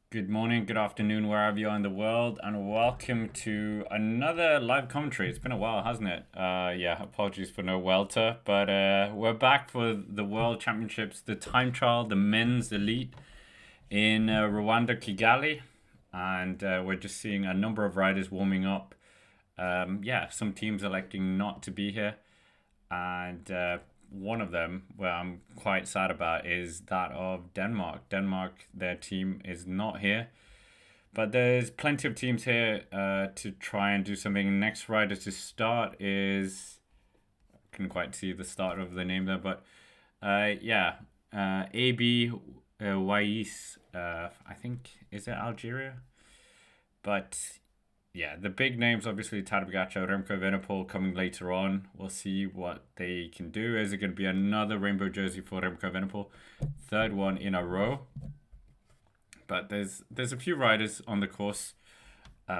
Good morning, good afternoon, wherever you are in the world, and welcome to another live commentary. It's been a while, hasn't it? Yeah, apologies for no welter, but we're back for the World Championships, the time trial, the men's elite in Rwanda, Kigali, and we're just seeing a number of riders warming up. Yeah, some teams electing not to be here, and one of them, where I'm quite sad about, is that of Denmark. Denmark, their team is not here, but there's plenty of teams here to try and do something. Next rider to start is, I couldn't quite see the start of the name there, but yeah, AB Wais, I think, is it Algeria? But yeah, the big names obviously Tadej Pogacar, Remco Evenepoel coming later on. We'll see what they can do. Is it going to be another rainbow jersey for Remco Evenepoel? Third one in a row. But there's a few riders on the course.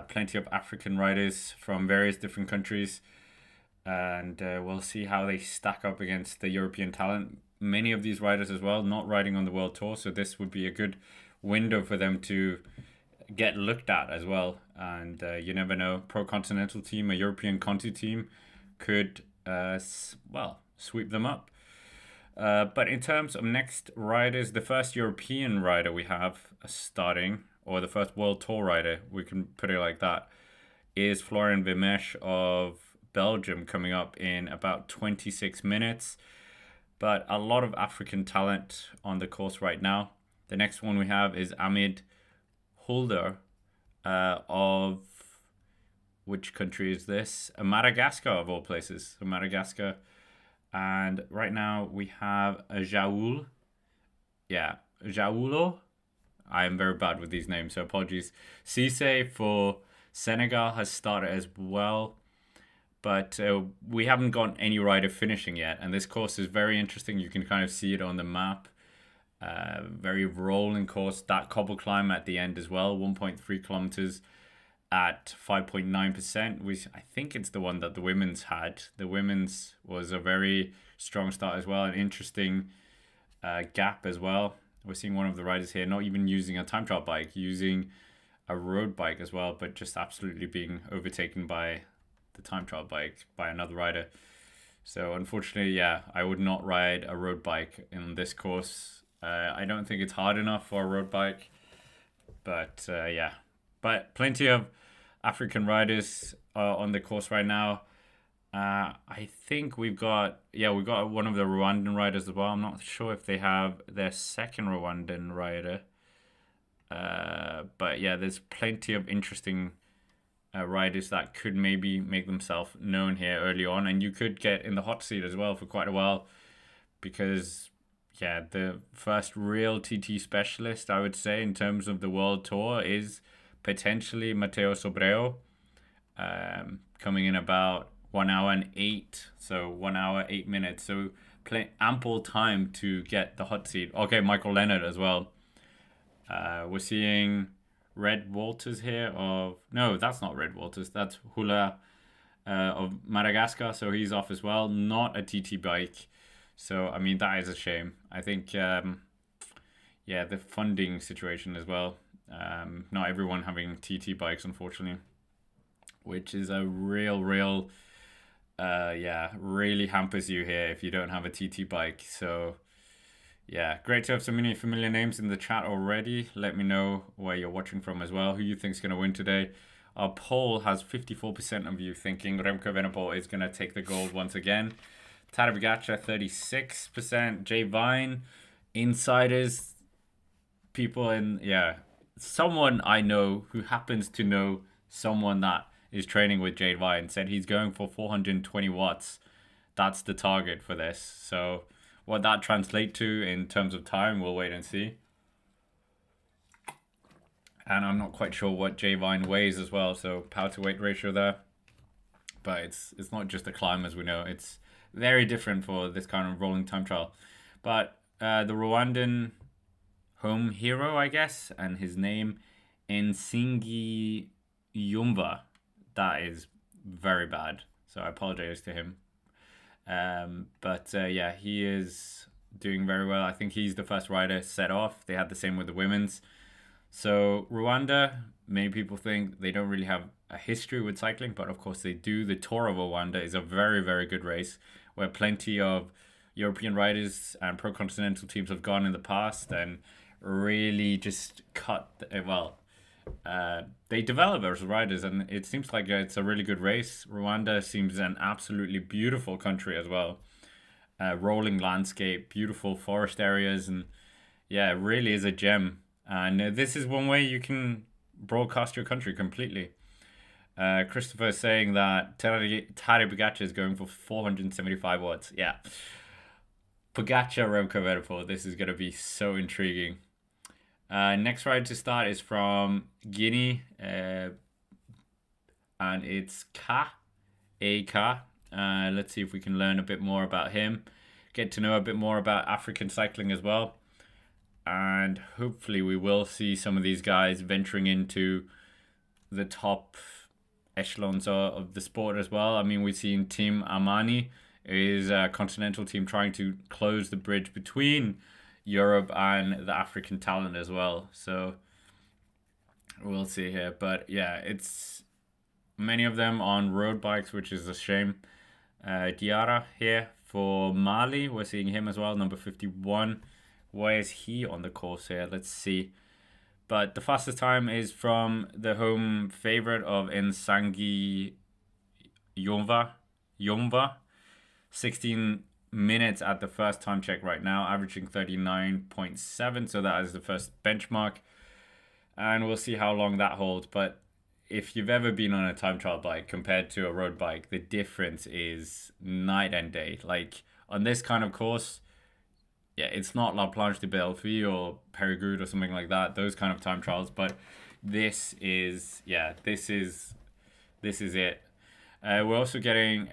Plenty of African riders from various different countries. And we'll see how they stack up against the European talent. Many of these riders as well, not riding on the World Tour. So this would be a good window for them to get looked at as well. And you never know, pro continental team, a European Conti team could sweep them up. But in terms of next riders, the first European rider we have starting, or the first World Tour rider, we can put it like that, is Florian Vermeersch of Belgium, coming up in about 26 minutes. But a lot of African talent on the course right now. The next one we have is Ahmed Holder of, which country is this? Madagascar, of all places. So Madagascar. And right now we have Jaoul. Yeah, Jaoulo. I am very bad with these names, so apologies. Cisse for Senegal has started as well. But we haven't got any rider finishing yet. And this course is very interesting. You can kind of see it on the map. Very rolling course. That cobble climb at the end as well, 1.3 kilometers at 5.9%, which I think it's the one that the women's had. The women's was a very strong start as well, an interesting gap as well. We're seeing one of the riders here not even using a time trial bike, using a road bike as well, but just absolutely being overtaken by the time trial bike by another rider. So unfortunately, yeah, I would not ride a road bike in this course. I don't think it's hard enough for a road bike, but yeah. But plenty of African riders on the course right now. I think we've got one of the Rwandan riders as well. I'm not sure if they have their second Rwandan rider. But yeah, there's plenty of interesting riders that could maybe make themselves known here early on, and you could get in the hot seat as well for quite a while, because yeah, the first real TT specialist, I would say, in terms of the World Tour is potentially Mateo Sobreo, coming in about 1 hour and 1 hour 8 minutes. So ample time to get the hot seat. Okay, Michael Leonard as well. We're seeing Red Walters here no, that's not Red Walters. That's Hula of Madagascar. So he's off as well. Not a TT bike. So, I mean, that is a shame. I think, the funding situation as well. Not everyone having TT bikes, unfortunately, which is a real, really hampers you here if you don't have a TT bike. So, yeah, great to have so many familiar names in the chat already. Let me know where you're watching from as well, who you think's going to win today. Our poll has 54% of you thinking Remco Evenepoel is going to take the gold once again. Tadej Pogacar, 36%. Jay Vine, insiders, people someone I know who happens to know someone that is training with Jade Vine said he's going for 420 watts. That's the target for this. So what that translates to in terms of time, we'll wait and see. And I'm not quite sure what Jay Vine weighs as well, so power to weight ratio there. But it's not just a climb, as we know. It's very different for this kind of rolling time trial. But the Rwandan home hero, I guess, and his name, Nsingi Yumba. That is very bad. So I apologize to him. But he is doing very well. I think he's the first rider set off. They had the same with the women's. So Rwanda, many people think they don't really have a history with cycling, but of course they do. The Tour of Rwanda is a very, very good race where plenty of European riders and pro continental teams have gone in the past and really just they develop as riders, and it seems like it's a really good race. Rwanda seems an absolutely beautiful country as well. Rolling landscape, beautiful forest areas, and yeah, it really is a gem. And this is one way you can broadcast your country completely. Christopher is saying that Tadej Pogacar is going for 475 watts. Yeah, Pogacar, Remco Evenepoel. This is going to be so intriguing. Next ride to start is from Guinea, and it's Ka, A-Ka. Let's see if we can learn a bit more about him, get to know a bit more about African cycling as well. And hopefully we will see some of these guys venturing into the top echelons of the sport as well. I mean, we've seen Team Amani is a continental team trying to close the bridge between Europe and the African talent as well. So we'll see here. But yeah, it's many of them on road bikes, which is a shame. Diarra here for Mali. We're seeing him as well, number 51. Where is he on the course here? Let's see. But the fastest time is from the home favorite of Nsangi Yomva. 16 minutes at the first time check right now, averaging 39.7. So that is the first benchmark. And we'll see how long that holds. But if you've ever been on a time trial bike compared to a road bike, the difference is night and day. Like on this kind of course, yeah, it's not La Planche de Belleville or Périgord or something like that, those kind of time trials, but this is it. We're also getting,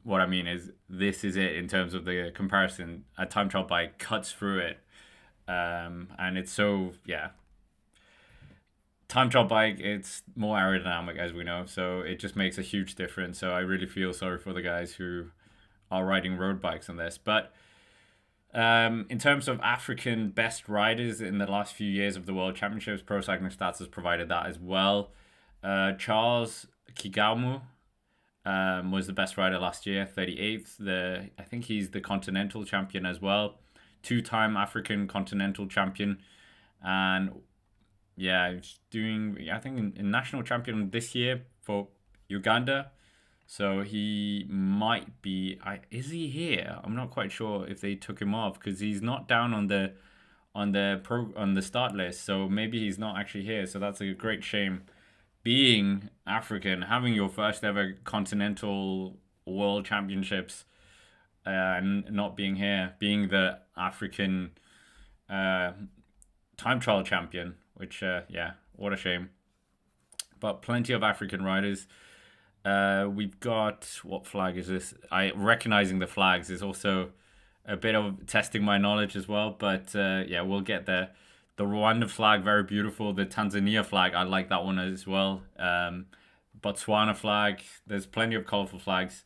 what I mean is, this is it in terms of the comparison. A time trial bike cuts through it, and it's so, yeah. Time trial bike, it's more aerodynamic, as we know, so it just makes a huge difference. So I really feel sorry for the guys who are riding road bikes on this, but in terms of African best riders in the last few years of the World Championships, Pro Cycling Stats has provided that as well. Charles Kigamu was the best rider last year, 38th. I think he's the continental champion as well, two-time African continental champion, and yeah, he's doing, I think, a national champion this year for Uganda. So he might be. Is he here? I'm not quite sure if they took him off because he's not down on the start list. So maybe he's not actually here. So that's a great shame. Being African, having your first ever continental world championships, and not being here, being the African time trial champion, which yeah, what a shame. But plenty of African riders. We've got, what flag is this? Recognizing the flags is also a bit of testing my knowledge as well, but yeah, we'll get there. The Rwanda flag, very beautiful. The Tanzania flag, I like that one as well. Botswana flag, there's plenty of colorful flags,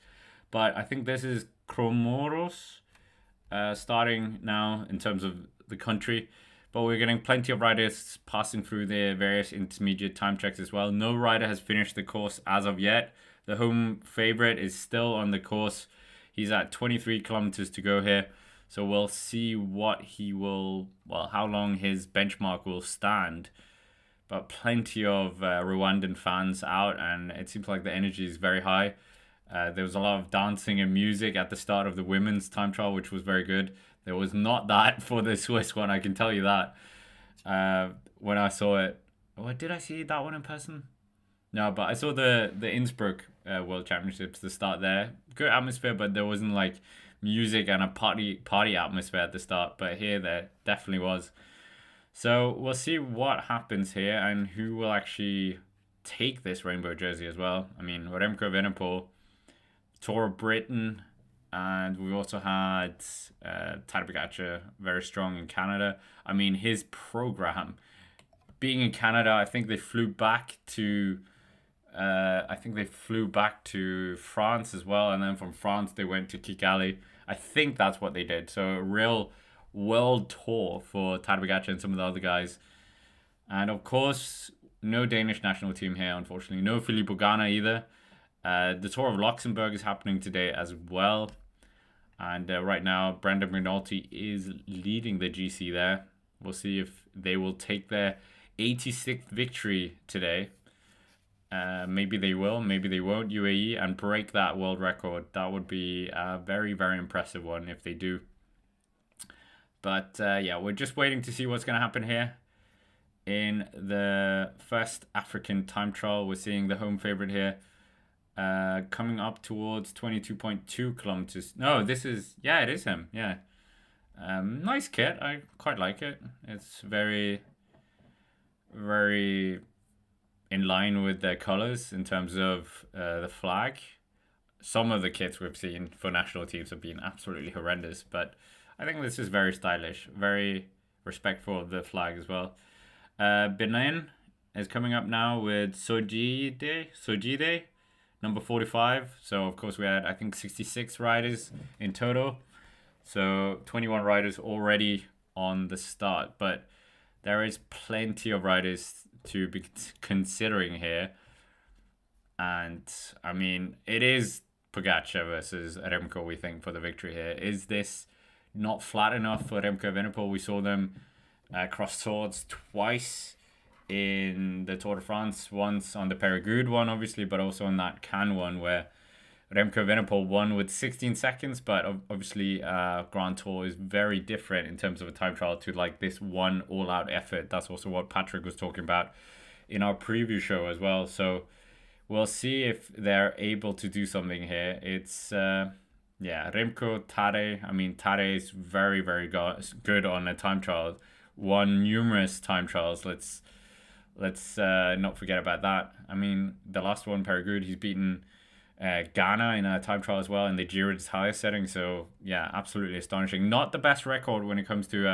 but I think this is Comoros starting now in terms of the country. But we're getting plenty of riders passing through their various intermediate time checks as well. No rider has finished the course as of yet. The home favorite is still on the course. He's at 23 kilometers to go here. So we'll see how long his benchmark will stand. But plenty of Rwandan fans out, and it seems like the energy is very high. There was a lot of dancing and music at the start of the women's time trial, which was very good. There was not that for the Swiss one, I can tell you that. When I saw it, did I see that one in person? No, but I saw the Innsbruck World Championships to start there. Good atmosphere, but there wasn't like music and a party atmosphere at the start. But here, there definitely was. So we'll see what happens here and who will actually take this rainbow jersey as well. I mean, Remco Evenepoel, Tour of Britain. And we've also had Tadej Pogacar, very strong in Canada. I mean, his program, being in Canada, I think they flew back to France as well, and then from France they went to Kigali. I think that's what they did. So a real world tour for Tadej Pogacar and some of the other guys. And of course, no Danish national team here, unfortunately. No Philippe Ogana either. The Tour of Luxembourg is happening today as well. And right now, Brendan McNulty is leading the GC there. We'll see if they will take their 86th victory today. Maybe they will, maybe they won't, UAE, and break that world record. That would be a very, very impressive one if they do. But yeah, we're just waiting to see what's going to happen here. In the first African time trial, we're seeing the home favorite here coming up towards 22.2 kilometers. No, this is, yeah, it is him. Yeah. Nice kit. I quite like it. It's very, very in line with their colors in terms of the flag. Some of the kits we've seen for national teams have been absolutely horrendous, but I think this is very stylish, very respectful of the flag as well. Benin is coming up now with Sojide, number 45. So, of course, we had, I think, 66 riders in total. So, 21 riders already on the start. But there is plenty of riders to be considering here. And, I mean, it is Pogacar versus Remco, we think, for the victory here. Is this not flat enough for Remco Evenepoel? We saw them cross swords twice in the Tour de France, once on the Périgord one, obviously, but also on that Cannes one where Remco Evenepoel won with 16 seconds. But obviously, Grand Tour is very different in terms of a time trial to like this one all-out effort. That's also what Patrick was talking about in our preview show as well. So we'll see if they're able to do something here. It's yeah, Remco, Tade. I mean, Tade is very, very good on a time trial. Won numerous time trials. Let's not forget about that. I mean, the last one, Périgord, he's beaten Ghana in a time trial as well in the Giro d'Italia setting. So yeah, absolutely astonishing. Not the best record when it comes to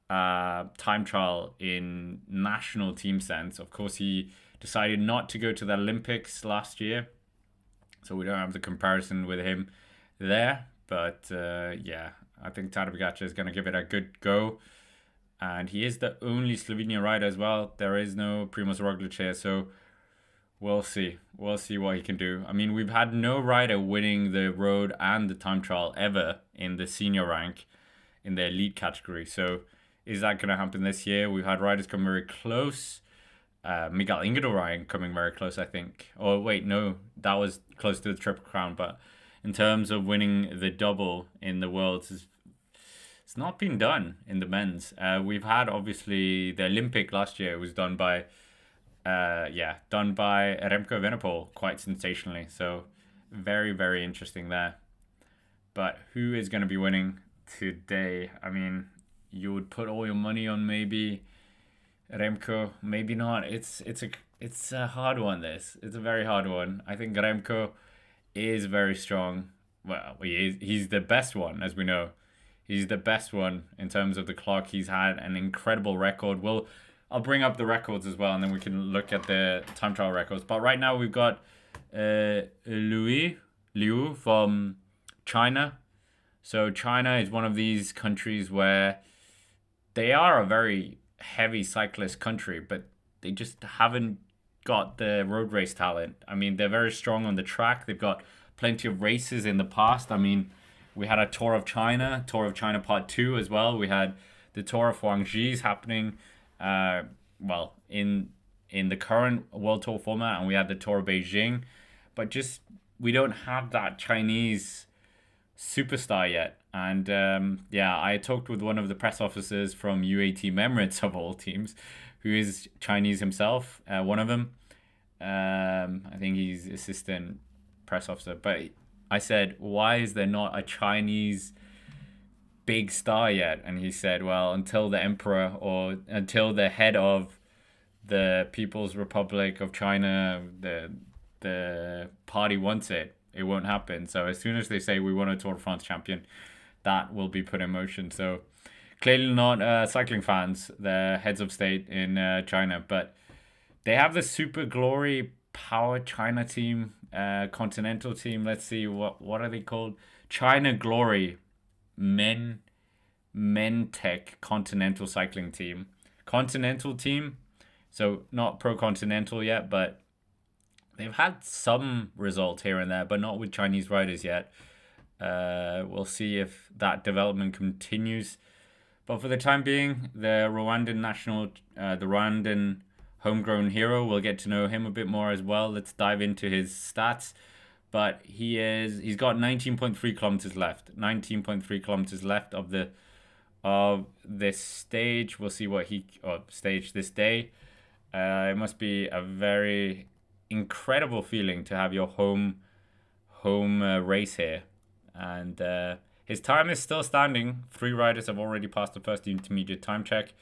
a time trial in national team sense. Of course, he decided not to go to the Olympics last year, so we don't have the comparison with him there. But yeah, I think Tadej Pogacar is going to give it a good go. And he is the only Slovenian rider as well. There is no Primož Roglic here, so we'll see. We'll see what he can do. I mean, we've had no rider winning the road and the time trial ever in the senior rank in the elite category. So is that going to happen this year? We've had riders come very close. Miguel Indurain coming very close, I think. Oh, wait, no. That was close to the Triple Crown. But in terms of winning the double in the Worlds, it's not been done in the men's. We've had obviously the Olympic last year was done by Remco Evenepoel quite sensationally. So very, very interesting there. But who is going to be winning today? I mean, you would put all your money on maybe Remco, maybe not. It's a hard one. It's a very hard one. I think Remco is very strong. Well, he's the best one, as we know. He's the best one in terms of the clock. He's had an incredible record. I'll bring up the records as well, and then we can look at the time trial records. But right now we've got Liu from China. So China is one of these countries where they are a very heavy cyclist country, but they just haven't got the road race talent. I mean, they're very strong on the track. They've got plenty of races in the past. I mean, we had a Tour of China Part 2 as well. We had the Tour of Guangxi's happening, well, in the current World Tour format, and we had the Tour of Beijing. But just, we don't have that Chinese superstar yet. And yeah, I talked with one of the press officers from UAT Emirates of all teams, who is Chinese himself, one of them. I think he's assistant press officer. But I said, why is there not a Chinese big star yet? And he said, well, until the emperor or until the head of the People's Republic of China, the party wants it, it won't happen. So as soon as they say we want a Tour de France champion, that will be put in motion. So clearly not cycling fans, the heads of state in China, but they have the Super Glory Power China team, continental team. Let's see, what are they called? China Glory Men Tech Continental Cycling Team. Continental team, So not pro continental yet, but they've had some results here and there, but not with Chinese riders yet. We'll see if that development continues. But for the time being, the Rwandan homegrown hero, we'll get to know him a bit more as well. Let's dive into his stats. But he's got 19.3 kilometers left. 19.3 kilometers left of this stage. We'll see what stage this day. It must be a very incredible feeling to have your home race here, and his time is still standing. 3 riders have already passed the first intermediate time check,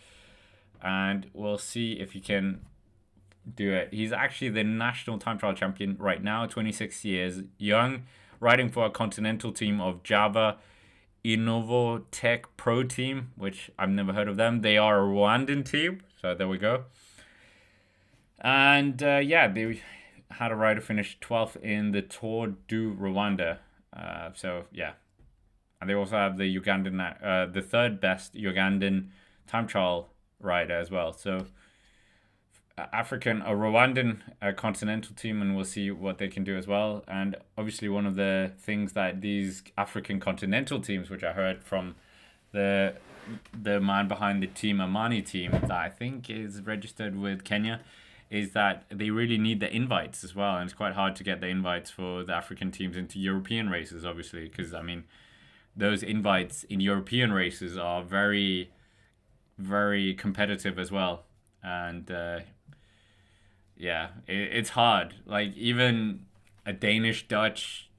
and we'll see if he can do it. He's actually the national time trial champion right now, 26 years young, riding for a continental team of Java Innovo Tech Pro Team, which I've never heard of them. They are a Rwandan team, so there we go. And they had a rider finish 12th in the Tour du Rwanda. And they also have the the third best Ugandan time trial rider as well. So a Rwandan continental team, and we'll see what they can do as well. And obviously, one of the things that these African continental teams, which I heard from the man behind the Team Amani team, that I think is registered with Kenya, is that they really need the invites as well. And it's quite hard to get the invites for the African teams into European races, obviously, because, I mean, those invites in European races are very, very competitive as well. And it's hard. Like, even a Danish, Dutch,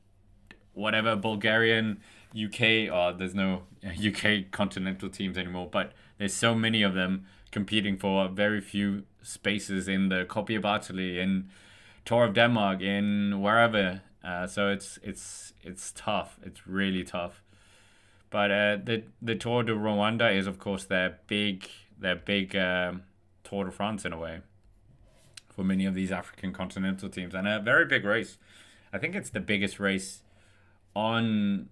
whatever, Bulgarian, UK, there's no UK continental teams anymore, but there's so many of them competing for very few spaces in the Copy of Bartoli, in Tour of Denmark, in wherever. So it's tough. It's really tough. But the Tour de Rwanda is, of course, their big Tour de France in a way for many of these African continental teams, and a very big race. I think it's the biggest race on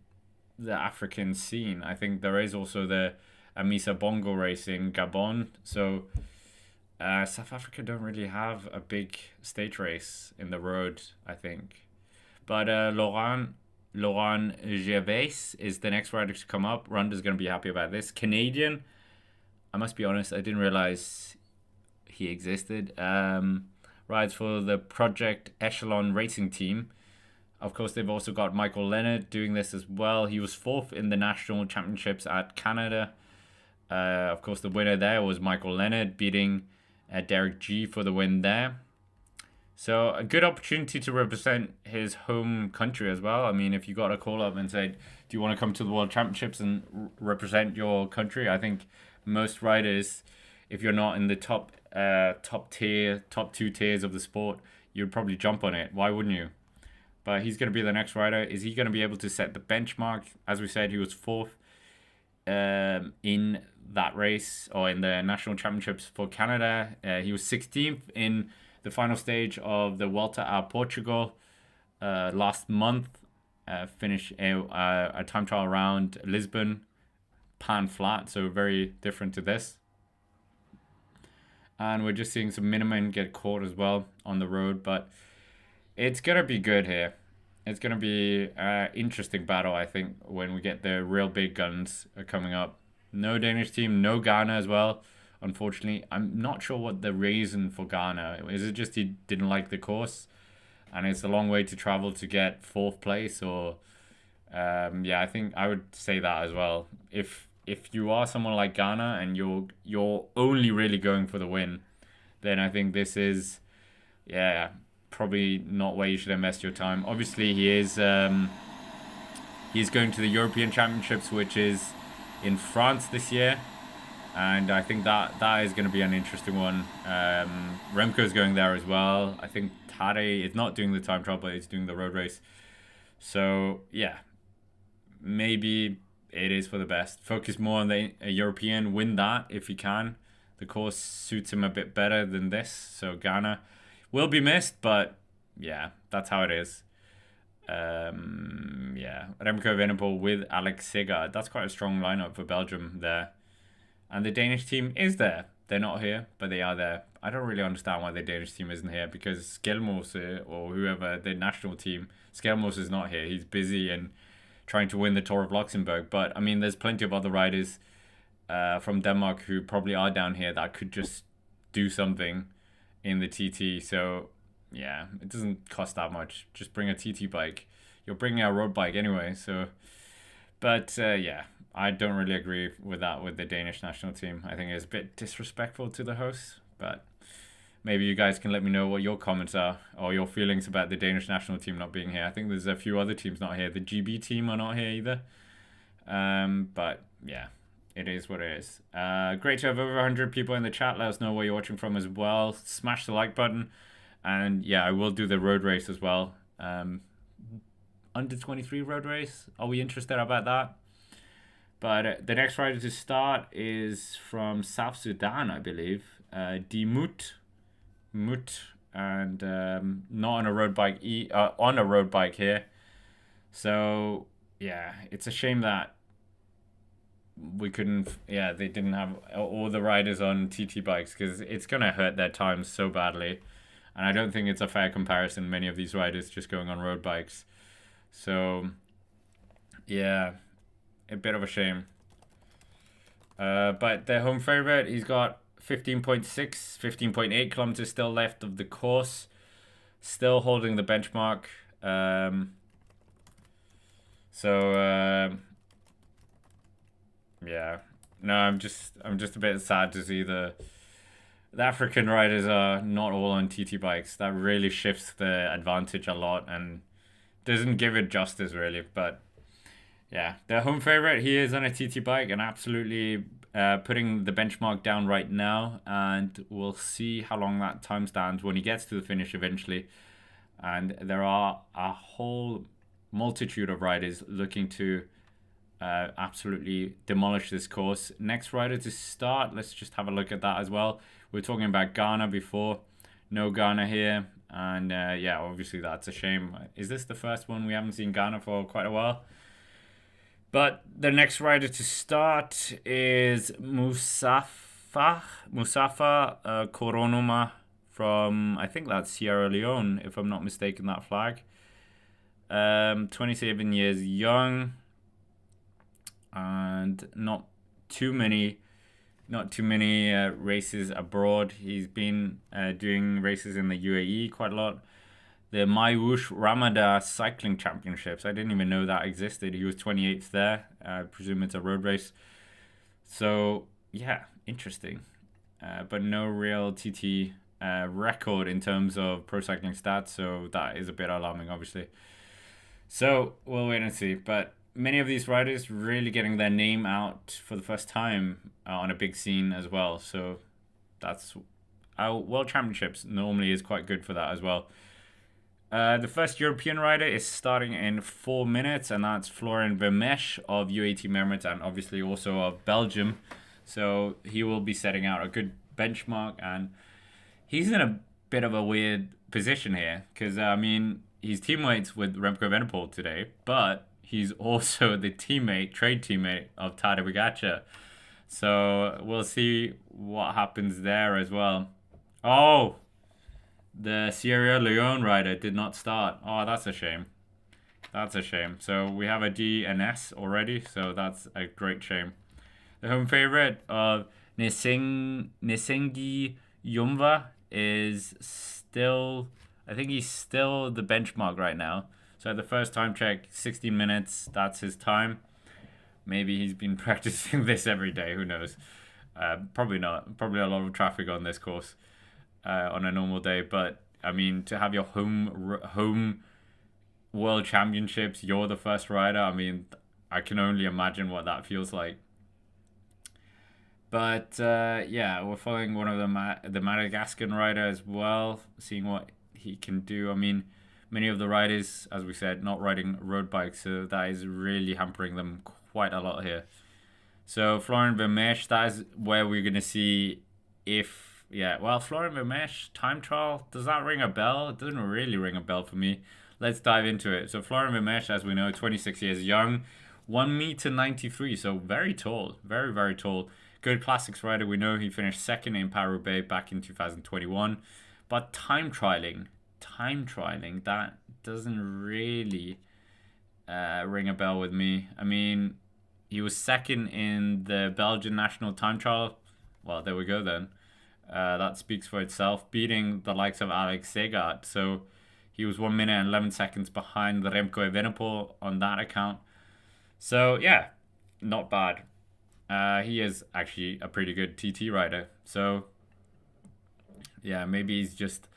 the African scene. I think there is also the Amisa Bongo race in Gabon. So South Africa don't really have a big stage race in the road, I think. But Laurent Gervais is the next rider to come up. Ronda's going to be happy about this. Canadian, I must be honest, I didn't realize he existed. Rides for the Project Echelon Racing Team. Of course, they've also got Michael Leonard doing this as well. He was 4th in the national championships at Canada. Of course, the winner there was Michael Leonard, beating Derek G for the win there. So a good opportunity to represent his home country as well. I mean, if you got a call up and said, do you want to come to the World Championships and represent your country? I think most riders, if you're not in the top 2 tiers of the sport, you'd probably jump on it. Why wouldn't you? But he's going to be the next rider. Is he going to be able to set the benchmark? As we said, he was 4th in that race, or in the national championships for Canada. He was 16th in the final stage of the Vuelta a Portugal last month. Finished a time trial around Lisbon, pan flat, so very different to this. And we're just seeing some minimum get caught as well on the road, but it's going to be good here. It's going to be an interesting battle, I think, when we get the real big guns coming up. No Danish team, no Ghana as well, unfortunately. I'm not sure what the reason for Ghana is. It just he didn't like the course, and it's a long way to travel to get 4th place? Or I think I would say that as well. If you are someone like Ghana and you're only really going for the win, then I think this is probably not where you should invest your time. Obviously, he's going to the European Championships, which is in France this year, and I think that is going to be an interesting one. Remco's going there as well. I think Tade is not doing the time trial, but he's doing the road race. So yeah, maybe it is for the best. Focus more on the European, win that if you can. The course suits him a bit better than this, so Ghana will be missed, but yeah, that's how it is. Remco Evenepoel with Alex Sigard. That's quite a strong lineup for Belgium there. And the Danish team is there. they're not here, but they are there. I don't really understand why the Danish team isn't here, because Skelmose or whoever, the national team, Skelmose is not here. He's busy and trying to win the Tour of Luxembourg. But I mean, there's plenty of other riders from Denmark who probably are down here that could just do something in the TT. So yeah, it doesn't cost that much. Just bring a TT bike. You're bringing a road bike anyway. So, but yeah, I don't really agree with that with the Danish national team. I think it's a bit disrespectful to the hosts, but maybe you guys can let me know what your comments are or your feelings about the Danish national team not being here. I think there's a few other teams not here. The GB team are not here either. But yeah, it is what it is. Great to have over 100 people in the chat. Let us know where you're watching from as well. Smash the like button. And yeah, I will do the road race as well. Under 23 road race. Are we interested about that? But the next rider to start is from South Sudan, I believe. Dimut. And not on a road bike. On a road bike here. So yeah, it's a shame that we couldn't. Yeah, they didn't have all the riders on TT bikes, because it's gonna hurt their times so badly. And I don't think it's a fair comparison. Many of these riders just going on road bikes. So yeah, a bit of a shame. But their home favorite, he's got 15.6, 15.8 kilometers still left of the course. Still holding the benchmark. Yeah. No, I'm just a bit sad to see the African riders are not all on TT bikes. That really shifts the advantage a lot and doesn't give it justice really. But yeah, their home favorite, he is on a TT bike and absolutely putting the benchmark down right now, and we'll see how long that time stands when he gets to the finish eventually. And there are a whole multitude of riders looking to absolutely demolish this course. Next rider to start, let's just have a look at that as well. We were talking about Ghana before. No Ghana here. And yeah, obviously that's a shame. Is this the first one? We haven't seen Ghana for quite a while. But the next rider to start is Musafa Koronoma from, I think that's Sierra Leone, if I'm not mistaken, that flag. 27 years young, and not too many races abroad. He's been doing races in the UAE quite a lot. The Mayush Ramada Cycling Championships. I didn't even know that existed. He was 28th there. I presume it's a road race. So, yeah, interesting. But no real TT record in terms of pro cycling stats. So that is a bit alarming, obviously. So we'll wait and see. But many of these riders really getting their name out for the first time on a big scene as well. So that's our World Championships normally is quite good for that as well. The first European rider is starting in 4 minutes, and that's Florian Vermeersch of UAE Team Emirates and obviously also of Belgium. So he will be setting out a good benchmark, and he's in a bit of a weird position here because, I mean, he's teammates with Remco Evenepoel today, but he's also the trade teammate of Tadej Pogacar. So we'll see what happens there as well. Oh! The Sierra Leone rider did not start. Oh, that's a shame. That's a shame. So we have a D and S already, so that's a great shame. The home favorite of Nisengi Yumva is still, I think he's still the benchmark right now. So at the first time check, 16 minutes, that's his time. Maybe he's been practicing this every day, who knows. Probably not. Probably a lot of traffic on this course. On a normal day, but I mean, to have your home World Championships, you're the first rider. I mean, I can only imagine what that feels like. But yeah, we're following one of the Madagascan rider as well, seeing what he can do. I mean, many of the riders, as we said, not riding road bikes, so that is really hampering them quite a lot here. So Florian Vermeersch, that is where we're gonna see if. Yeah, well, Florian Vermeersch, time trial, does that ring a bell? It doesn't really ring a bell for me. Let's dive into it. So Florian Vermeersch, as we know, 26 years young, 1 meter 93, so very tall, very, very tall. Good classics rider. We know he finished second in Paris-Roubaix back in 2021. But time trialing, that doesn't really ring a bell with me. I mean, he was second in the Belgian national time trial. Well, there we go then. That speaks for itself, beating the likes of Alex Segard. So he was 1 minute and 11 seconds behind the Remco Evenepoel on that account. So yeah, not bad. He is actually a pretty good TT rider. So yeah, maybe he's just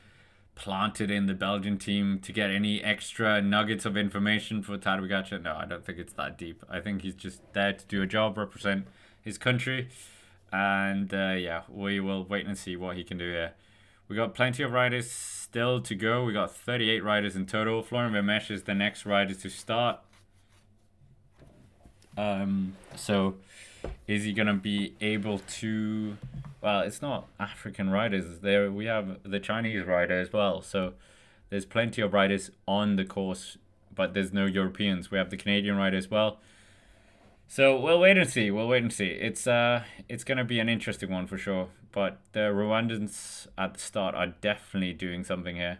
planted in the Belgian team to get any extra nuggets of information for Tadej Pogacar. No, I don't think it's that deep. I think he's just there to do a job, represent his country. And yeah, we will wait and see what he can do here. We got plenty of riders still to go. We got 38 riders in total. Florian Vermeersch is the next rider to start. So is he gonna be able to? Well, it's not African riders. There we have the Chinese rider as well. So there's plenty of riders on the course, but there's no Europeans. We have the Canadian rider as well. So we'll wait and see. It's gonna be an interesting one for sure. But the Rwandans at the start are definitely doing something here.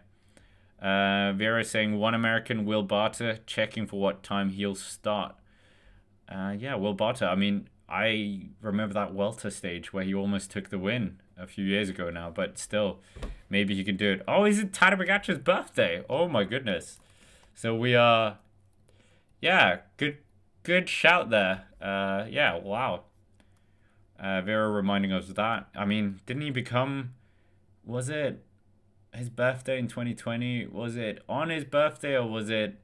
Vera is saying one American, Will Barter, checking for what time he'll start. Yeah, Will Barter. I mean, I remember that Welter stage where he almost took the win a few years ago now, but still, maybe he can do it. Oh, is it Tadej Pogacar's birthday? Oh my goodness. So we are, yeah, good shout there. Yeah, wow. Vera reminding us of that. I mean, didn't he become, was it his birthday in 2020? Was it on his birthday or was it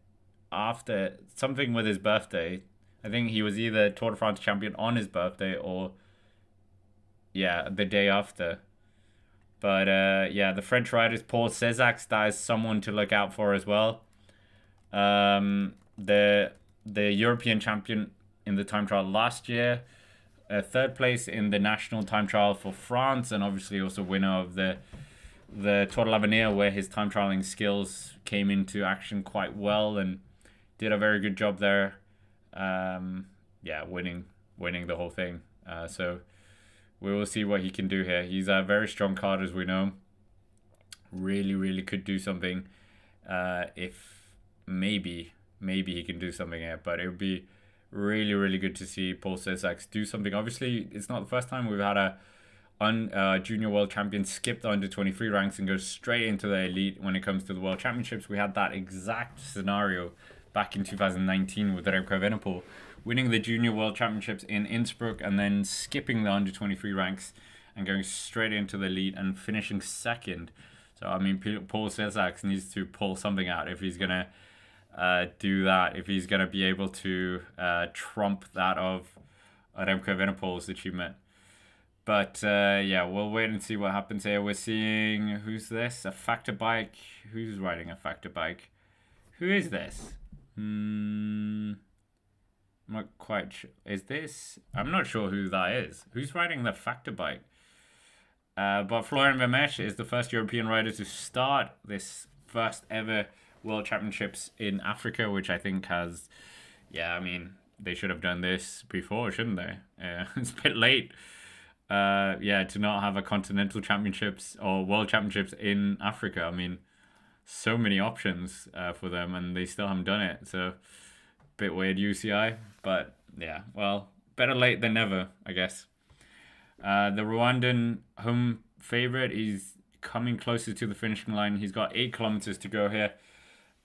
after? Something with his birthday. I think he was either Tour de France champion on his birthday or, yeah, the day after. But yeah, the French riders, Paul Césac, that is someone to look out for as well. The European champion in the time trial last year, third place in the national time trial for France, and obviously also winner of the Tour de l'Avenir, where his time trialing skills came into action quite well and did a very good job there. Yeah, winning the whole thing. So we will see what he can do here. He's a very strong card, as we know. Really could do something. If maybe he can do something here, but it would be really good to see Paul Césac do something. Obviously, it's not the first time we've had a junior world champion skip the under 23 ranks and go straight into the elite when it comes to the world championships. We had that exact scenario back in 2019 with Remco Evenepoel winning the junior world championships in Innsbruck and then skipping the under 23 ranks and going straight into the elite and finishing second. So I mean, Paul Césac needs to pull something out if he's gonna do that, if he's gonna be able to trump that of Remco Evenepoel's achievement. But yeah, we'll wait and see what happens here. We're seeing, who's this? A factor bike. Who's riding a factor bike? Who is this? I'm not quite sure. Is this? I'm not sure who that is. Who's riding the factor bike? But Florian Vermeersch is the first European rider to start this first ever World Championships in Africa, which I think has, yeah, I mean, they should have done this before, shouldn't they? It's a bit late. Yeah, to not have a continental championships or world championships in Africa. I mean, so many options for them, and they still haven't done it. So, bit weird, UCI. But yeah, well, better late than never, I guess. The Rwandan home favorite, he's coming closer to the finishing line. He's got 8 kilometers to go here,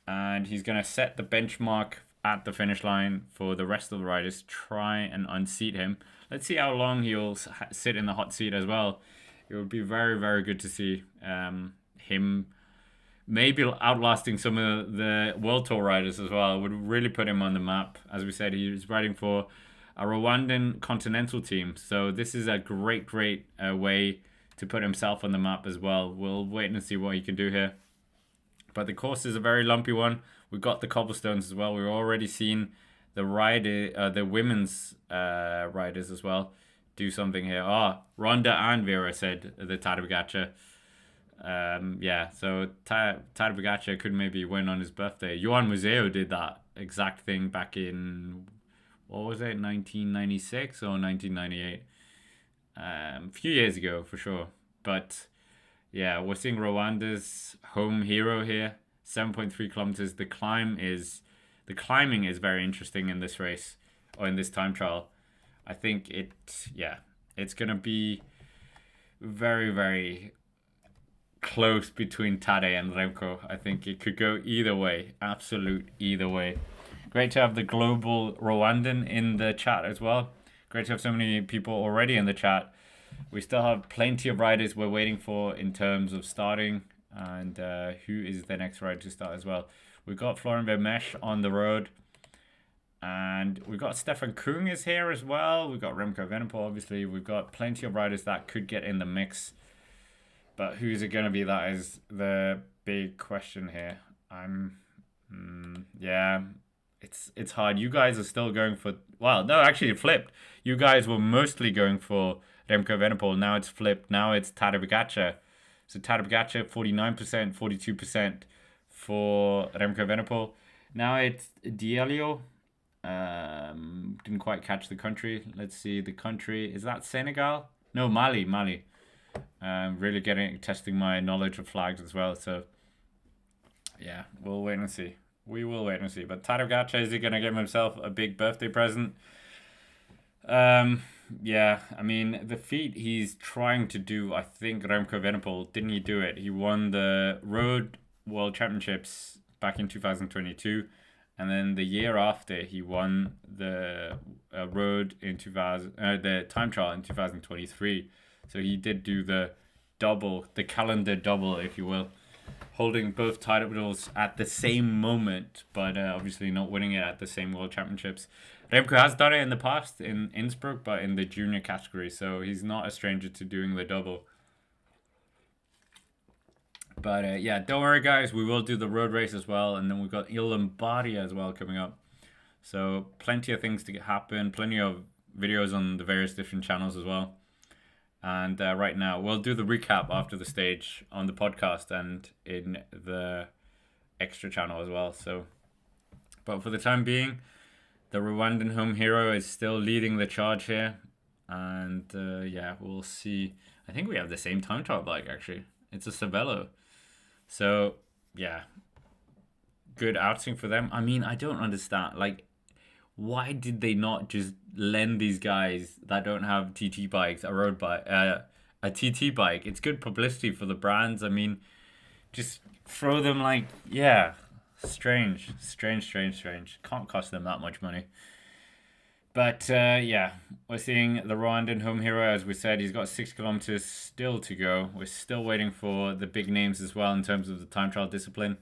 and he's going to set the benchmark at the finish line for the rest of the riders, try and unseat him. Let's see how long he'll sit in the hot seat as well. It would be very good to see him maybe outlasting some of the World Tour riders as well. It would really put him on the map. As we said, he's riding for a Rwandan continental team. So this is a great way to put himself on the map as well. We'll wait and see what he can do here. But the course is a very lumpy one. We've got the cobblestones as well. We've already seen the women's riders as well do something here. Rhonda and Vera said the Tadej Pogacar. Yeah, so Tadej Pogacar could maybe win on his birthday. Johan Museo did that exact thing back in, what was it, 1996 or 1998? a few years ago for sure. But yeah, we're seeing Rwanda's home hero here. 7.3 kilometers. The climbing is very interesting in this race or in this time trial. I think it's gonna be very, very close between Tade and Remco. I think it could go either way, absolute either way. Great to have the global Rwandan in the chat as well. Great to have so many people already in the chat. We still have plenty of riders we're waiting for in terms of starting, and who is the next rider to start as well. We've got Florian Vermeersch on the road, and we've got Stefan Kung is here as well. We've got Remco Evenepoel, obviously. We've got plenty of riders that could get in the mix, but who's it going to be? That is the big question here. It's hard. You guys are still going for... Well, no, actually it flipped. You guys were mostly going for Remco Evenepoel. Now it's flipped. Now it's Tadej Pogacar. So Tadej Pogacar, 49%, 42% for Remco Evenepoel. Now it's Diallo. Didn't quite catch the country. Let's see the country. Is that Senegal? No, Mali. Really testing my knowledge of flags as well. So yeah, we'll wait and see. We will wait and see. But Tadej Pogacar, is he going to give himself a big birthday present? Yeah, I mean, the feat he's trying to do, I think Remco Evenepoel, didn't he do it? He won the Road World Championships back in 2022. And then the year after, he won the Road in the time trial in 2023. So he did do the double, the calendar double, if you will, holding both titles at the same moment, but obviously not winning it at the same World Championships. Remco has done it in the past in Innsbruck, but in the junior category, so he's not a stranger to doing the double. But yeah, don't worry, guys. We will do the road race as well, and then we've got Il Lombardia as well coming up. So plenty of things to happen, plenty of videos on the various different channels as well. And right now, we'll do the recap after the stage on the podcast and in the extra channel as well. So, but for the time being, the Rwandan home hero is still leading the charge here. And yeah, we'll see. I think we have the same time trial bike, actually. It's a Cervelo. So, yeah, good outing for them. I mean, I don't understand. Like, why did they not just lend these guys that don't have TT bikes a road bike, a TT bike? It's good publicity for the brands. I mean, just throw them like, yeah, strange. Can't cost them that much money. But yeah, we're seeing the Rwandan home hero. As we said, he's got 6 kilometers still to go. We're still waiting for the big names as well in terms of the time trial discipline.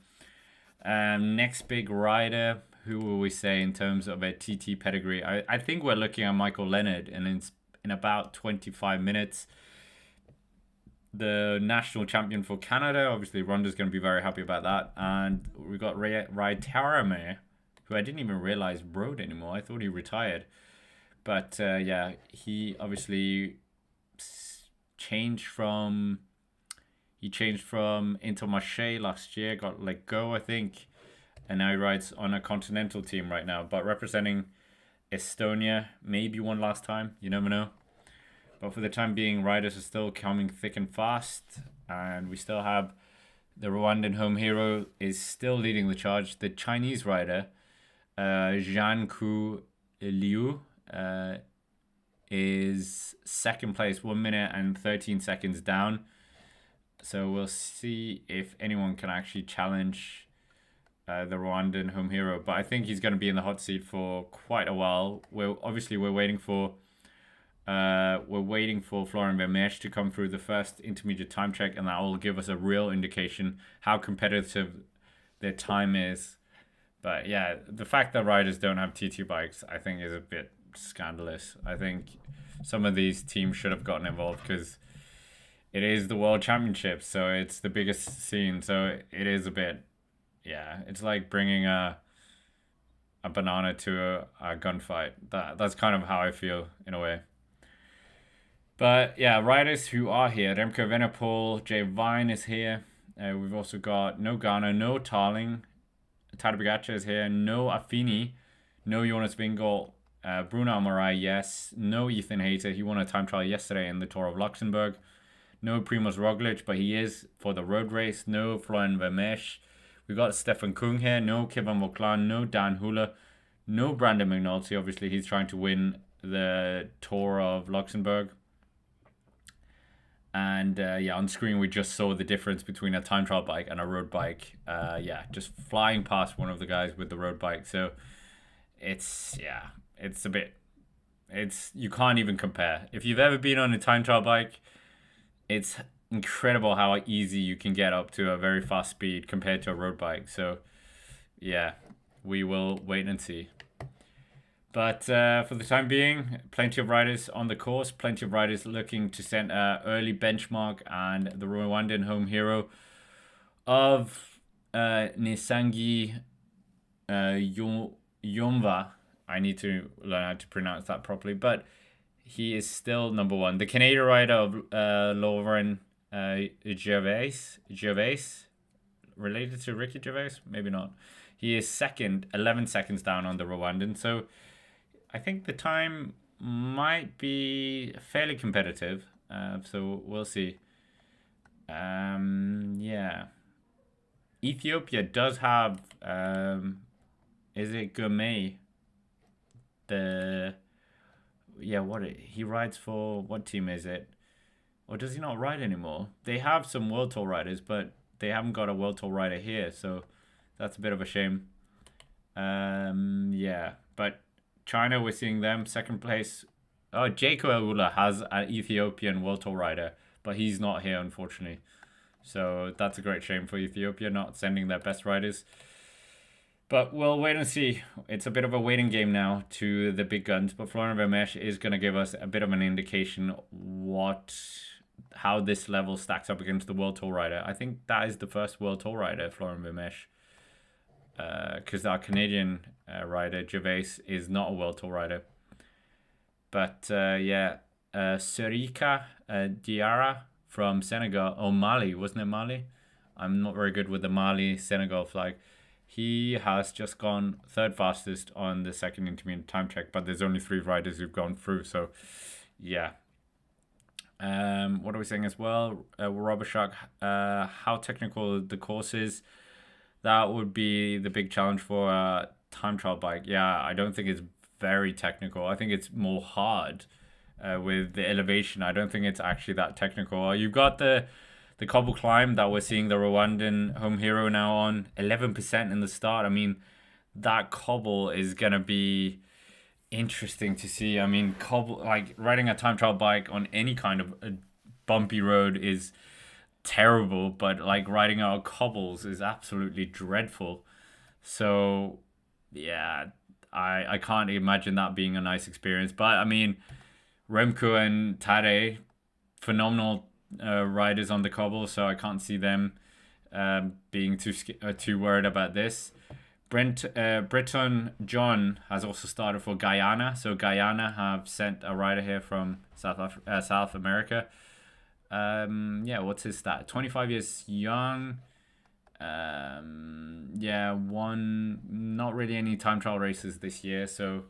Next big rider, who will we say in terms of a TT pedigree? I think we're looking at Michael Leonard, and in about 25 minutes, the national champion for Canada. Obviously, Ronda's going to be very happy about that. And we got Rai Tarame, who I didn't even realize rode anymore. I thought he retired. But yeah, he obviously changed from Intermarché last year, got let go, I think. And now he rides on a continental team right now, but representing Estonia, maybe one last time, you never know. But for the time being, riders are still coming thick and fast, and we still have the Rwandan home hero is still leading the charge. The Chinese rider, Zhang Ku Liu, is second place, 1 minute and 13 seconds down. So we'll see if anyone can actually challenge the Rwandan home hero, but I think he's going to be in the hot seat for quite a while. We're waiting for Florian Vermeersch to come through the first intermediate time check, and that will give us a real indication how competitive their time is. But yeah, the fact that riders don't have TT bikes, I think, is a bit scandalous. I think some of these teams should have gotten involved because it is the World Championship, so it's the biggest scene. So it is a bit. Yeah, it's like bringing a banana to a gunfight. That's kind of how I feel in a way. But yeah, riders who are here. Remco Evenepoel, Jay Vine is here. We've also got no Ghana, no Tarling. Tadej Pogacar is here. No Affini. No Jonas Vingegaard Bruno Amarai, yes. No Ethan Hayter. He won a time trial yesterday in the Tour of Luxembourg. No Primoz Roglic, but he is for the road race. No Florian Vermeersch. We got Stefan Kung here. No Kevin Vauclain. No Dan Hula. No Brandon McNulty. Obviously, he's trying to win the Tour of Luxembourg. And yeah, on screen we just saw the difference between a time trial bike and a road bike. Yeah, just flying past one of the guys with the road bike. So it's a bit, you can't even compare. If you've ever been on a time trial bike, it's incredible how easy you can get up to a very fast speed compared to a road bike. So yeah, we will wait and see. But for the time being, plenty of riders on the course, plenty of riders looking to set an early benchmark, and the Rwandan home hero of Nisangi Yomva. I need to learn how to pronounce that properly, but he is still number one. The Canadian rider of Laurent Gervais, related to Ricky Gervais? Maybe not. He is second, 11 seconds down on the Rwandan. So I think the time might be fairly competitive. So we'll see. Yeah. Ethiopia does have, is it Gourmet? He rides for, what team is it? Or does he not ride anymore? They have some World Tour riders, but they haven't got a World Tour rider here. So that's a bit of a shame. Yeah, but China, we're seeing them second place. Oh, Jaco Eula has an Ethiopian World Tour rider, but he's not here, unfortunately. So that's a great shame for Ethiopia, not sending their best riders. But we'll wait and see. It's a bit of a waiting game now to the big guns. But Florian Vermeersch is going to give us a bit of an indication how this level stacks up against the World Tour rider. I think that is the first World Tour rider, Florian Vermeersch. Because our Canadian rider, Gervais, is not a World Tour rider. But yeah, Serika Diarra from Senegal, or Mali, wasn't it Mali? I'm not very good with the Mali-Senegal flag. He has just gone third fastest on the second intermediate time check, but there's only 3 riders who've gone through, so yeah. What are we saying as well? Robershak, how technical the course is. That would be the big challenge for a time trial bike. Yeah, I don't think it's very technical. I think it's more hard with the elevation. I don't think it's actually that technical. You've got the cobble climb that we're seeing the Rwandan home hero now on 11% in the start. I mean, that cobble is going to be interesting to see. I mean, riding a time trial bike on any kind of a bumpy road is terrible, but like riding out cobbles is absolutely dreadful. So yeah, I can't imagine that being a nice experience. But I mean, Remco and Tade, phenomenal riders on the cobble, so I can't see them being too worried about this. Breton John has also started for Guyana, so Guyana have sent a rider here from South America. Yeah, what's his stat? 25 years young. Yeah, won not really any time trial races this year, so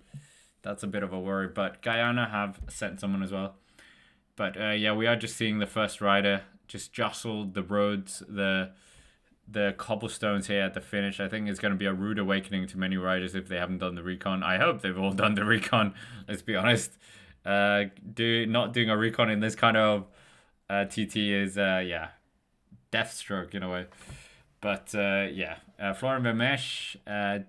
that's a bit of a worry. But Guyana have sent someone as well. But yeah, we are just seeing the first rider just jostle the roads, the cobblestones here at the finish. I think it's going to be a rude awakening to many riders if they haven't done the recon. I hope they've all done the recon, let's be honest. Not doing a recon in this kind of TT is, yeah, death stroke in a way. But yeah, Florian Vermeersch,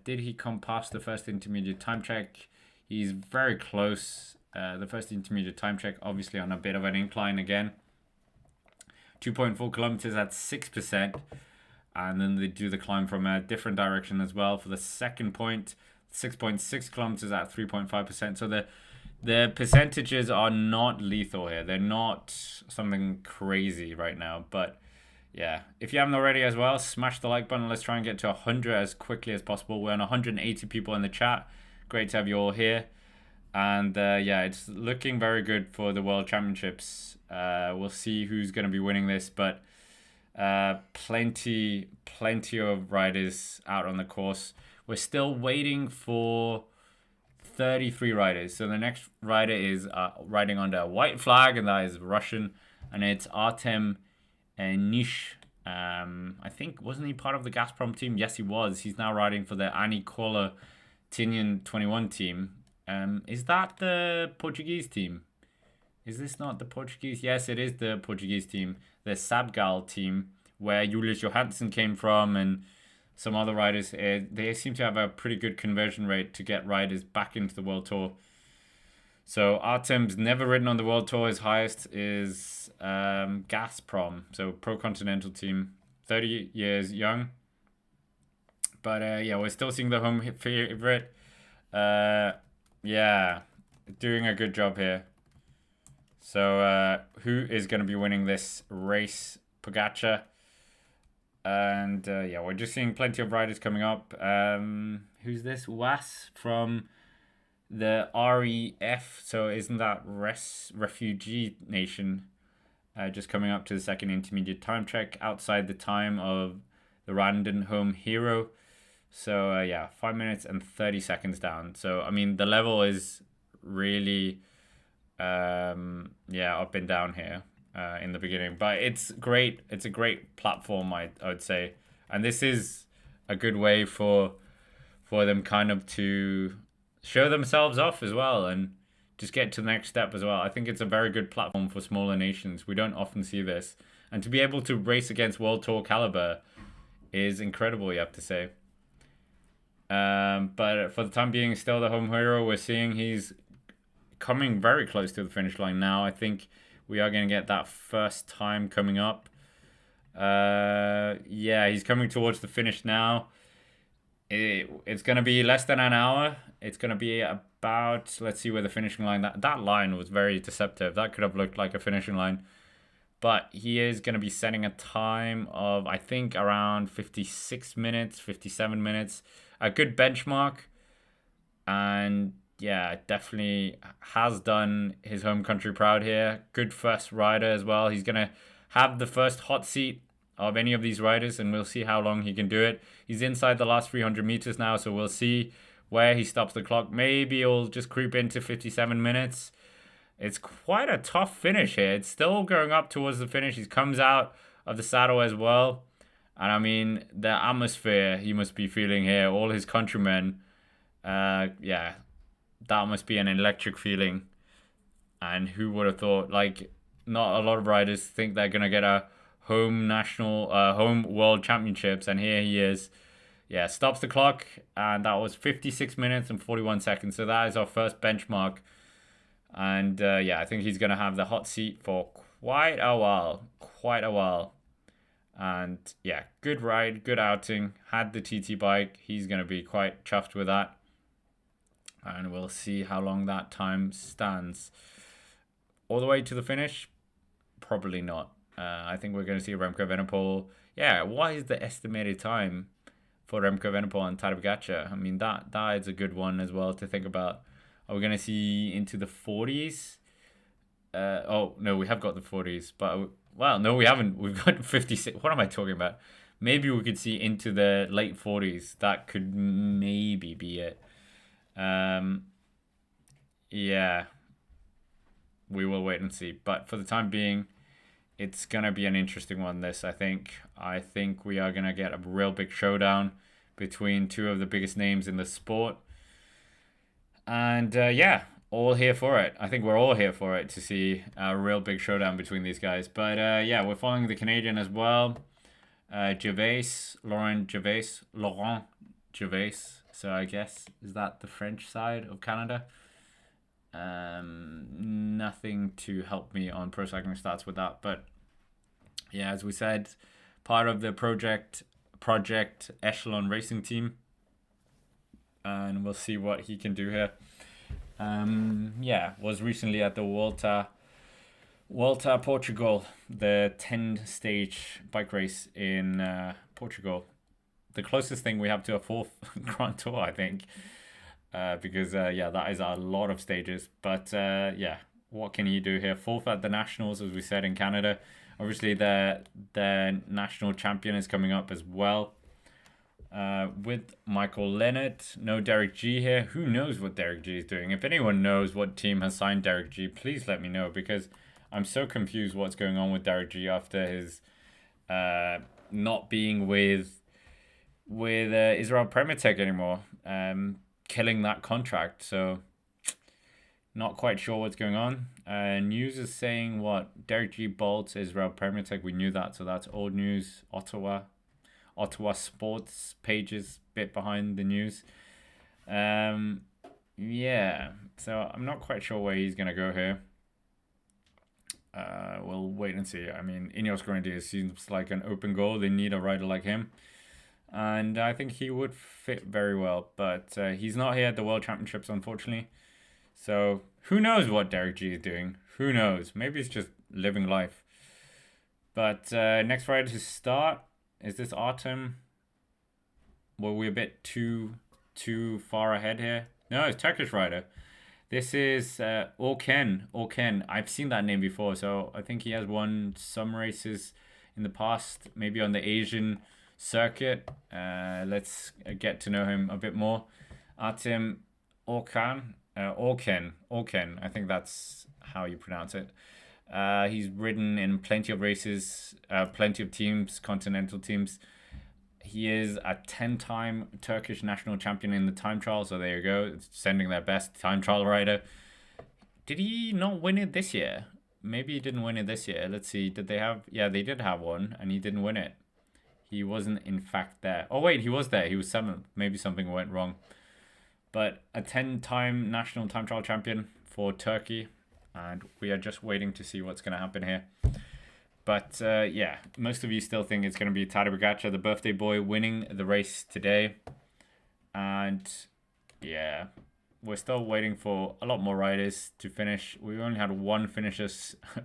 did he come past the first intermediate time check? He's very close. The first intermediate time check, obviously on a bit of an incline again. 2.4 kilometers at 6%. And then they do the climb from a different direction as well for the second point. 6.6 kilometers at 3.5%. So the percentages are not lethal here. They're not something crazy right now. But yeah, if you haven't already as well, smash the like button. Let's try and get to 100 as quickly as possible. We're on 180 people in the chat. Great to have you all here. And yeah, it's looking very good for the World Championships. We'll see who's going to be winning this. But plenty of riders out on the course. We're still waiting for 33 riders. So the next rider is riding under a white flag, and that is Russian, and it's Artem Nish. I think, wasn't he part of the Gazprom team? Yes, he was. He's now riding for the Anikola Tinian 21 team. Is that the Portuguese team? Is this not the Portuguese? Yes, it is the Portuguese team. The Sabgal team, where Julius Johansson came from, and some other riders. They seem to have a pretty good conversion rate to get riders back into the World Tour. So Artem's never ridden on the World Tour. His highest is Gazprom, so Pro Continental team, 30 years young. But yeah, we're still seeing the home favorite. Yeah, doing a good job here. So who is going to be winning this race? Pogacar. And yeah, we're just seeing plenty of riders coming up. Who's this? Was from the REF. So isn't that refugee nation? Just coming up to the second intermediate time check outside the time of the Randon home hero. So yeah, 5 minutes and 30 seconds down. So I mean, the level is really yeah, up and down here in the beginning, but it's great. It's a great platform, I would say, and this is a good way for them kind of to show themselves off as well and just get to the next step as well. I think it's a very good platform for smaller nations. We don't often see this, and to be able to race against World Tour caliber is incredible, you have to say. But for the time being, still the home hero. We're seeing he's coming very close to the finish line now. I think we are going to get that first time coming up. Yeah, he's coming towards the finish now. It's going to be less than an hour. It's going to be about, let's see where the finishing line, that line was very deceptive. That could have looked like a finishing line. But he is going to be setting a time of, I think, around 56 minutes, 57 minutes. A good benchmark. And yeah, definitely has done his home country proud here. Good first rider as well. He's going to have the first hot seat of any of these riders, and we'll see how long he can do it. He's inside the last 300 meters now, so we'll see where he stops the clock. Maybe he'll just creep into 57 minutes. It's quite a tough finish here. It's still going up towards the finish. He comes out of the saddle as well. And I mean, the atmosphere he must be feeling here, all his countrymen, yeah, that must be an electric feeling. And who would have thought, like, not a lot of riders think they're going to get a home world championships, and here he is. Yeah, stops the clock, and that was 56 minutes and 41 seconds. So that is our first benchmark. And yeah, I think he's going to have the hot seat for quite a while. And yeah, good ride, good outing. Had the TT bike. He's going to be quite chuffed with that. And we'll see how long that time stands. All the way to the finish? Probably not. I think we're going to see Remco Evenepoel. Yeah, what is the estimated time for Remco Evenepoel and Tadej Pogacar? I mean, that is a good one as well to think about. Are we going to see into the 40s? Oh, no, we have got the 40s. But, well, no, we haven't. We've got 56. What am I talking about? Maybe we could see into the late 40s. That could maybe be it. Yeah. We will wait and see. But for the time being, it's going to be an interesting one, this, I think. I think we are going to get a real big showdown between two of the biggest names in the sport. And yeah, all here for it. I think we're all here for it to see a real big showdown between these guys. But yeah, we're following the Canadian as well. Laurent Gervais. So I guess, is that the French side of Canada? Nothing to help me on Pro Cycling Stats with that. But yeah, as we said, part of the project Echelon Racing team. And we'll see what he can do here. Yeah, was recently at the Volta Portugal, the 10-stage bike race in Portugal. The closest thing we have to a fourth Grand Tour, I think. Because, yeah, that is a lot of stages. But, yeah, what can he do here? Fourth at the Nationals, as we said, in Canada. Obviously, the national champion is coming up as well. with Michael Leonard. No Derek G here. Who knows what Derek G is doing? If anyone knows what team has signed Derek G, please let me know, because I'm so confused what's going on with Derek G after his not being with Israel Premier Tech anymore, killing that contract. So not quite sure what's going on. News is saying what? Derek G bolts Israel Premier Tech. We knew that, so that's old news. Ottawa sports pages bit behind the news. Yeah, so I'm not quite sure where he's gonna go here. We'll wait and see. I mean, Ineos Grenadiers seems like an open goal. They need a rider like him, and I think he would fit very well. But he's not here at the World Championships, unfortunately. So who knows what Derek G is doing? Who knows? Maybe he's just living life. But next rider to start, is this Artem? Were we a bit too far ahead here? No, it's Turkish rider. This is Orken. I've seen that name before, so I think he has won some races in the past, maybe on the Asian circuit. Let's get to know him a bit more. Artem Orken. I think that's how you pronounce it. He's ridden in plenty of races, plenty of teams, continental teams. He is a 10-time Turkish national champion in the time trial, so there you go. It's sending their best time trial rider. Did he not win it this year? Maybe he didn't win it this year. Let's see. Did they have? Yeah, they did have one, and he didn't win it. He wasn't, in fact, there. Oh, wait, he was there. He was 7th. Maybe something went wrong. But a 10-time national time trial champion for Turkey, and we are just waiting to see what's going to happen here. But yeah, most of you still think it's going to be Tadej Pogacar, the birthday boy, winning the race today. And yeah, we're still waiting for a lot more riders to finish. We only had one finisher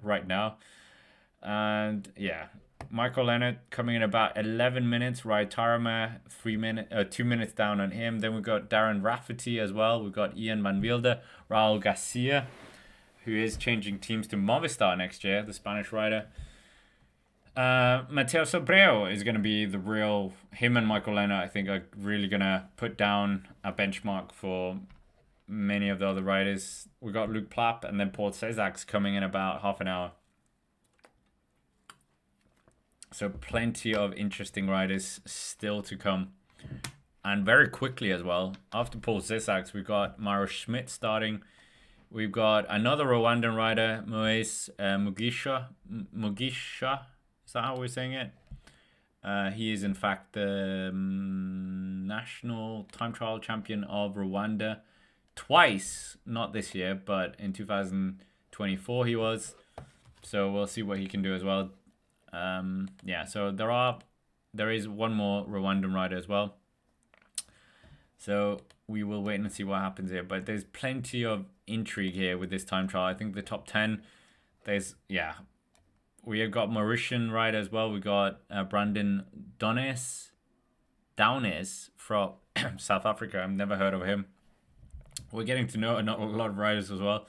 right now. And yeah, Michael Leonard coming in about 11 minutes. Ryan Tarama, 2 minutes down on him. Then we've got Darren Rafferty as well. We've got Ian Van Wilde, Raul Garcia, who is changing teams to Movistar next year, the Spanish rider. Mateo Sobreo is going to be the real... Him and Michael Leonard, I think, are really going to put down a benchmark for many of the other riders. We got Luke Plapp and then Paul Cesac's coming in about half an hour. So plenty of interesting riders still to come. And very quickly as well. After Paul Cesac's, we've got Mauro Schmidt starting. We've got another Rwandan rider, Moise Mugisha. Is that how we're saying it? He is, in fact, the national time trial champion of Rwanda twice. Not this year, but in 2024 he was. So we'll see what he can do as well. Yeah, so there is one more Rwandan rider as well. So we will wait and see what happens here. But there's plenty of intrigue here with this time trial. I think the top 10, we have got Mauritian rider as well. We got Brandon Downes from South Africa. I've never heard of him. We're getting to know a lot of riders as well.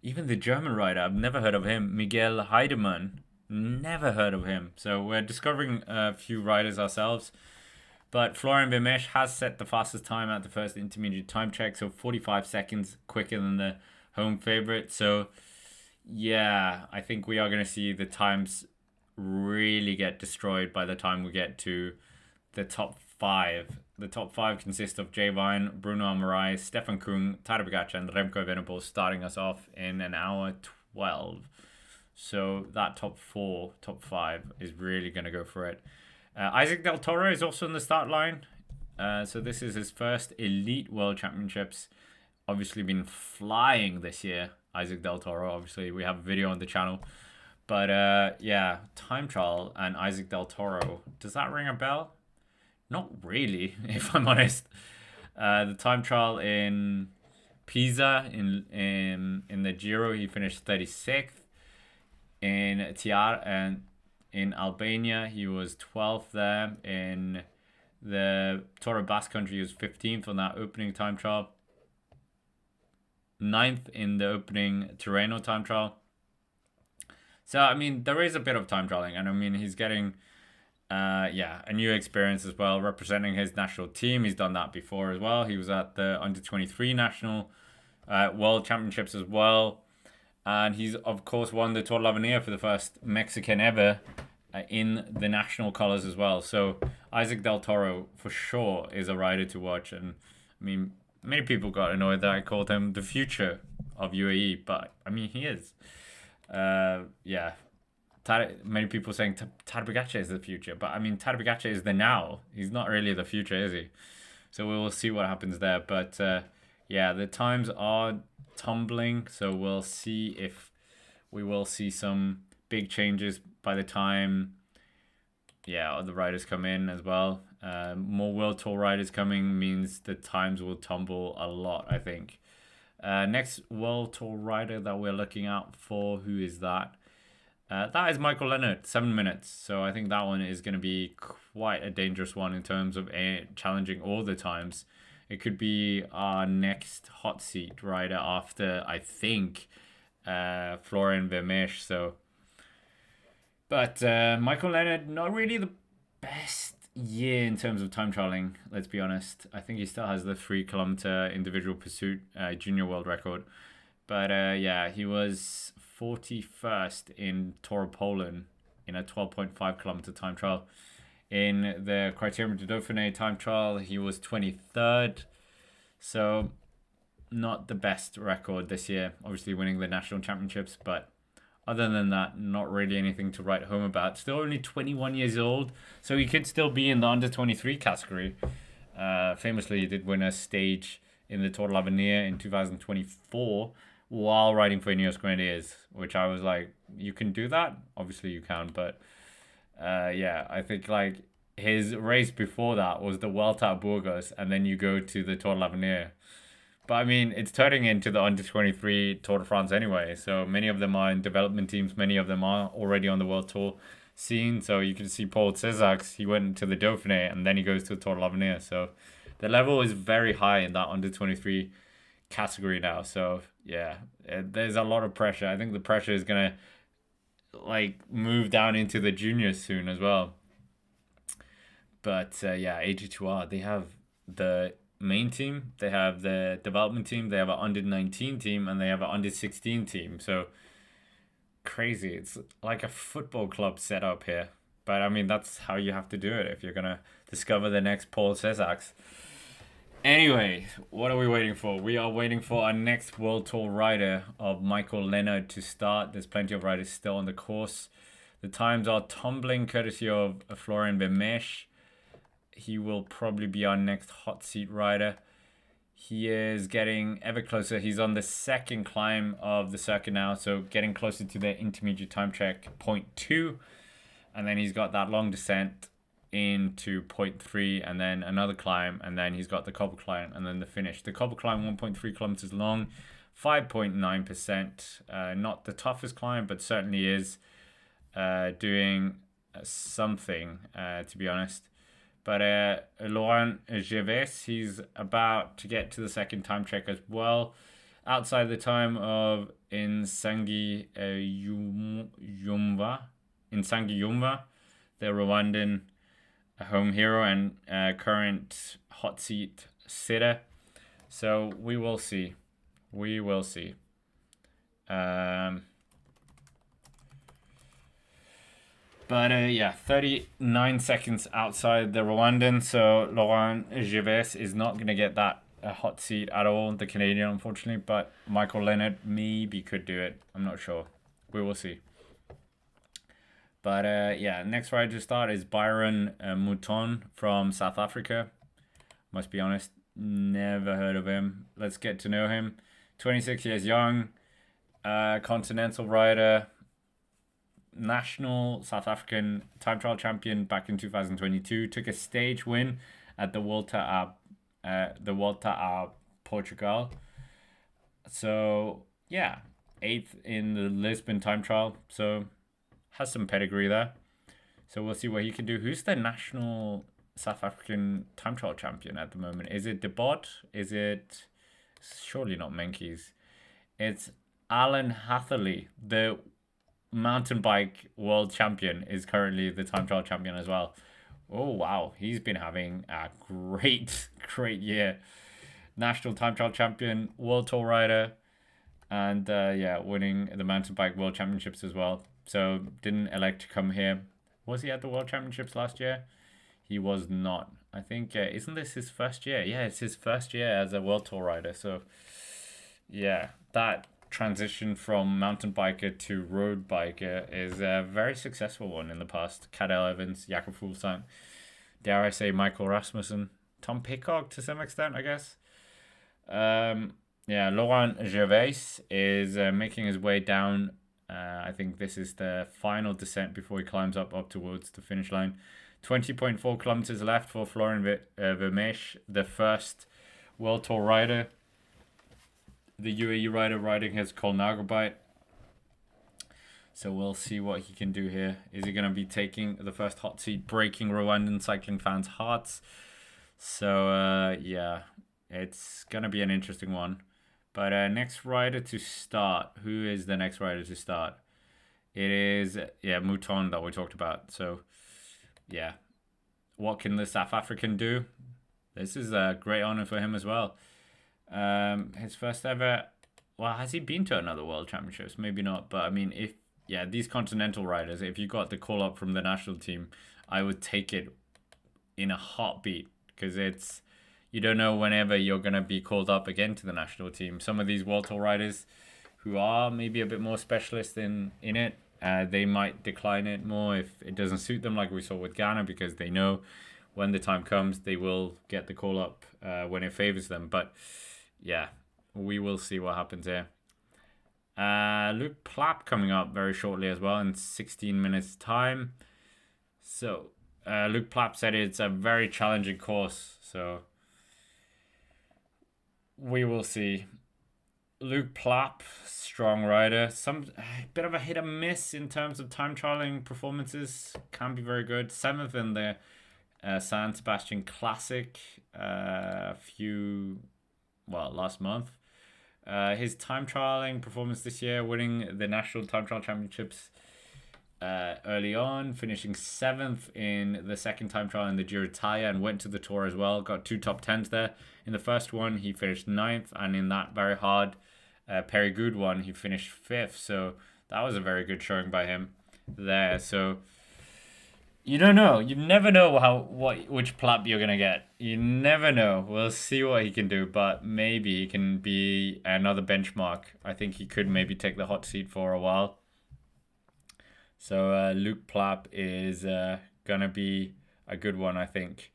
Even the German rider, I've never heard of him. Miguel Heidemann, never heard of him. So we're discovering a few riders ourselves. But Florian Vermeersch has set the fastest time at the first intermediate time check. So 45 seconds quicker than the home favorite. So yeah, I think we are going to see the times really get destroyed by the time we get to the top 5. The top 5 consist of Jay Vine, Bruno Amarai, Stefan Kung, Tadej Pogacar, and Remco Evenepoel starting us off in an hour 12. So that top 5 is really going to go for it. Isaac Del Toro is also in the start line. So this is his first Elite World Championships. Obviously been flying this year, Isaac Del Toro. Obviously, we have a video on the channel. But yeah, time trial and Isaac Del Toro. Does that ring a bell? Not really, if I'm honest. The time trial in Pisa, in the Giro, he finished 36th. In Tiar and in Albania, he was 12th there. In the Tour of Basque Country, he was 15th on that opening time trial. 9th in the opening Tirreno time trial. So, I mean, there is a bit of time trialing. And, I mean, he's getting Yeah, a new experience as well, representing his national team. He's done that before as well. He was at the under 23 national world championships as well. And he's, of course, won the Tour de l'Avenir for the first Mexican ever in the national colors as well. So Isaac Del Toro, for sure, is a rider to watch. And, I mean, many people got annoyed that I called him the future of UAE, but, I mean, he is. Yeah, many people saying Tadej Pogacar is the future, but I mean Tadej Pogacar is the now. He's not really the future, is he? So we will see what happens there. But yeah, the times are tumbling, so we'll see if we will see some big changes by the time the riders come in as well. More World Tour riders coming means the times will tumble a lot, I think. Next World Tour rider that we're looking out for, who is that? That is Michael Leonard, 7 minutes. So I think that one is going to be quite a dangerous one in terms of challenging all the times. It could be our next hot seat rider after, I think, Florian Vermeersch. So, but Michael Leonard, not really the best year in terms of time trialing, let's be honest. I think he still has the 3 kilometer individual pursuit junior world record. But yeah, he was 41st in Tour of Poland in a 12.5 kilometer time trial. In the Criterium du Dauphiné time trial, he was 23rd. So, not the best record this year. Obviously, winning the national championships, but other than that, not really anything to write home about. Still only 21 years old, so he could still be in the under 23 category. Famously, he did win a stage in the Tour de l'Avenir in 2024 while riding for Ineos Grenadiers, which I was like, you can do that? Obviously you can, but yeah, I think like his race before that was the Vuelta a Burgos, and then you go to the Tour de l'Avenir. But I mean, it's turning into the under 23 Tour de France anyway, so many of them are in development teams, many of them are already on the World Tour scene. So you can see Paul Césax, he went to the Dauphiné and then he goes to the Tour de l'Avenir. So the level is very high in that under 23 category now. So yeah, there's a lot of pressure. I think the pressure is gonna like move down into the juniors soon as well. But yeah, AG2R, they have the main team, they have the development team, they have an under 19 team, and they have an under 16 team. So crazy. It's like a football club set up here. But I mean, that's how you have to do it if you're gonna discover the next Paul Césax. Anyway, what are we waiting for? We are waiting for our next World Tour rider of Michael Leonard to start. There's plenty of riders still on the course. The times are tumbling courtesy of Florian Vermeersch. He will probably be our next hot seat rider. He is getting ever closer. He's on the second climb of the circuit now, so getting closer to the intermediate time check, 0.2. And then he's got that long descent into 0.3, and then another climb, and then he's got the cobble climb, and then the finish. The cobble climb, 1.3 kilometers long, 5.9%. Not the toughest climb, but certainly is doing something, to be honest. But Laurent Gervais, he's about to get to the second time check as well. Outside the time of Insangi Yumva, the Rwandan home hero and current hot seat sitter. So we will see. We will see. But yeah, 39 seconds outside the Rwandan. So Laurent Gervais is not going to get that hot seat at all, the Canadian, unfortunately. But Michael Leonard maybe could do it. I'm not sure. We will see. But yeah, next rider to start is Byron Mouton from South Africa. Must be honest, never heard of him. Let's get to know him. 26 years young, continental rider, national South African time trial champion back in 2022. Took a stage win at the Vuelta a Portugal. So yeah, 8th in the Lisbon time trial. So has some pedigree there. So we'll see what he can do. Who's the national South African time trial champion at the moment? Is it Debot? Is it... Surely not Menkes. It's Alan Hatherley, the mountain bike world champion is currently the time trial champion as well. Oh wow, he's been having a great, great year. National time trial champion, world tour rider, and yeah, winning the mountain bike world championships as well. So didn't elect to come here. Was he at the world championships last year? He was not. I think isn't this his first year? Yeah, it's his first year as a world tour rider. So yeah, that transition from mountain biker to road biker is a very successful one in the past. Cadel Evans, Jakob Fuglsang, dare I say Michael Rasmussen, Tom Pidcock to some extent, I guess. Yeah, Laurent Gervais is making his way down. I think this is the final descent before he climbs up towards the finish line. 20.4 kilometers left for Florian Vermeersch, the first World Tour rider. The UAE rider riding his Colnago. So we'll see what he can do here. Is he going to be taking the first hot seat, breaking Rwandan cycling fans' hearts? So, yeah, it's going to be an interesting one. But next rider to start. Who is the next rider to start? It is, yeah, Mouton that we talked about. So, yeah. What can the South African do? This is a great honor for him as well. His first ever... Well, has he been to another World Championships? Maybe not. But, I mean, these continental riders, if you got the call-up from the national team, I would take it in a heartbeat. Because it's... You don't know whenever you're going to be called up again to the national team. Some of these World Tour riders who are maybe a bit more specialist in it, they might decline it more if it doesn't suit them, like we saw with Ghana, because they know when the time comes, they will get the call up when it favors them. But yeah, we will see what happens here. Luke Plapp coming up very shortly as well in 16 minutes time. So Luke Plapp said it's a very challenging course. So we will see. Luke Plapp, strong rider. Some bit of a hit and miss in terms of time trialing performances. Can be very good. 7th in the San Sebastian Classic last month. His time trialing performance this year, winning the National Time Trial Championships early on, finishing 7th in the second time trial in the Giro d'Italia and went to the Tour as well. Got 2 top 10s there. In the first one, he finished 9th, and in that very hard Périgueux one, he finished 5th. So that was a very good showing by him there. So you don't know. You never know which Plapp you're gonna get. You never know. We'll see what he can do, but maybe he can be another benchmark. I think he could maybe take the hot seat for a while. So Luke Plapp is gonna be a good one, I think,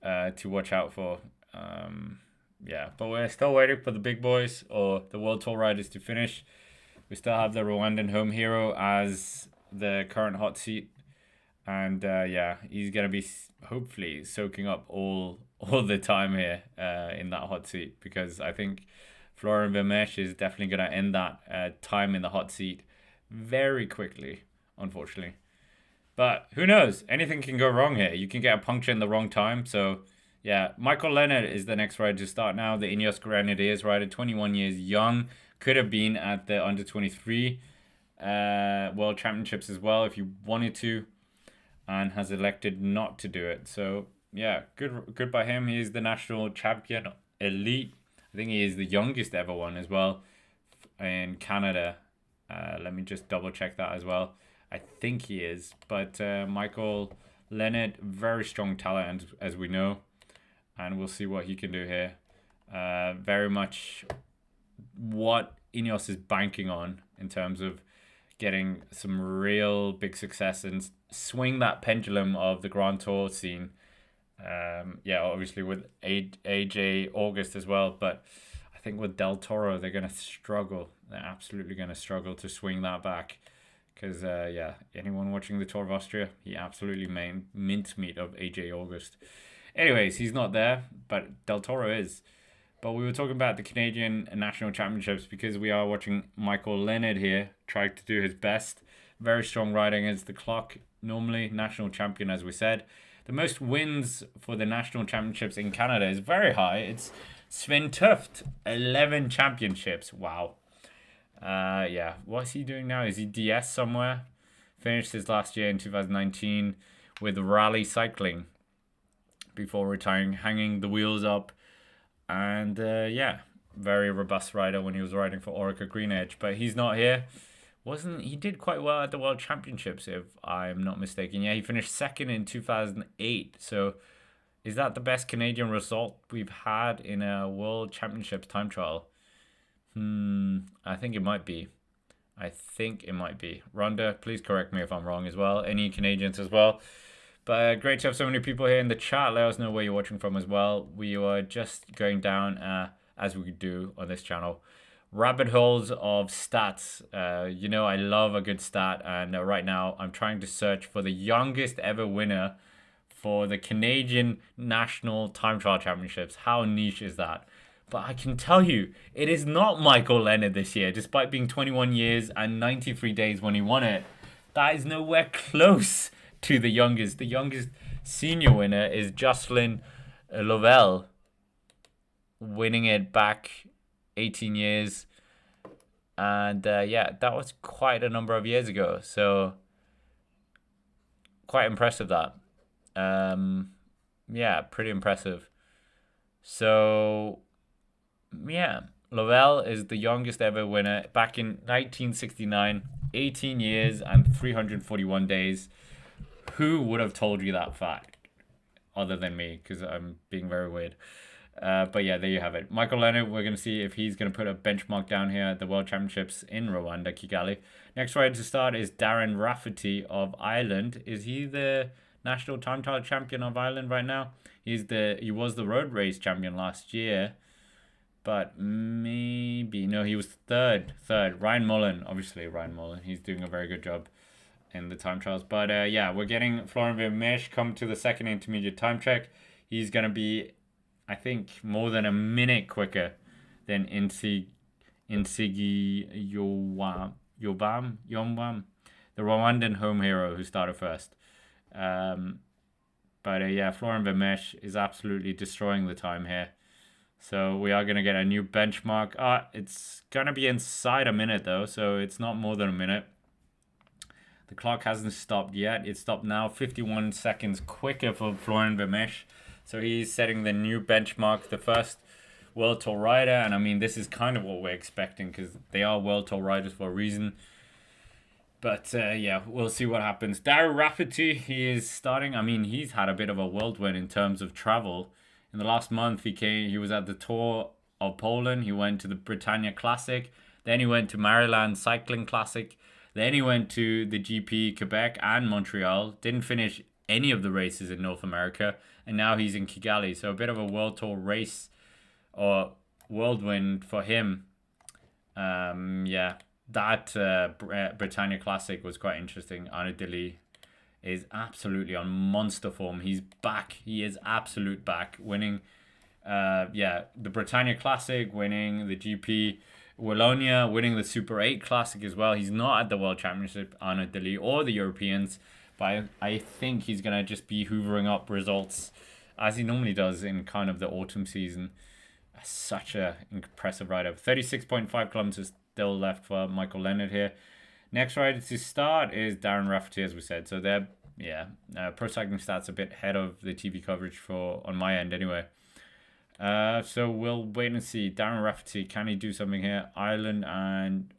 to watch out for. Yeah, but we're still waiting for the big boys or the World Tour riders to finish. We still have the Rwandan home hero as the current hot seat. And yeah, he's going to be hopefully soaking up all the time here in that hot seat, because I think Florian Vermeersch is definitely going to end that time in the hot seat very quickly, unfortunately. But who knows? Anything can go wrong here. You can get a puncture in the wrong time. So yeah, Michael Leonard is the next rider to start now. The Ineos Grenadiers rider, 21 years young. Could have been at the under-23 World Championships as well if you wanted to, and has elected not to do it. So yeah, good by him. He is the national champion elite. I think he is the youngest ever one as well in Canada. Let me just double check that as well. I think he is. But Michael Leonard, very strong talent as we know. And we'll see what he can do here. Very much what Ineos is banking on in terms of getting some real big success and swing that pendulum of the Grand Tour scene. Yeah, obviously with AJ August as well, but I think with Del Toro, they're going to struggle. They're absolutely going to struggle to swing that back. Because, yeah, anyone watching the Tour of Austria, he absolutely made mincemeat of AJ August. Anyways, he's not there, but Del Toro is. But we were talking about the Canadian National Championships because we are watching Michael Leonard here try to do his best. Very strong riding against the clock. Normally, national champion, as we said. The most wins for the National Championships in Canada is very high. It's Sven Tuft, 11 championships. Wow. Yeah, what's he doing now? Is he DS somewhere? Finished his last year in 2019 with rally cycling before retiring, hanging the wheels up. And yeah, very robust rider when he was riding for Orica Green Edge. But he's not here. Wasn't he did quite well at the World Championships, if I'm not mistaken. Yeah, he finished second in 2008. So is that the best Canadian result we've had in a World Championships time trial? I think it might be. I think it might be. Rhonda, please correct me if I'm wrong as well. Any Canadians as well. But great to have so many people here in the chat. Let us know where you're watching from as well. We are just going down, as we do on this channel, rabbit holes of stats. You know, I love a good stat. And right now, I'm trying to search for the youngest ever winner for the Canadian National Time Trial Championships. How niche is that? But I can tell you, it is not Michael Leonard this year, despite being 21 years and 93 days when he won it. That is nowhere close to the youngest. The youngest senior winner is Jocelyn Lovell, winning it back 18 years. And yeah, that was quite a number of years ago. So quite impressive that. Yeah, pretty impressive. So yeah, Lovell is the youngest ever winner back in 1969, 18 years and 341 days. Who would have told you that fact other than me? Because I'm being very weird. But yeah, there you have it. Michael Leonard, we're going to see if he's going to put a benchmark down here at the World Championships in Rwanda, Kigali. Next rider to start is Darren Rafferty of Ireland. Is he the national time trial champion of Ireland right now? He was the road race champion last year. But maybe, no, he was third. Ryan Mullen, obviously Ryan Mullen. He's doing a very good job in the time trials. But yeah, we're getting Florian Vermeersch come to the second intermediate time check. He's going to be, I think, more than a minute quicker than Insigi Yombam, the Rwandan home hero who started first. But yeah, Florian Vermeersch is absolutely destroying the time here. So we are going to get a new benchmark. It's going to be inside a minute though, so it's not more than a minute. The clock hasn't stopped yet. It stopped now, 51 seconds quicker for Florian Vermeersch. So he's setting the new benchmark, the first World Tour rider. And I mean, this is kind of what we're expecting because they are World Tour riders for a reason. But yeah, we'll see what happens. Darren Rafferty, he is starting. I mean, he's had a bit of a whirlwind in terms of travel. In the last month, he was at the Tour of Poland. He went to the Britannia Classic. Then he went to Maryland Cycling Classic. Then he went to the GP Quebec and Montreal. Didn't finish any of the races in North America. And now he's in Kigali. So a bit of a World Tour race or whirlwind for him. Yeah, that Britannia Classic was quite interesting. Arnaud Delis is absolutely on monster form. He's back. He is absolute back. Winning yeah, the Britannia Classic, winning the GP Wallonia, winning the Super 8 Classic as well. He's not at the World Championship, Arnaud Delis, or the Europeans, but I think he's going to just be hoovering up results as he normally does in kind of the autumn season. Such a impressive rider. 36.5 kilometers still left for Michael Leonard here. Next rider to start is Darren Rafferty, as we said. So they're, yeah, Pro Cycling Stats a bit ahead of the TV coverage for on my end anyway. So we'll wait and see. Darren Rafferty, can he do something here? Ireland and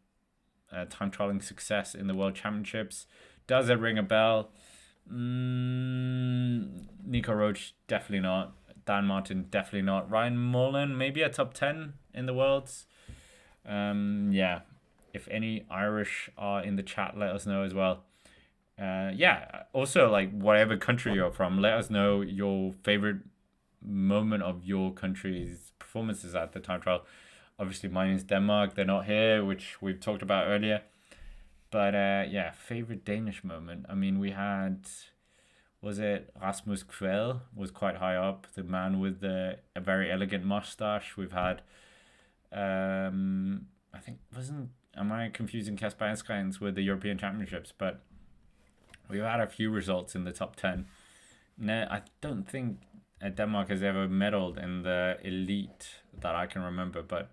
time trialing success in the World Championships. Does it ring a bell? Nico Roach, definitely not. Dan Martin, definitely not. Ryan Mullen, maybe a top 10 in the Worlds. Yeah. If any Irish are in the chat, let us know as well. Yeah, also, like, whatever country you're from, let us know your favorite moment of your country's performances at the time trial. Obviously, mine is Denmark. They're not here, which we've talked about earlier. But yeah, favorite Danish moment. I mean, we had, was it Rasmus Kvell was quite high up, the man with a very elegant mustache. We've had, I think, am I confusing Kasper Asgrens with the European Championships? But we've had a few results in the top 10. No, I don't think Denmark has ever medaled in the elite that I can remember. But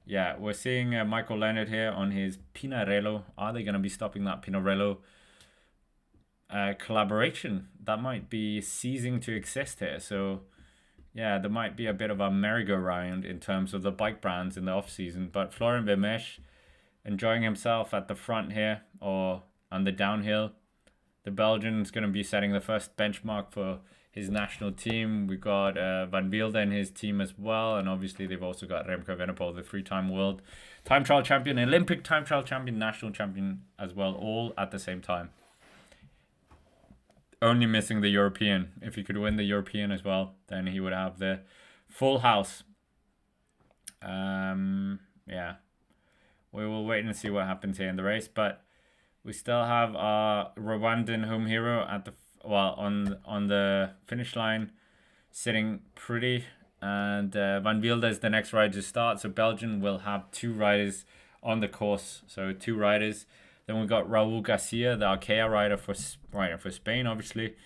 Yeah, we're seeing Michael Leonard here on his Pinarello. Are they going to be stopping that Pinarello collaboration? That might be ceasing to exist here. So, yeah, there might be a bit of a merry-go-round in terms of the bike brands in the off-season. But Florian Vermeersch enjoying himself at the front here or on the downhill. The Belgian's going to be setting the first benchmark for his national team. We've got Van Wielde in his team as well. And obviously they've also got Remco Evenepoel, the three-time world time trial champion, Olympic time trial champion, national champion as well, all at the same time. Only missing the European. If he could win the European as well, then he would have the full house. Yeah. We will wait and see what happens here in the race. But we still have our Rwandan home hero at the on the finish line, sitting pretty. And Van Wielde is the next rider to start. So Belgium will have two riders on the course. So two riders. Then we've got Raul Garcia, the Arkea rider for Spain, obviously.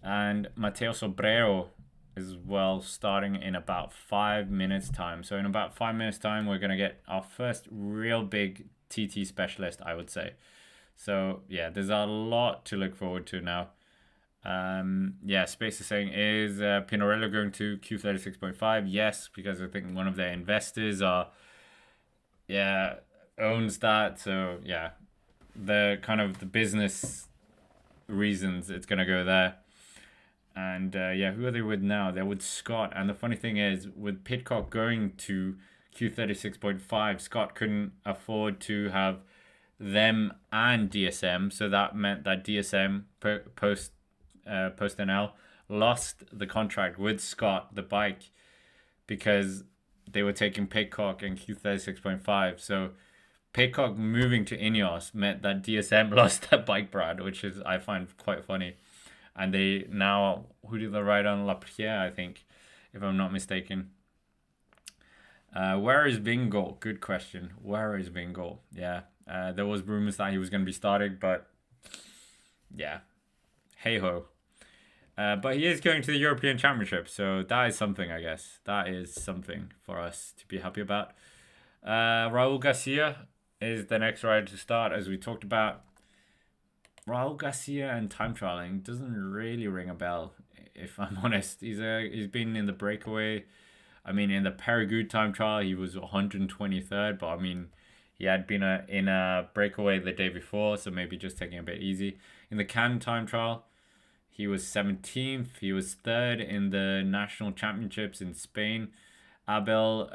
And Mateo Sobrero as well, starting in about 5 minutes time. So in about 5 minutes time, we're going to get our first real big TT specialist, I would say. So yeah, there's a lot to look forward to now. Yeah, Space is saying, is Pinarello going to Q36.5? Yes, because I think one of their investors owns that. So yeah, the kind of the business reasons it's gonna go there. And yeah, who are they with now? They're with Scott. And the funny thing is, with Pidcock going to Q36.5, Scott couldn't afford to have them and DSM. So that meant that DSM post NL lost the contract with Scott, the bike, because they were taking Pidcock and Q36.5. So Pidcock moving to Ineos meant that DSM lost that bike brand, which is I find quite funny. And they now, who do they ride on? La Pierre, I think, if I'm not mistaken. Where is Vingegaard? Good question. Where is Vingegaard? Yeah, there was rumors that he was going to be starting, but yeah, hey ho. But he is going to the European Championship, so that is something, I guess. That is something for us to be happy about. Raul Garcia is the next rider to start, as we talked about. Raul Garcia and time trialing doesn't really ring a bell, if I'm honest. He's been in the breakaway. I mean, in the Périgueux time trial, he was 123rd, but I mean, he had been in a breakaway the day before, so maybe just taking a bit easy. In the Cannes time trial, he was 17th. He was 3rd in the national championships in Spain. Abel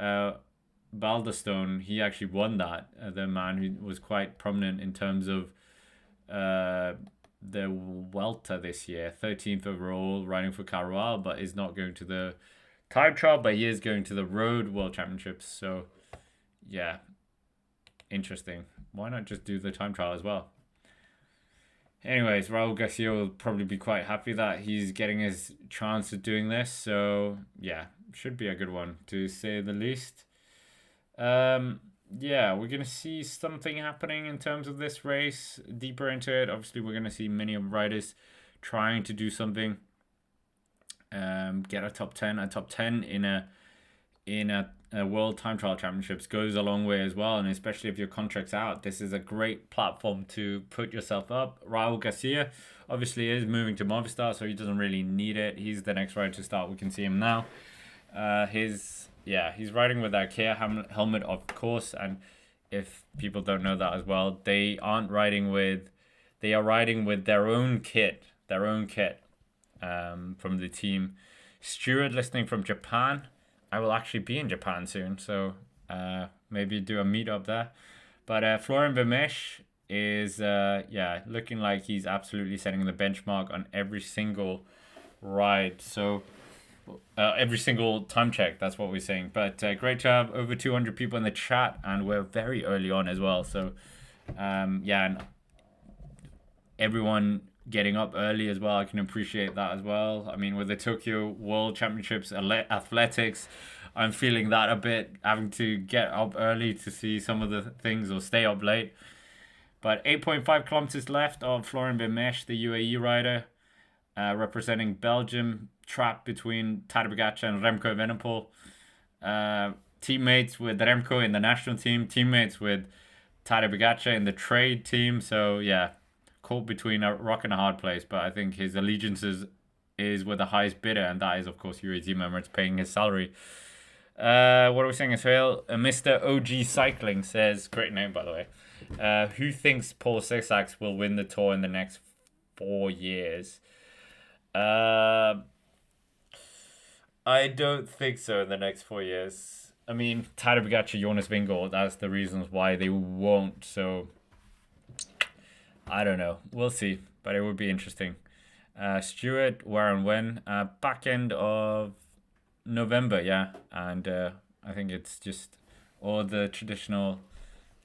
Baldestone, he actually won that. The man who was quite prominent in terms of the Vuelta this year, 13th overall, riding for Carual, but is not going to the time trial, but he is going to the Road World Championships. So yeah, interesting. Why not just do the time trial as well? Anyways, Raul Garcia will probably be quite happy that he's getting his chance of doing this. So yeah, should be a good one to say the least. Yeah, we're going to see something happening in terms of this race. Deeper into it, obviously, we're going to see many of riders trying to do something. Get a top 10. A top 10 in a World Time Trial Championships goes a long way as well. And especially if your contract's out, this is a great platform to put yourself up. Raul Garcia obviously is moving to Movistar, so he doesn't really need it. He's the next rider to start. We can see him now. He's riding with that Kia helmet, of course. And if people don't know that as well, they are riding with their own kit, from the team. Stuart listening from Japan. I will actually be in Japan soon, so maybe do a meetup there. But Florian Vermeersch is looking like he's absolutely setting the benchmark on every single ride. So every single time check, that's what we're saying. But great to have over 200 people in the chat, and we're very early on as well. So and everyone getting up early as well, I can appreciate that as well. I mean, with the Tokyo World Championships athletics, I'm feeling that a bit, having to get up early to see some of the things or stay up late. But 8.5 kilometers left of Florian Vermeersch, the UAE rider, representing Belgium, trapped between Tadej Pogacar and Remco Evenepoel. teammates with Remco in the national team, teammates with Tadej Pogacar in the trade team. So yeah, caught between a rock and a hard place. But I think his allegiances is with the highest bidder, and that is of course UAE team member. It's paying his salary. What are we saying as well? Mr. OG Cycling says, great name by the way. Who thinks Paul Sixax will win the Tour in the next 4 years? I don't think so in the next 4 years. I mean, Tadej Pogacar, Jonas Vingegaard, that's the reasons why they won't. So, I don't know. We'll see. But it would be interesting. Stewart, where and when? Back end of November, yeah. And I think it's just all the traditional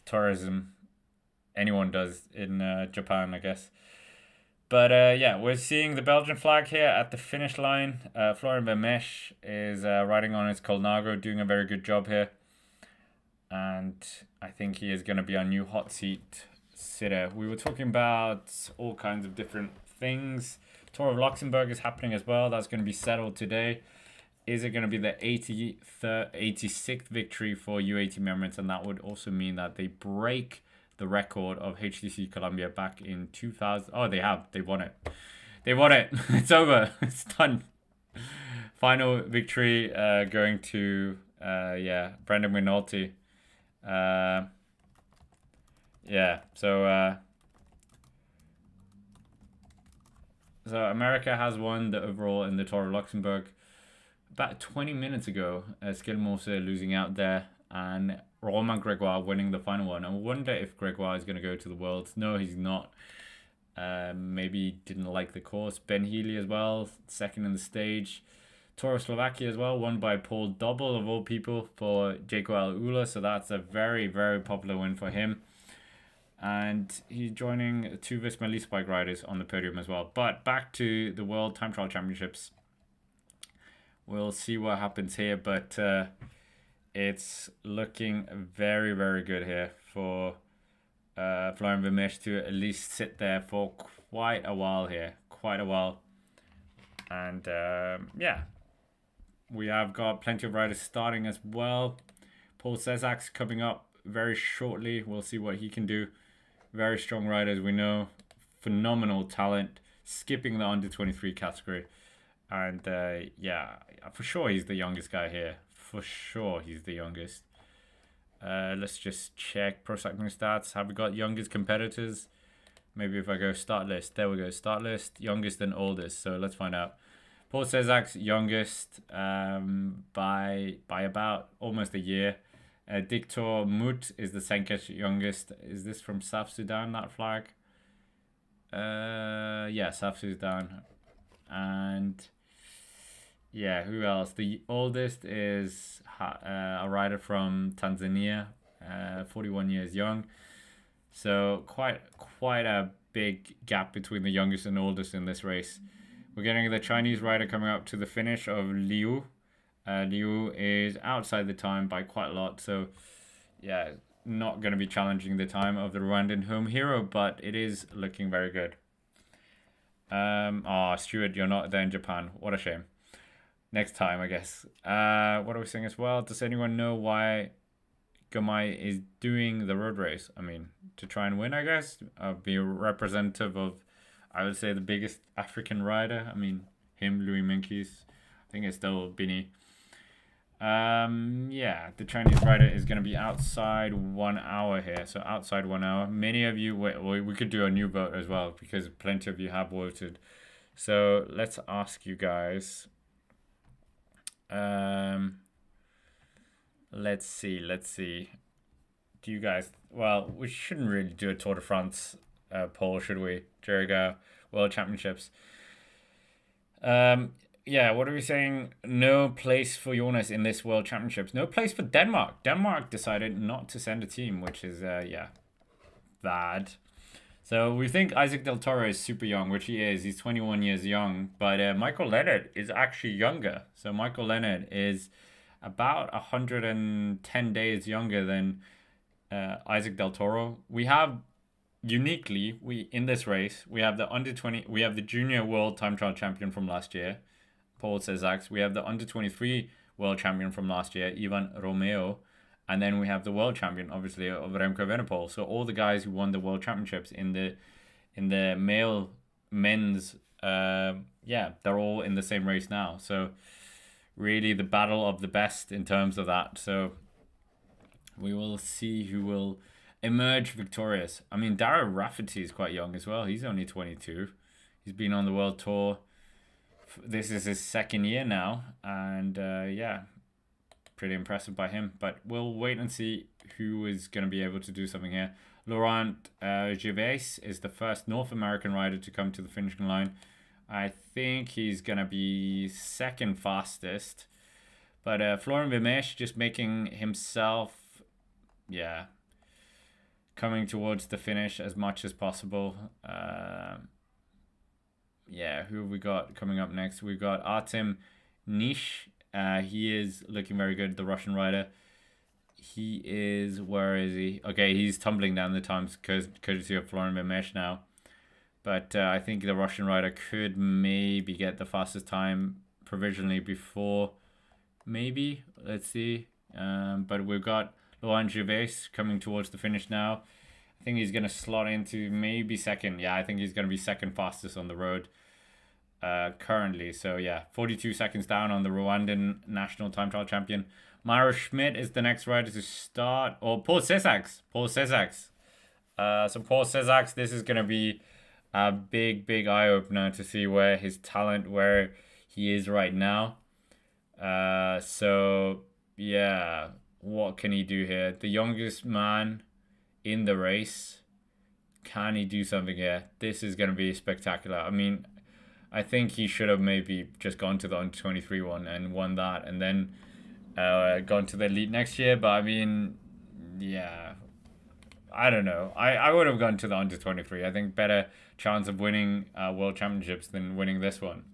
tourism anyone does in Japan, I guess. But yeah, we're seeing the Belgian flag here at the finish line. Florian Vermeersch is riding on his Colnago, doing a very good job here. And I think he is going to be our new hot seat sitter. We were talking about all kinds of different things. Tour of Luxembourg is happening as well. That's going to be settled today. Is it going to be the 86th victory for UAE team Emirates? And that would also mean that they break the record of HTC Columbia back in 2000. Oh, they have. They won it. They won it. It's over. It's done. Final victory going to, Brendan McNulty. So America has won the overall in the Tour of Luxembourg. About 20 minutes ago, Skilmose losing out there, and Romain Gregoire winning the final one. I wonder if Gregoire is going to go to the Worlds. No, he's not. Maybe didn't like the course. Ben Healy as well, second in the stage. Tour of Slovakia as well, won by Paul Double of all people for Jaco Alula. So that's a very, very popular win for him. And he's joining two Visma Lease bike riders on the podium as well. But back to the World Time Trial Championships. We'll see what happens here, but it's looking very, very good here for Florian Vermeersch to at least sit there for quite a while here. Quite a while. And we have got plenty of riders starting as well. Paul Sezak's coming up very shortly. We'll see what he can do. Very strong riders, we know. Phenomenal talent. Skipping the under-23 category. And for sure he's the youngest guy here. For sure he's the youngest. Let's just check Pro Cycling Stats. Have we got youngest competitors? Maybe if I go start list. There we go, start list. Youngest and oldest. So let's find out. Paul Sezak's youngest by about almost a year. Dictor Mut is the second youngest. Is this from South Sudan, that flag? South Sudan. And yeah, who else? The oldest is a rider from Tanzania, 41 years young. So quite a big gap between the youngest and oldest in this race. We're getting the Chinese rider coming up to the finish of Liu. Liu is outside the time by quite a lot. So yeah, not going to be challenging the time of the Rwandan home hero, but it is looking very good. Stuart, you're not there in Japan. What a shame. Next time, I guess. What are we saying as well? Does anyone know why Gamai is doing the road race? I mean, to try and win, I guess. Be a representative of, I would say, the biggest African rider. I mean, him, Louis Menkes. I think it's still Bini. The Chinese rider is going to be outside 1 hour here. So outside 1 hour. Many of you, we could do a new vote as well because plenty of you have voted. So let's ask you guys. Let's see. Do you guys, well, we shouldn't really do a Tour de France poll, should we? Jericho World Championships. What are we saying? No place for Jonas in this World Championships. No place for Denmark. Denmark decided not to send a team, which is, bad. So we think Isaac Del Toro is super young, which he is. He's 21 years young. But Michael Leonard is actually younger. So Michael Leonard is about 110 days younger than Isaac Del Toro. We have, uniquely, in this race, we have the under-20, we have the junior world time trial champion from last year, Paul Sezaks. We have the under-23 world champion from last year, Ivan Romeo. And then we have the world champion, obviously, of Remco Evenepoel. So all the guys who won the world championships in the men's, yeah, they're all in the same race now. So really the battle of the best in terms of that. So we will see who will emerge victorious. I mean, Dara Rafferty is quite young as well. He's only 22. He's been on the world tour. This is his second year now. And yeah, pretty impressive by him. But we'll wait and see who is going to be able to do something here. Laurent Gervais is the first North American rider to come to the finishing line. I think he's going to be second fastest. But Florian Vermeersch just making himself, yeah, coming towards the finish as much as possible. Yeah, who have we got coming up next? We've got Artem Nish. He is looking very good, the Russian rider. He is, where is he? Okay, he's tumbling down the times courtesy of Florian Vermeersch now. But I think the Russian rider could maybe get the fastest time provisionally before, maybe. Let's see. But we've got Laurent Gervais coming towards the finish now. I think he's going to slot into maybe second. Yeah, I think he's going to be second fastest on the road currently. So yeah, 42 seconds down on the Rwandan national time trial champion. Myra Schmidt is the next rider to start. Or Paul Cesaks. So Paul Cesaks, this is going to be a big eye-opener to see where his talent, where he is right now. So yeah, what can he do here? The youngest man in the race. Can he do something here? This is going to be spectacular. I mean, I think he should have maybe just gone to the under-23 one and won that, and then gone to the elite next year. But I mean, yeah, I don't know. I would have gone to the under-23. I think better chance of winning world championships than winning this one.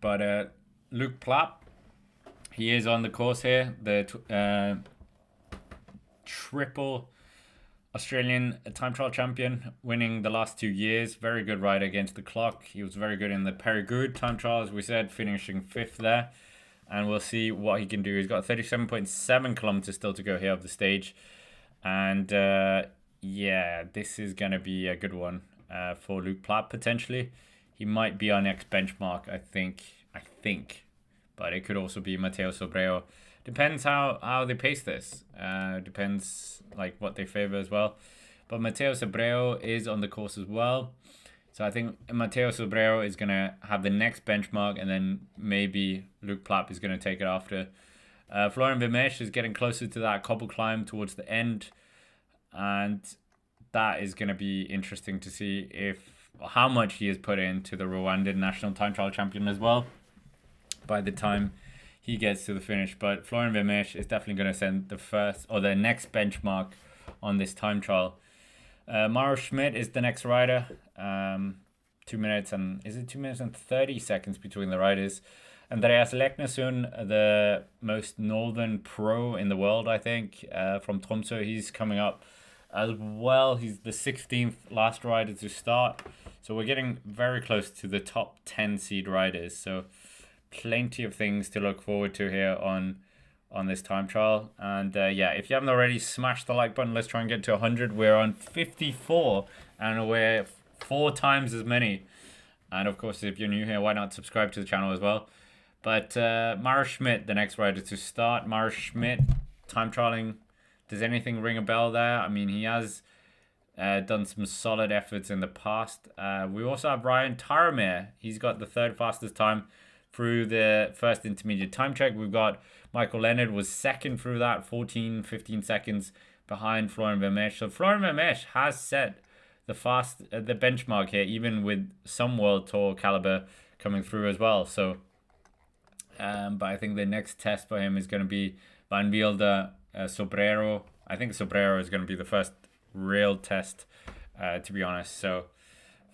But Luke Plapp, he is on the course here. The triple Australian time trial champion, winning the last 2 years. Very good rider against the clock. He was very good in the Périgueux time trial, as we said, finishing 5th there. And we'll see what he can do. He's got 37.7 kilometers still to go here of the stage. And yeah, this is going to be a good one for Luke Plapp, potentially. He might be our next benchmark, I think. But it could also be Matteo Sobrero. Depends how they pace this. Depends like what they favor as well. But Matteo Sobrero is on the course as well. So I think Matteo Sobrero is going to have the next benchmark, and then maybe Luke Plapp is going to take it after. Florian Vermeersch is getting closer to that cobble climb towards the end. And that is going to be interesting to see how much he has put into the Rwandan national time trial champion as well by the time he gets to the finish. But Florian Vermeersch is definitely going to send the first or the next benchmark on this time trial. Maro Schmidt is the next rider. 2 minutes and 2 minutes and 30 seconds between the riders. Andreas Leknesund, the most northern pro in the world, I think, from Tromsø, he's coming up as well. He's the 16th last rider to start. So we're getting very close to the top 10 seed riders. So plenty of things to look forward to here on this time trial. And yeah, if you haven't already, smash the like button. Let's try and get to 100. We're on 54 and we're 4 times as many. And of course, if you're new here, why not subscribe to the channel as well? But Mara Schmidt, the next rider to start. Mara Schmidt, time trialing. Does anything ring a bell there? I mean, he has done some solid efforts in the past. We also have Ryan Taramir. He's got the 3rd fastest time through the first intermediate time check. We've got Michael Leonard was 2nd through that, 15 seconds behind Florian Vermeersch. So Florian Vermeersch has set the benchmark here, even with some World Tour caliber coming through as well. So, but I think the next test for him is going to be Van Wilder, Sobrero. I think Sobrero is going to be the first real test, to be honest. So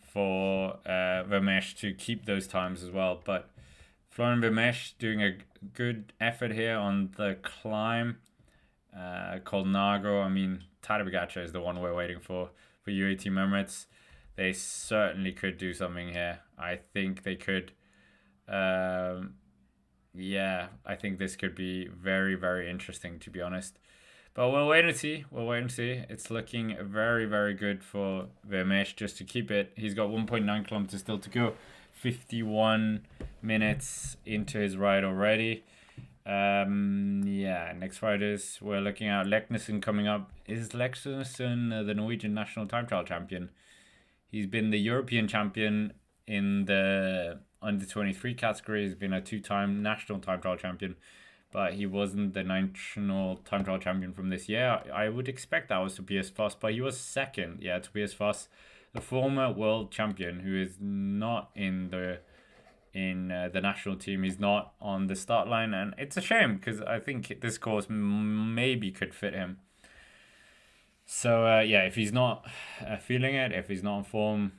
for Vermeersch to keep those times as well. But Florian Vermeersch doing a good effort here on the climb called Nago. I mean, Tadej Pogacar is the one we're waiting for UAE Team Emirates. They certainly could do something here. I think they could. Yeah, I think this could be very, very interesting, to be honest. But we'll wait and see. We'll wait and see. It's looking very, very good for Vermeersch just to keep it. He's got 1.9 kilometers still to go. 51 minutes into his ride already. Yeah, next riders we're looking at Leknessund coming up. Is Leknessund the Norwegian national time trial champion? He's been the European champion in the under 23 category. He's been a two-time national time trial champion, but he wasn't the national time trial champion from this year. I would expect that was Tobias Foss, but he was second. Yeah, Tobias Foss, the former world champion, who is not in the national team. He's not on the start line, and it's a shame because I think this course maybe could fit him. So yeah, if he's not feeling it, if he's not in form,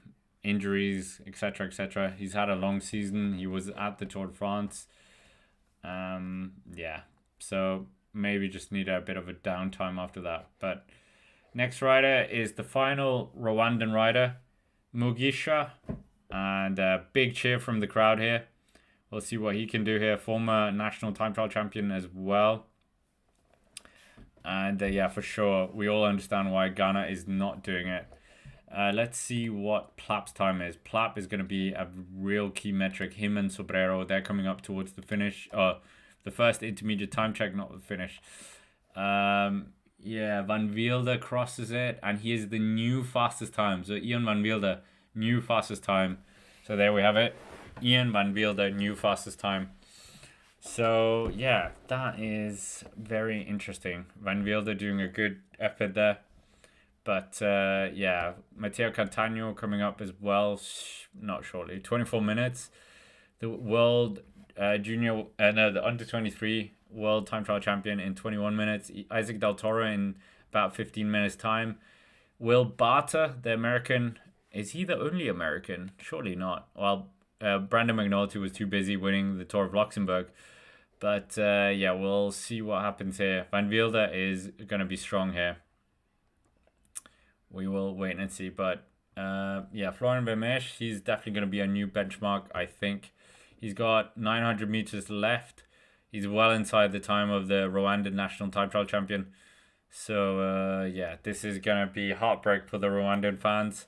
injuries, etc., he's had a long season. He was at the Tour de France. Yeah, so maybe just need a bit of a downtime after that. But next rider is the final Rwandan rider, Mugisha, and a big cheer from the crowd here. We'll see what he can do here. Former national time trial champion as well. And yeah, for sure, we all understand why Ghana is not doing it. Let's see what Plap's time is. Plap is going to be a real key metric. Him and Sobrero, they're coming up towards the finish. The first intermediate time check, not the finish. Yeah, Van Wilder crosses it, and he is the new fastest time. So Ian Van Wilder, new fastest time. So there we have it. Ian Van Wilder, new fastest time. So yeah, that is very interesting. Van Wilder doing a good effort there. But yeah, Matteo Cattaneo coming up as well, not shortly. 24 minutes. The world junior, no, the under 23 world time trial champion in 21 minutes. Isaac Del Toro in about 15 minutes time. Will Barter, the American, is he the only American? Surely not. Well, Brandon McNulty was too busy winning the Tour of Luxembourg. But yeah, we'll see what happens here. Van Wilder is going to be strong here. We will wait and see. But yeah, Florian Vermeersch, he's definitely going to be a new benchmark, I think. He's got 900 meters left. He's well inside the time of the Rwandan national time trial champion. So yeah, this is going to be heartbreak for the Rwandan fans.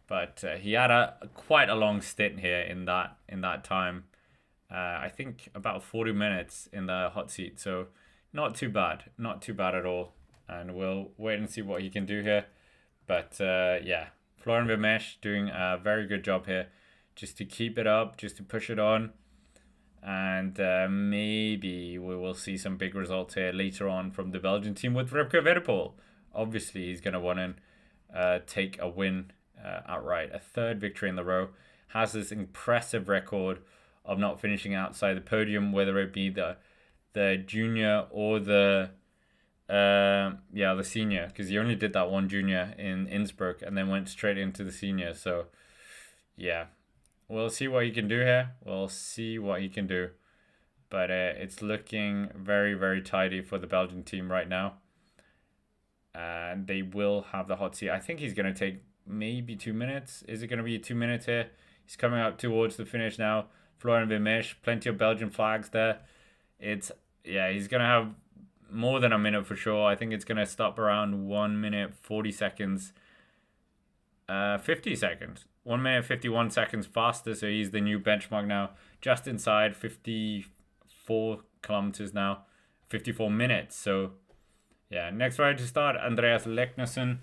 But he had quite a long stint here in that time. I think about 40 minutes in the hot seat. So not too bad. Not too bad at all. And we'll wait and see what he can do here. But yeah, Florian Vermeersch doing a very good job here. Just to keep it up, just to push it on. And maybe we will see some big results here later on from the Belgian team with Remco Evenepoel. Obviously, he's going to want to take a win outright. A third victory in the row. Has this impressive record of not finishing outside the podium, whether it be the junior or the senior, because he only did that one junior in Innsbruck and then went straight into the senior. So yeah, we'll see what he can do here. We'll see what he can do. But it's looking very, very tidy for the Belgian team right now. And they will have the hot seat. I think he's going to take maybe 2 minutes. Is it going to be 2 minutes here? He's coming up towards the finish now. Florian Vermeersch, plenty of Belgian flags there. He's going to have more than a minute for sure. I think it's going to stop around 1 minute 40 seconds. 50 seconds. 1 minute 51 seconds faster, so he's the new benchmark now. Just inside 54 kilometers now. 54 minutes. So yeah, next rider to start, Andreas Leknessund.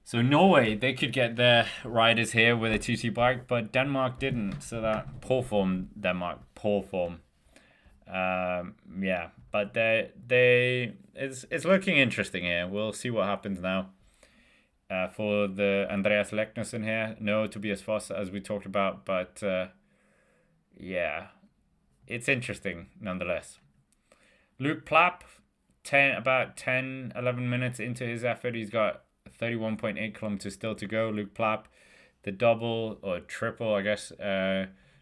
So Norway, they could get their riders here with a 2C bike, but Denmark didn't. So that poor form, Denmark, poor form. Yeah, but it's looking interesting here. We'll see what happens now. For the Andreas Leknessund here, no Tobias Foss as we talked about, but yeah, it's interesting nonetheless. Luke Plap, about 10, 11 minutes into his effort, he's got 31.8 kilometers still to go. Luke Plap, the double or triple, I guess,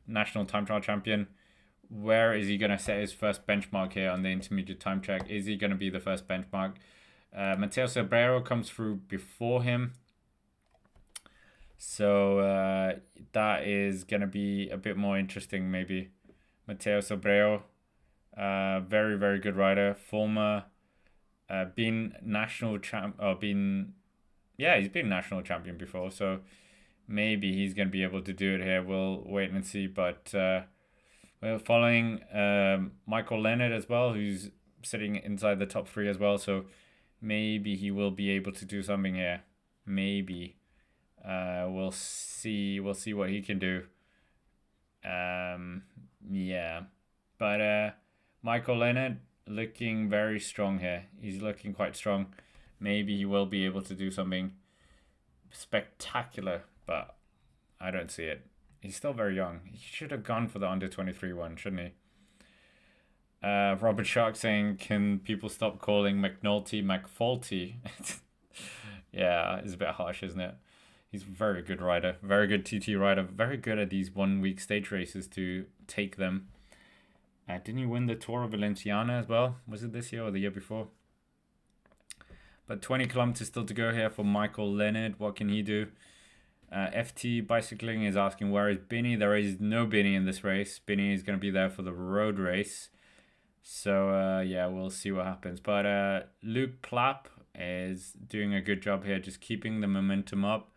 national time trial champion. Where is he going to set his first benchmark here on the intermediate time check? Is he going to be the first benchmark? Matteo Sobrero comes through before him. So that is going to be a bit more interesting maybe. Matteo Sobrero Very, very good rider. Former, been national champ, or been, yeah, he's been national champion before. So maybe he's going to be able to do it here. We'll wait and see. But we're following Michael Leonard as well, who's sitting inside the top three as well. So maybe he will be able to do something here. Maybe. We'll see. We'll see what he can do. Yeah. But Michael Leonard looking very strong here. He's looking quite strong. Maybe he will be able to do something spectacular, but I don't see it. He's still very young. He should have gone for the under 23 one, shouldn't he? Robert Shark saying, can people stop calling McNulty McFaulty? Yeah, it's a bit harsh, isn't it? He's a very good rider, very good TT rider, very good at these 1 week stage races to take them. Didn't he win the Tour of Valenciana as well? Was it this year or the year before? But 20 kilometers still to go here for Michael Leonard. What can he do? FT Bicycling is asking, where is Binny? There is no Binny in this race. Binny is going to be there for the road race. So, yeah, we'll see what happens. But Luke Plapp is doing a good job here, just keeping the momentum up,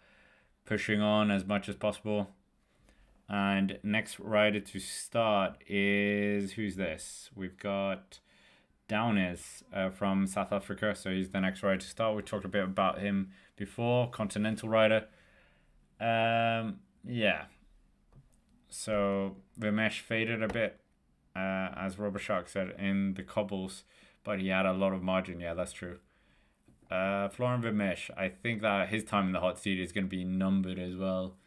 pushing on as much as possible. And next rider to start is, who's this? We've got Downes from South Africa. So he's the next rider to start. We talked a bit about him before, continental rider. Yeah. So Vermeersch faded a bit, as Robert Shark said, in the cobbles, but he had a lot of margin. Yeah, that's true. Florian Vermeersch, I think that his time in the hot seat is going to be numbered as well,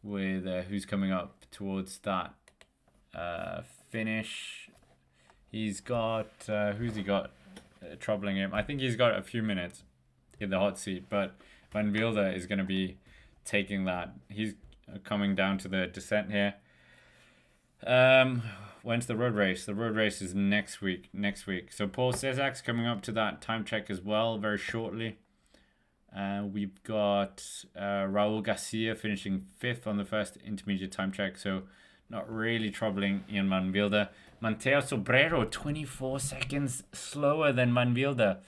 with who's coming up towards that finish. He's got, who's he got troubling him? I think he's got a few minutes in the hot seat, but Van Wilder is going to be taking that. He's coming down to the descent here. When's the road race? The road race is next week. So Paul Cesac's coming up to that time check as well very shortly. We've got Raul Garcia finishing 5th on the first intermediate time check, so not really troubling Ian Van Wilder. Mateo Sobrero, 24 seconds slower than Van Wilder.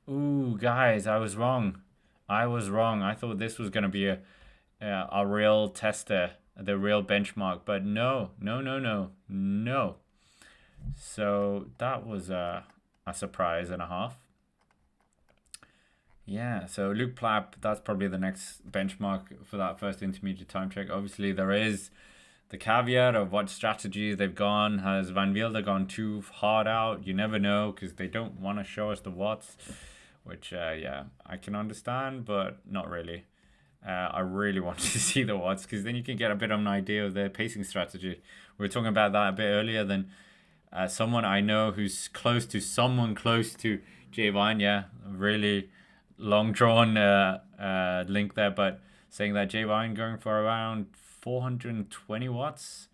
Ooh, guys, I was wrong. I thought this was going to be a real tester, the real benchmark, but no. So that was a surprise and a half. Yeah, so Luke Plapp, that's probably the next benchmark for that first intermediate time check. Obviously, there is the caveat of what strategies they've gone. Has Van Wilder gone too hard out? You never know, because they don't want to show us the watts, which, yeah, I can understand, but not really. I really want to see the watts, because then you can get a bit of an idea of their pacing strategy. We were talking about that a bit earlier. Than someone I know who's close to someone close to Jay Vine. Yeah, really long drawn link there, but saying that Jay Vine going for around 420 watts.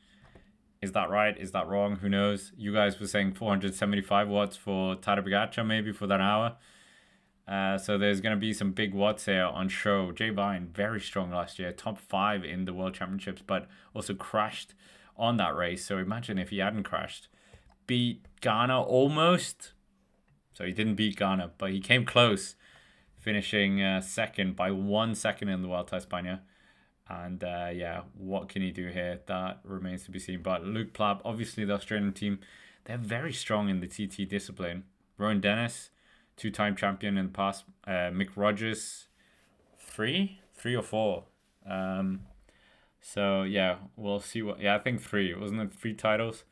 Is that right? Is that wrong? Who knows? You guys were saying 475 watts for Tadej Pogacar maybe for that hour. So there's going to be some big watts here on show. Jay Vine, very strong last year, top 5 in the World Championships, but also crashed on that race. So imagine if he hadn't crashed. Beat Ghana almost. So he didn't beat Ghana, but he came close, finishing second by 1 second in the Vuelta a España. And yeah, what can he do here? That remains to be seen. But Luke Plapp, obviously the Australian team, they're very strong in the TT discipline. Rowan Dennis, 2-time champion in the past. Mick Rogers, 3 or 4. So yeah, we'll see what. Yeah, I think 3. Wasn't it 3 titles?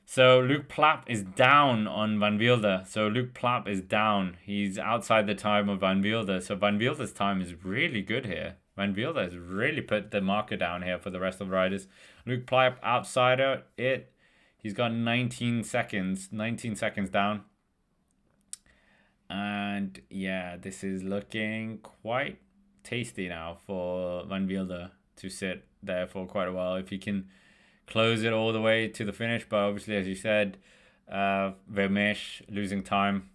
So Luke Plapp is down on Van Wilder. So Luke Plapp is down. He's outside the time of Van Wilder. So Van Wilder's time is really good here. Van Wilder has really put the marker down here for the rest of the riders. Luke Plapp outside it. He's got 19 seconds. 19 seconds down. And yeah, this is looking quite tasty now for Van Wilder to sit there for quite a while. If he can close it all the way to the finish. But obviously, as you said, Vermeersch losing time.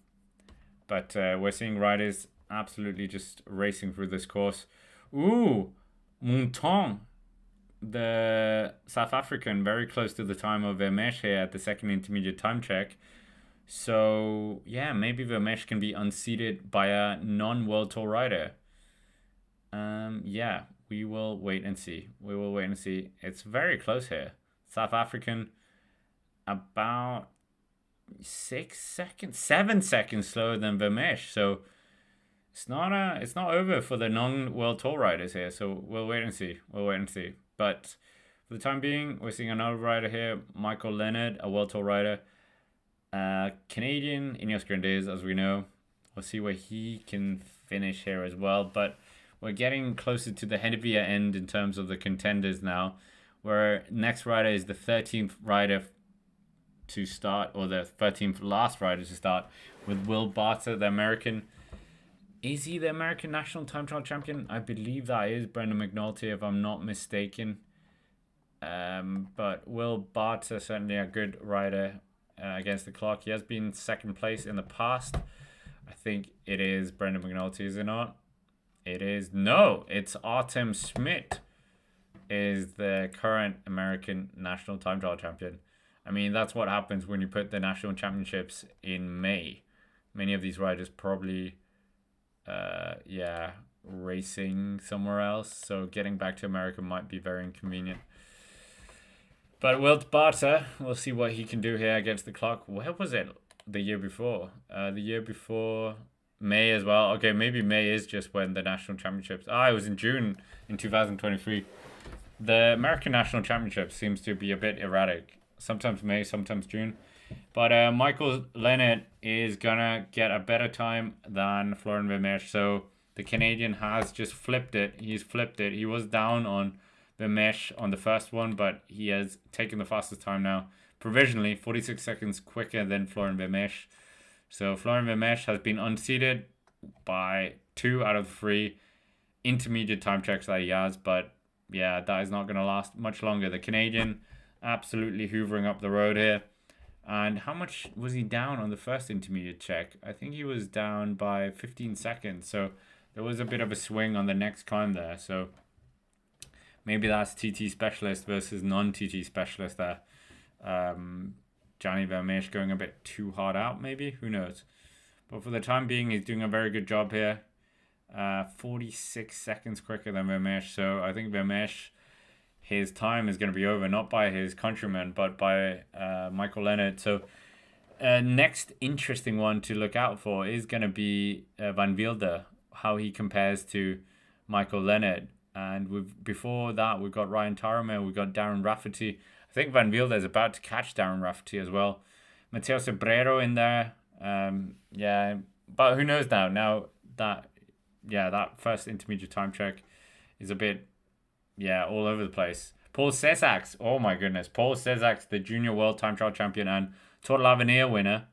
But we're seeing riders absolutely just racing through this course. Ooh, Mouton the South African very close to the time of Vermeersch here at the second intermediate time check. So yeah, maybe Vermeersch can be unseated by a non-World Tour rider. Yeah, we will wait and see. We will wait and see. It's very close here. South African about 6 seconds, 7 seconds slower than Vermeersch. So it's not over for the non-World Tour riders here. So we'll wait and see. We'll wait and see. But for the time being, we're seeing another rider here, Michael Leonard, a World Tour rider. Canadian, Ineos Grenadiers, as we know. We'll see where he can finish here as well. But we're getting closer to the heavier end in terms of the contenders now, where next rider is the 13th rider to start, or the 13th last rider to start, with Will Barter, the American. Is he the American national time trial champion? I believe that is Brendan McNulty, if I'm not mistaken. But Will Barter, certainly a good rider against the clock. He has been second place in the past. I think it is Brendan McNulty, is it not? It is. No, it's Artem Smit is the current American national time trial champion. I mean, that's what happens when you put the national championships in May. Many of these riders probably, racing somewhere else. So getting back to America might be very inconvenient. But Will Barter, we'll see what he can do here against the clock. Where was it the year before? The year before May as well. Okay, maybe May is just when the national championships. It was in June in 2023. The American national championship seems to be a bit erratic. Sometimes May, sometimes June. But Michael Leonard is gonna get a better time than Florian Vermeersch. So the Canadian has just flipped it. He's flipped it. He was down on Vermeersch on the first one, but he has taken the fastest time now. Provisionally, 46 seconds quicker than Florian Vermeersch. So Florian Vermeersch has been unseated by 2 out of 3 intermediate time checks that he has. But yeah, that is not going to last much longer. The Canadian absolutely hoovering up the road here. And how much was he down on the first intermediate check? I think he was down by 15 seconds. So there was a bit of a swing on the next climb there. So maybe that's TT specialist versus non-TT specialist there. Gianni Vermeersch going a bit too hard out, maybe? Who knows? But for the time being, he's doing a very good job here. 46 seconds quicker than Vermeersch. So I think Vermeersch, his time is going to be over, not by his countryman, but by Michael Leonard. So next interesting one to look out for is going to be Van Wilder, how he compares to Michael Leonard. And before that, we've got Ryan Tarame, we've got Darren Rafferty. I think Van Wilder is about to catch Darren Rafferty as well. Mateo Sobrero in there. But who knows now? Now that first intermediate time check is a bit, all over the place. Paul Cesaks. Oh my goodness. Paul Cesaks, the junior world time trial champion and Total Avenir winner.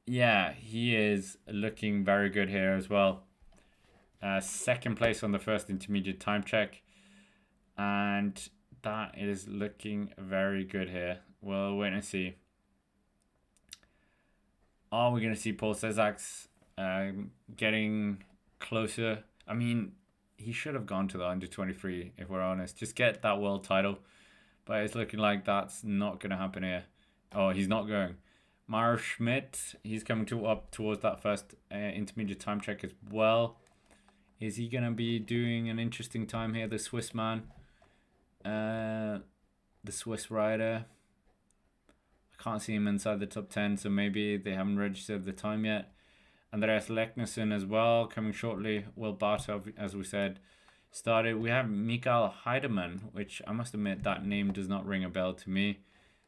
He is looking very good here as well. Second place on the first intermediate time check. And that is looking very good here. We'll wait and see. Are we going to see Paul Cesaks getting closer? I mean, he should have gone to the under 23, if we're honest. Just get that world title. But it's looking like that's not going to happen here. Oh, he's not going. Mara Schmidt, he's coming up towards that first intermediate time check as well. Is he going to be doing an interesting time here, the Swiss man? The Swiss rider. I can't see him inside the top 10, so maybe they haven't registered the time yet. Andreas Leknesson as well, coming shortly. Will Barter, as we said, started. We have Mikael Heidemann, which I must admit that name does not ring a bell to me.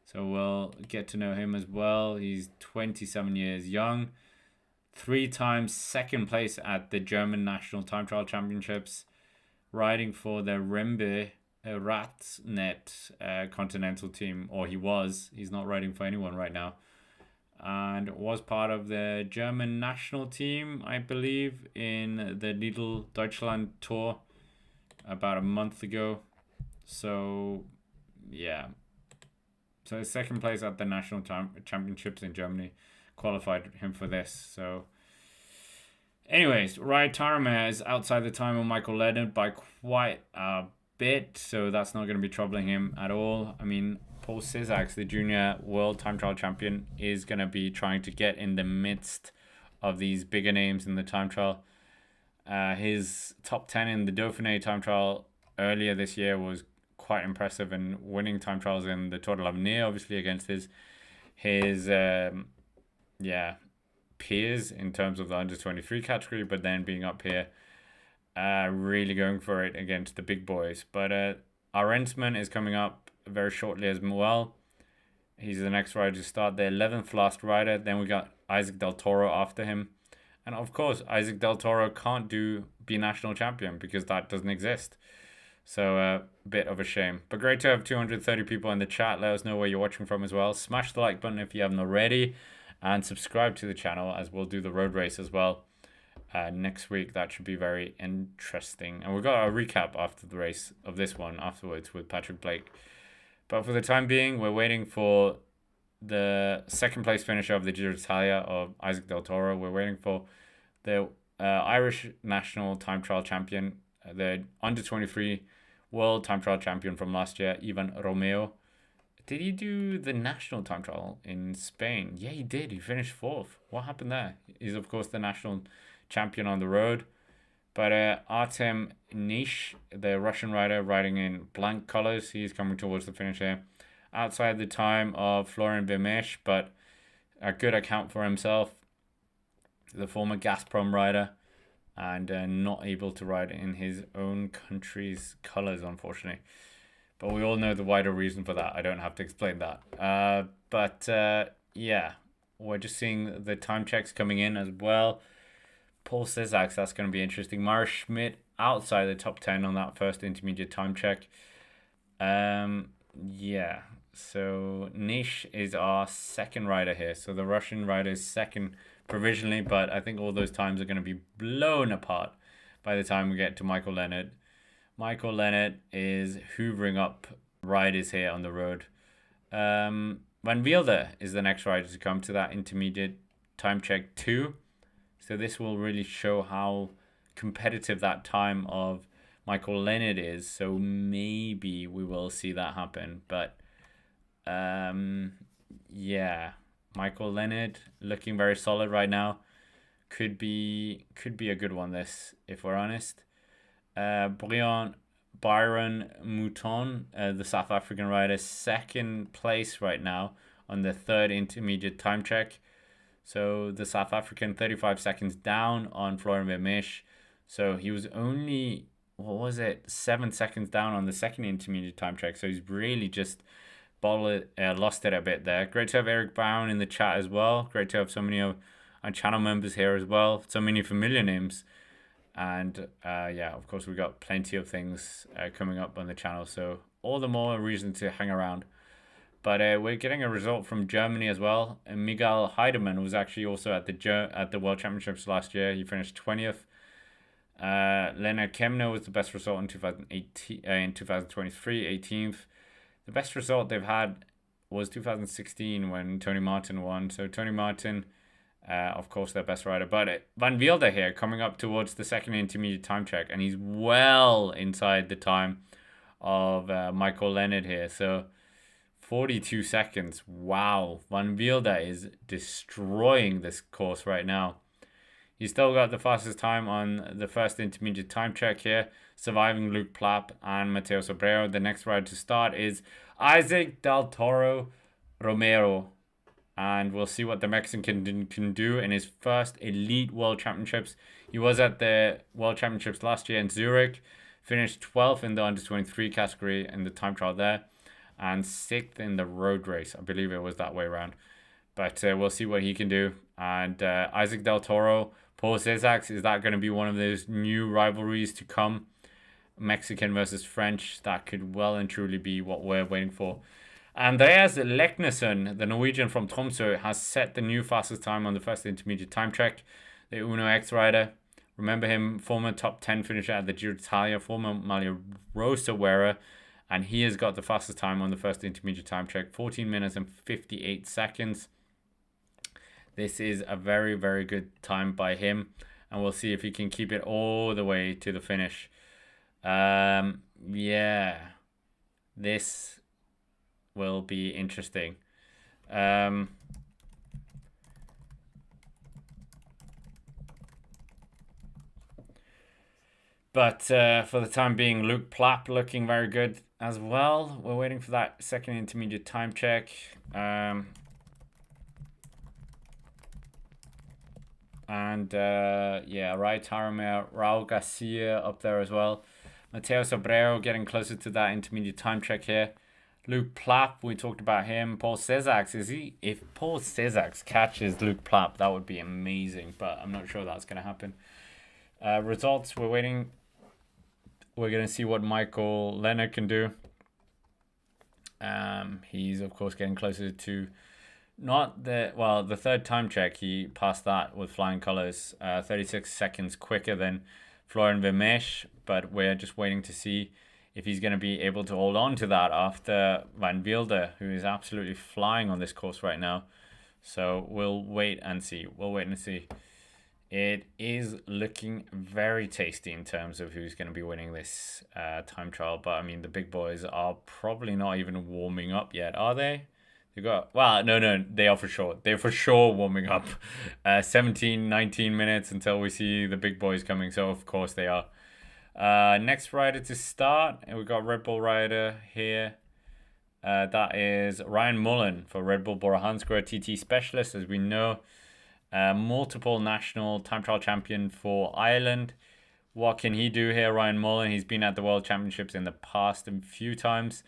So we'll get to know him as well. He's 27 years young. 3 times second place at the German National Time Trial Championships, riding for the Rembe Ratnet continental team, or he was. He's not riding for anyone right now. And was part of the German national team, I believe, in the Lidl Deutschland Tour about a month ago. So, yeah. So second place at the national championships in Germany qualified him for this. So Anyways, Ryan Tarame is outside the time of Michael Leonard by quite a bit, so that's not going to be troubling him at all. I mean, Paul Cizak, the junior world time trial champion, is going to be trying to get in the midst of these bigger names in the time trial. His top 10 in the Dauphiné time trial earlier this year was quite impressive, and winning time trials in the Tour de l'Avenir, obviously against his peers in terms of the under 23 category, but then being up here, really going for it against the big boys. But our Rensman is coming up very shortly as well. He's the next rider to start, the 11th last rider. Then we got Isaac Del Toro after him. And of course, Isaac Del Toro can't be national champion because that doesn't exist. So a bit of a shame. But great to have 230 people in the chat. Let us know where you're watching from as well. Smash the like button if you haven't already. And subscribe to the channel, as we'll do the road race as well next week. That should be very interesting. And we've got a recap after the race of this one afterwards with Patrick Blake. But for the time being, we're waiting for the second place finisher of the Giro d'Italia of Isaac Del Toro. We're waiting for the Irish national time trial champion, the under 23 world time trial champion from last year, Ivan Romeo. Did he do the national time trial in Spain? Yeah, he did. He finished fourth. What happened there? He's, of course, the national champion on the road. But Artem Nish, the Russian rider riding in blank colors, he's coming towards the finish here. Outside the time of Florian Vermeersch, but a good account for himself. The former Gazprom rider, and not able to ride in his own country's colors, unfortunately. But we all know the wider reason for that. I don't have to explain that. Yeah, we're just seeing the time checks coming in as well. Paul Cizak, that's going to be interesting. Mara Schmidt outside the top 10 on that first intermediate time check. Yeah, so Nish is our second rider here. So the Russian rider is second provisionally, but I think all those times are going to be blown apart by the time we get to Michael Leonard. Michael Leonard is hoovering up riders here on the road. Van Wilder is the next rider to come to that intermediate time check 2. So this will really show how competitive that time of Michael Leonard is. So maybe we will see that happen. But yeah, Michael Leonard looking very solid right now. Could be a good one, this, if we're honest. Byron Mouton, the South African rider, second place right now on the third intermediate time check. So the South African 35 seconds down on Florian Vermeersch. So he was only, 7 seconds down on the second intermediate time check. So he's really just lost it a bit there. Great to have Eric Brown in the chat as well. Great to have so many of our channel members here as well. So many familiar names. And yeah, of course, we've got plenty of things coming up on the channel. So all the more reason to hang around. But we're getting a result from Germany as well. And Miguel Heidemann was actually also at the World Championships last year. He finished 20th. Leonard Kemner was the best result in 2023, 18th. The best result they've had was 2016 when Tony Martin won. So Tony Martin, of course, their best rider. But Van Wilder here coming up towards the second intermediate time check. And he's well inside the time of Michael Leonard here. So 42 seconds. Wow. Van Wilder is destroying this course right now. He's still got the fastest time on the first intermediate time check here, surviving Luke Plapp and Mateo Sobrero. The next rider to start is Isaac Del Toro Romero. And we'll see what the Mexican can do in his first elite World Championships. He was at the World Championships last year in Zurich, finished 12th in the under-23 category in the time trial there, and 6th in the road race. I believe it was that way around. But we'll see what he can do. And Isaac Del Toro, Paul Cizak, is that going to be one of those new rivalries to come? Mexican versus French, that could well and truly be what we're waiting for. Andreas Leknesson, the Norwegian from Tromsø, has set the new fastest time on the first intermediate time check. The Uno X rider. Remember him, former top 10 finisher at the Giro d'Italia, former Maglia Rosa wearer. And he has got the fastest time on the first intermediate time check, 14 minutes and 58 seconds. This is a very, very good time by him. and we'll see if he can keep it all the way to the finish. Yeah, this will be interesting. But for the time being, Luke Plapp looking very good as well. We're waiting for that second intermediate time check. Yeah, Rai Tarame, Raul Garcia up there as well. Mateo Sobrero getting closer to that intermediate time check here. Luke Plapp, we talked about him. Paul Cesar, if Paul Cesar catches Luke Plapp, that would be amazing, but I'm not sure that's going to happen. Results, we're waiting. We're going to see what Michael Leonard can do. He's, of course, getting closer to the third time check. He passed that with flying colors, 36 seconds quicker than Florian Vermeersch, but we're just waiting to see if he's going to be able to hold on to that after Van Wilder, who is absolutely flying on this course right now. So we'll wait and see. It is looking very tasty in terms of who's going to be winning this time trial. But I mean, the big boys are probably not even warming up yet, are they? No, they are for sure. They're for sure warming up. 17, 19 minutes until we see the big boys coming. So of course they are. Next rider to start, and we've got Red Bull rider here. That is Ryan Mullen for Red Bull Bora Hansgrohe TT specialist, as we know. Multiple national time trial champion for Ireland. What can he do here, Ryan Mullen? He's been at the World Championships in the past a few times.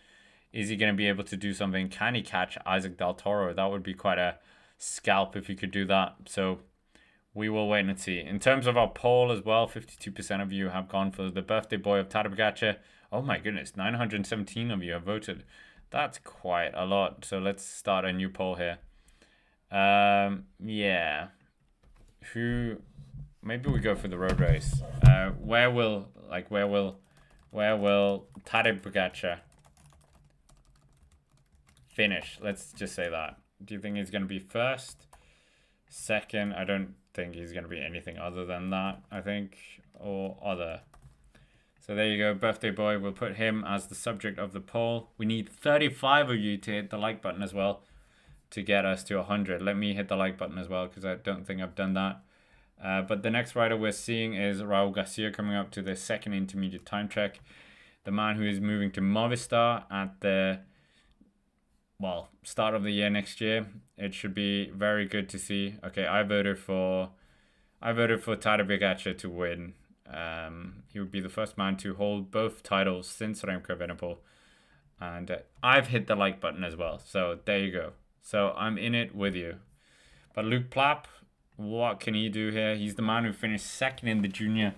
Is he going to be able to do something? Can he catch Isaac Del Toro? That would be quite a scalp if he could do that. So we will wait and see. In terms of our poll as well, 52% of you have gone for the birthday boy of Tadej Pogacar. Oh my goodness, 917 of you have voted. That's quite a lot. So let's start a new poll here. Yeah. Maybe we go for the road race. Where will Tadej Pogacar finish? Let's just say that. Do you think he's going to be first? Second? I don't think he's going to be anything other than that, I think, or other. So there you go, birthday boy. We'll put him as the subject of the poll. We need 35 of you to hit the like button as well to get us to 100. Let me hit the like button as well, because I don't think I've done that. But the next rider we're seeing is Raul Garcia coming up to the second intermediate time check. The man who is moving to Movistar at the start of the year next year. It should be very good to see. Okay, I voted for Tadej Pogacar to win. He would be the first man to hold both titles since Remco Evenepoel. And I've hit the like button as well. So there you go. So I'm in it with you. But Luke Plapp, what can he do here? He's the man who finished second in the Junior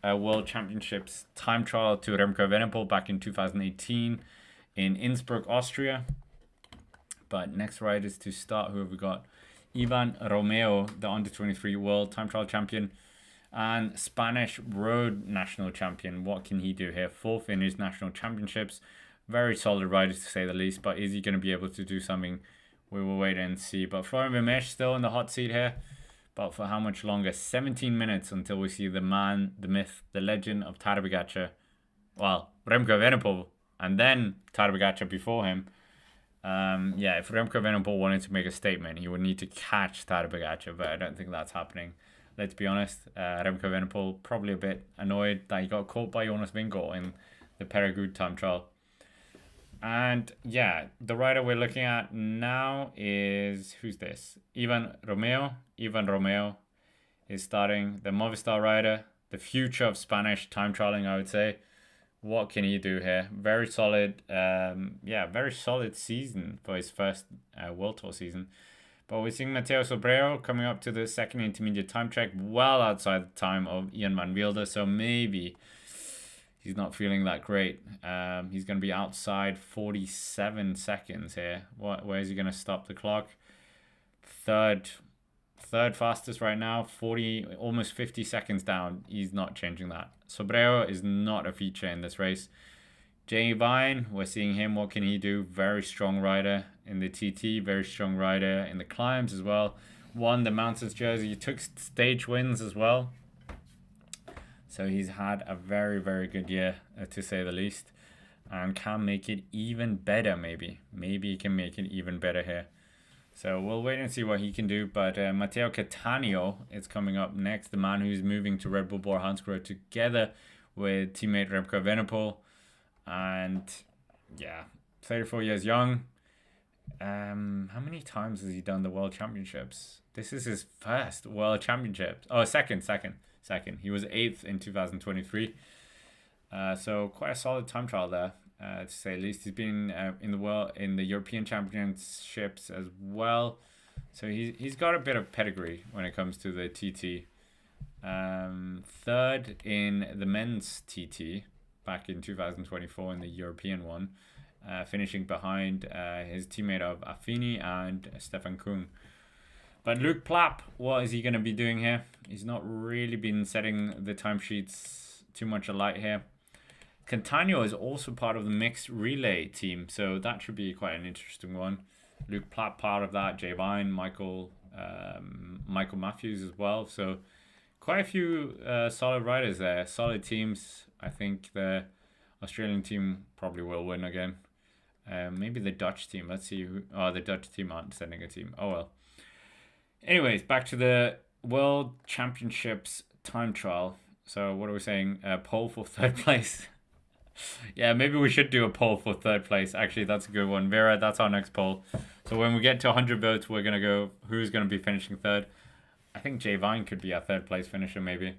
World Championships time trial to Remco Evenepoel back in 2018 in Innsbruck, Austria. But next riders to start, who have we got? Ivan Romeo, the under-23 World Time Trial Champion and Spanish Road National Champion. What can he do here? Fourth in his national championships. Very solid rider to say the least, but is he going to be able to do something? We will wait and see. But Florian Vermeersch still in the hot seat here. But for how much longer? 17 minutes until we see the man, the myth, the legend of Tadej Pogacar. Well, Remco Evenepoel, and then Tadej Pogacar before him. If Remco Evenepoel wanted to make a statement, he would need to catch Tadej Pogacar, but I don't think that's happening. Let's be honest. Remco Evenepoel probably a bit annoyed that he got caught by Jonas Vingegaard in the Périgueux time trial. And yeah, the rider we're looking at now is, who's this? Ivan Romeo. Ivan Romeo is starting, the Movistar rider, the future of Spanish time trialing, I would say. What can he do here? Very solid, very solid season for his first World Tour season. But we're seeing Mateo Sobrero coming up to the second intermediate time check, well outside the time of Ian Van Wilder. So maybe he's not feeling that great. He's going to be outside 47 seconds here. Where is he going to stop the clock? Third fastest right now, almost 50 seconds down. He's not changing that. Sobrero is not a feature in this race. Jay Vine, we're seeing him. What can he do? Very strong rider in the TT, very strong rider in the climbs as well. Won the Mountains jersey. He took stage wins as well. So he's had a very, very good year, to say the least, and can make it even better, maybe. Maybe he can make it even better here. So we'll wait and see what he can do. But Matteo Cattaneo is coming up next, the man who's moving to Red Bull Bora Hansgrohe together with teammate Remco Evenepoel. And yeah, 34 years young. How many times has he done the World Championships? This is his first World Championships. Oh, second. He was 8th in 2023. So quite a solid time trial there, to say the least. He's been in the European Championships as well. So he's got a bit of pedigree when it comes to the TT. Third in the men's TT back in 2024 in the European one. Finishing behind his teammate of Affini and Stefan Kung. But Luke Plapp, what is he going to be doing here? He's not really been setting the timesheets too much alight here. Cantagno is also part of the mixed relay team, so that should be quite an interesting one. Luke Plapp part of that, Jay Vine, Michael Matthews as well. So quite a few solid riders there, solid teams. I think the Australian team probably will win again. Maybe the Dutch team. Let's see who. Oh, the Dutch team aren't sending a team. Oh well. Anyways, back to the World Championships time trial. So what are we saying? Poll for third place. Yeah, maybe we should do a poll for third place. Actually, that's a good one. Vera, that's our next poll. So when we get to 100 votes, we're going to go who's going to be finishing third. I think Jay Vine could be our third place finisher, maybe.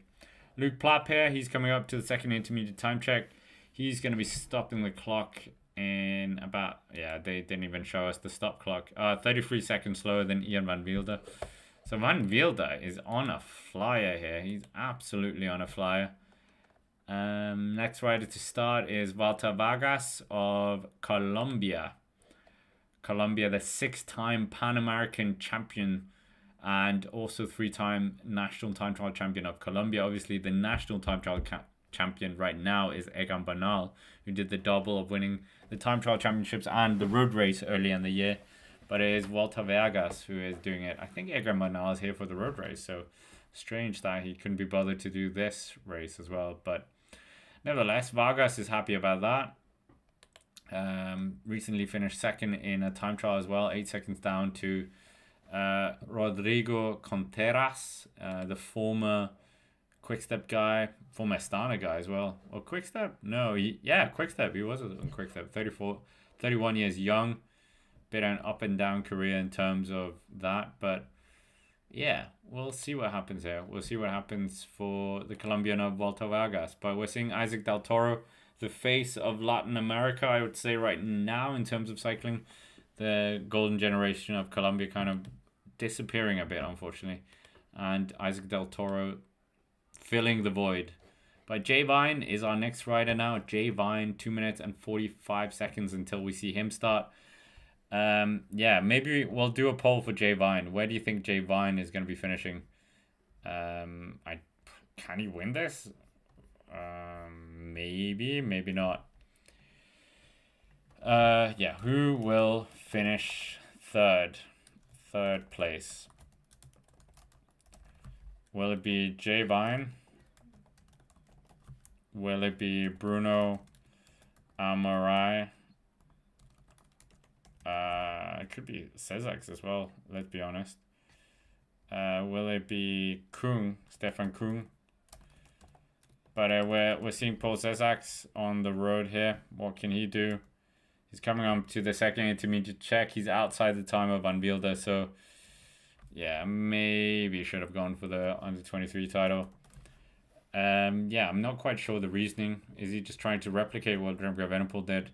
Luke Plapp here, he's coming up to the second intermediate time check. He's going to be stopping the clock in about, yeah, they didn't even show us the stop clock. 33 seconds slower than Ian Van Wilder. So Van Wilder is on a flyer here. He's absolutely on a flyer. Next rider to start is Walter Vargas of Colombia. Colombia, the 6-time Pan American champion and also 3-time national time trial champion of Colombia. Obviously, the national time trial champion right now is Egan Bernal, who did the double of winning the time trial championships and the road race early in the year. But it is Walter Vargas who is doing it. I think Egan Bernal is here for the road race, so strange that he couldn't be bothered to do this race as well. But nevertheless, Vargas is happy about that. Recently finished second in a time trial as well, 8 seconds down to Rodrigo Contreras, the former Quickstep guy, former Astana guy as well. Or Quickstep? No, Quickstep. He was on Quickstep. 31 years young. Bit of an up and down career in terms of that. But yeah, we'll see what happens here. We'll see what happens for the Colombian of Walter Vargas. But we're seeing Isaac Del Toro, the face of Latin America, I would say right now in terms of cycling. The golden generation of Colombia kind of disappearing a bit, unfortunately. And Isaac Del Toro filling the void. But Jay Vine is our next rider now. Jay Vine, 2 minutes and 45 seconds until we see him start. Yeah, maybe we'll do a poll for Jay Vine. Where do you think Jay Vine is going to be finishing? Can he win this? Maybe not. Yeah, who will finish third place? Will it be Jay Vine? Will it be Bruno Amarai? It could be Cezax as well, let's be honest. Will it be Stefan Kung? But we're seeing Paul Cezax on the road here. What can he do? He's coming up to the second intermediate check. He's outside the time of Van Wilder, so yeah, maybe should have gone for the under-23 title. Yeah, I'm not quite sure the reasoning. Is he just trying to replicate what Remco Evenepoel did?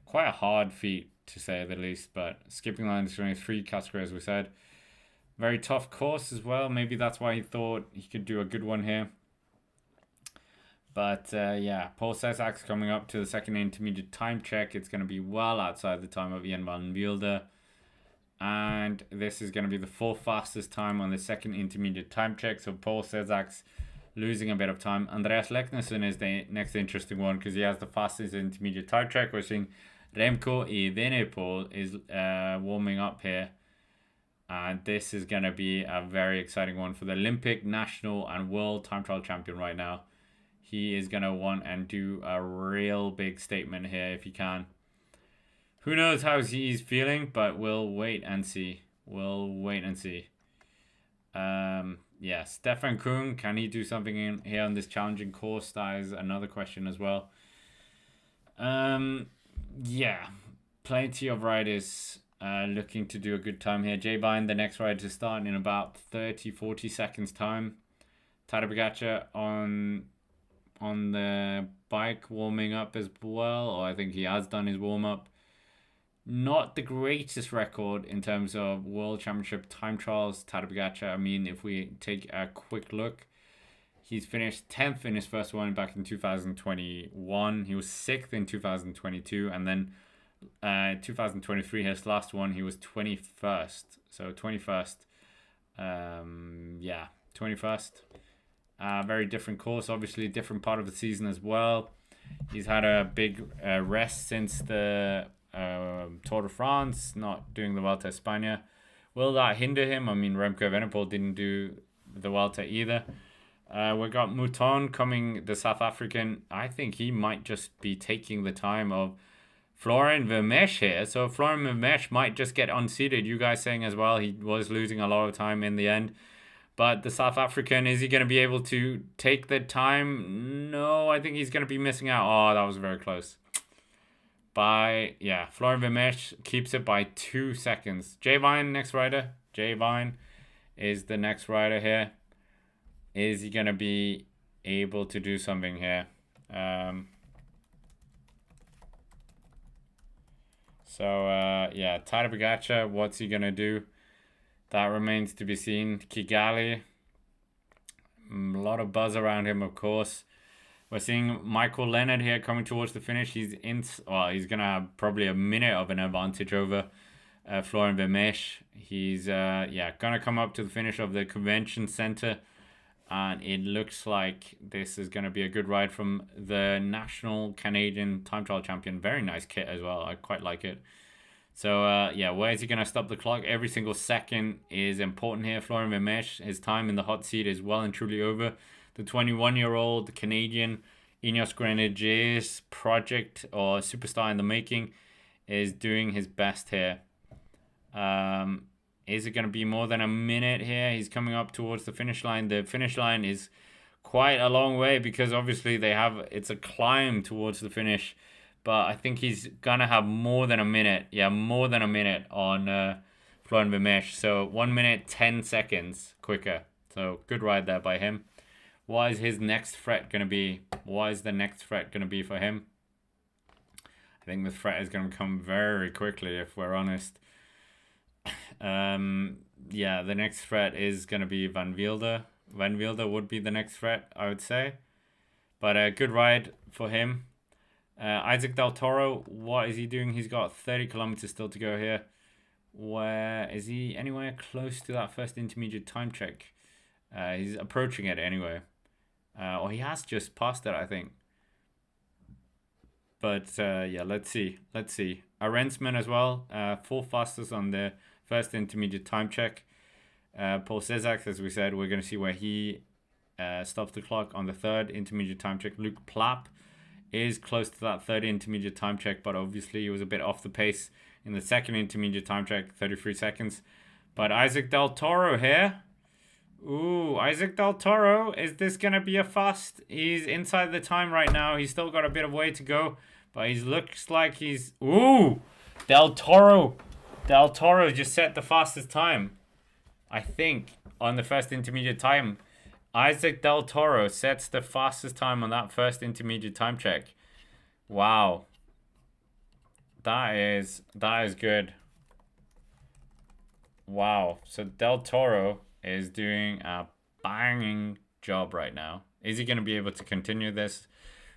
Quite a hard feat, to say the least, but skipping line is going 3 category, as we said. Very tough course as well. Maybe that's why he thought he could do a good one here. But yeah, Paul Cezax coming up to the second intermediate time check. It's going to be well outside the time of Ian Van Wilder. And this is going to be the 4th fastest time on the second intermediate time check. So Paul Cezax losing a bit of time. Andreas Leknesson is the next interesting one because he has the fastest intermediate time check. We're seeing Remco Evenepoel is warming up here. And this is going to be a very exciting one for the Olympic, national, and world time trial champion right now. he is going to want and do a real big statement here if he can. Who knows how he's feeling, but we'll wait and see. We'll wait and see. Yeah, Stefan Kung, can he do something in here on this challenging course? That is another question as well. Yeah, plenty of riders looking to do a good time here. Jay Vine, the next rider to start in about 30-40 seconds time. Tadej Pogacar on the bike warming up as well, or I think he has done his warm up. Not the greatest record in terms of World Championship time trials, Tadej Pogacar. I mean, if we take a quick look, he's finished 10th in his first one back in 2021. He was 6th in 2022, and then 2023, his last one, he was 21st. So 21st. Yeah, 21st. Very different course, obviously different part of the season as well. He's had a big rest since the Tour de France, not doing the Vuelta a España. Will that hinder him? I mean, Remco Evenepoel didn't do the Vuelta either. We got Mouton coming, the South African. I think he might just be taking the time of Florian Vermeersch here. So Florian Vermeersch might just get unseated. You guys saying as well he was losing a lot of time in the end. But the South African, is he going to be able to take the time? No, I think he's going to be missing out. Oh, that was very close. Florian Vermeersch keeps it by 2 seconds. Jay Vine, next rider. Jay Vine is the next rider here. Is he going to be able to do something here? Tadej Pogacar, what's he going to do? That remains to be seen. Kigali, a lot of buzz around him, of course. We're seeing Michael Leonard here coming towards the finish. He's going to have probably a minute of an advantage over Florian Vermeersch. He's going to come up to the finish of the convention center. And it looks like this is going to be a good ride from the national Canadian time trial champion. Very nice kit as well. I quite like it. So, where is he going to stop the clock? Every single second is important here. Florian Vermeersch, his time in the hot seat is well and truly over. The 21-year-old Canadian Ineos Grenadiers project or superstar in the making is doing his best here. Is it going to be more than a minute here? He's coming up towards the finish line. The finish line is quite a long way because obviously it's a climb towards the finish. But I think he's going to have more than a minute. Yeah, more than a minute on Florian Vermeersch. So 1 minute, 10 seconds quicker. So good ride there by him. What is his next threat going to be? What is the next threat going to be for him? I think the threat is going to come very quickly if we're honest. The next threat is going to be Van Wilder. Van Wilder would be the next threat, I would say. But a good ride for him. Isaac Del Toro, what is he doing? He's got 30 kilometers still to go here. Where is he? Anywhere close to that first intermediate time check? He's approaching it anyway. Or he has just passed it, I think. But let's see. A Rensman as well. 4 fastest on the first intermediate time check. Paul Cesar, as we said, we're going to see where he stops the clock on the third intermediate time check. Luke Plapp is close to that third intermediate time check, but obviously he was a bit off the pace in the second intermediate time check, 33 seconds. But Isaac Del Toro here. Ooh, Isaac Del Toro, is this going to be a fast? He's inside the time right now. He's still got a bit of way to go, but he looks like he's... Ooh, Del Toro just set the fastest time, I think, on the first intermediate time. Isaac Del Toro sets the fastest time on that first intermediate time check. Wow. That is good. Wow. So Del Toro is doing a banging job right now. Is he going to be able to continue this?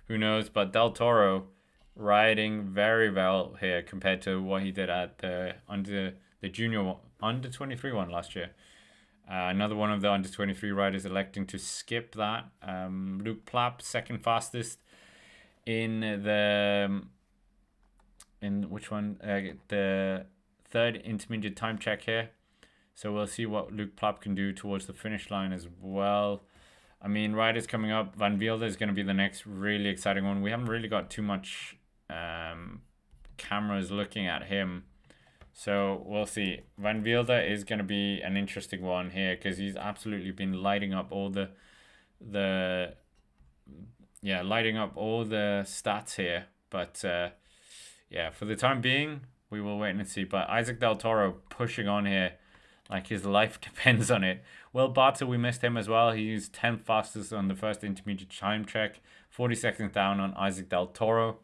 Who knows? But Del Toro riding very well here compared to what he did at the under 23 one last year. Another one of the under 23 riders electing to skip that. Luke Plapp, second fastest in which one? The third intermediate time check here. So we'll see what Luke Plapp can do towards the finish line as well. I mean, riders coming up. Van Velde is going to be the next really exciting one. We haven't really got too much cameras looking at him. So we'll see. Van Velde is going to be an interesting one here because he's absolutely been lighting up all the lighting up all the stats here. But yeah, for the time being, we will wait and see. But Isaac Del Toro pushing on here like his life depends on it. Will Barta, we missed him as well. He's 10th fastest on the first intermediate time check. 40 seconds down on Isaac Del Toro.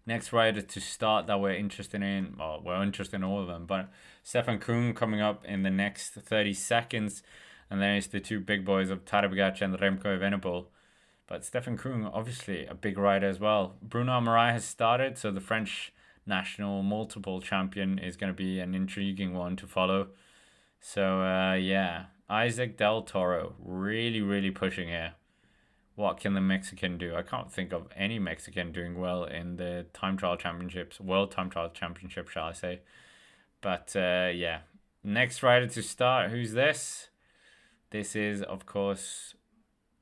Next rider to start that we're interested in, well, we're interested in all of them, but Stefan Kuhn coming up in the next 30 seconds. And then it's the two big boys of Tadej Pogacar and Remco Evenepoel. But Stefan Kuhn, obviously a big rider as well. Bruno Amarai has started, so the French national multiple champion is going to be an intriguing one to follow. So, yeah, Isaac Del Toro really, really pushing here. What can the Mexican do? I can't think of any Mexican doing well in the time trial championships, World Time Trial Championship, shall I say. But, yeah, next rider to start, who's this? This is, of course,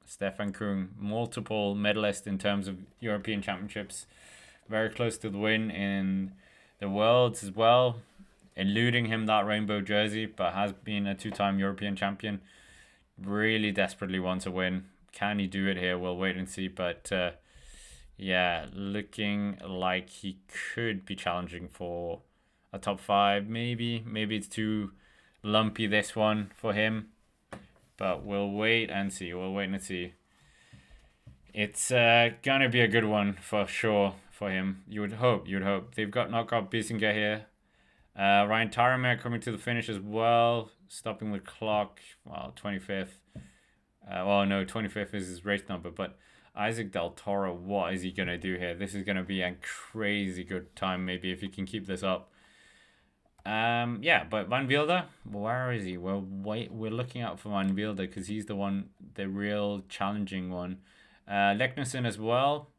Stefan Kuhn, multiple medalist in terms of European Championships. Very close to the win in the Worlds as well. Eluding him that rainbow jersey, but has been a two-time European champion. Really desperately wants a win. Can he do it here? We'll wait and see. But yeah, looking like he could be challenging for a top 5. Maybe it's too lumpy, this one, for him. But we'll wait and see. It's gonna be a good one for sure for him. You would hope. They've got knockout Bissinger here. Ryan Taramek coming to the finish as well, stopping the clock. Well, 25th. 25th is his race number. But Isaac Del Toro, what is he gonna do here? This is gonna be a crazy good time. Maybe if he can keep this up. Yeah, but Van Velde, where is he? We're looking out for Van Velde because he's the real challenging one. Leknesson as well.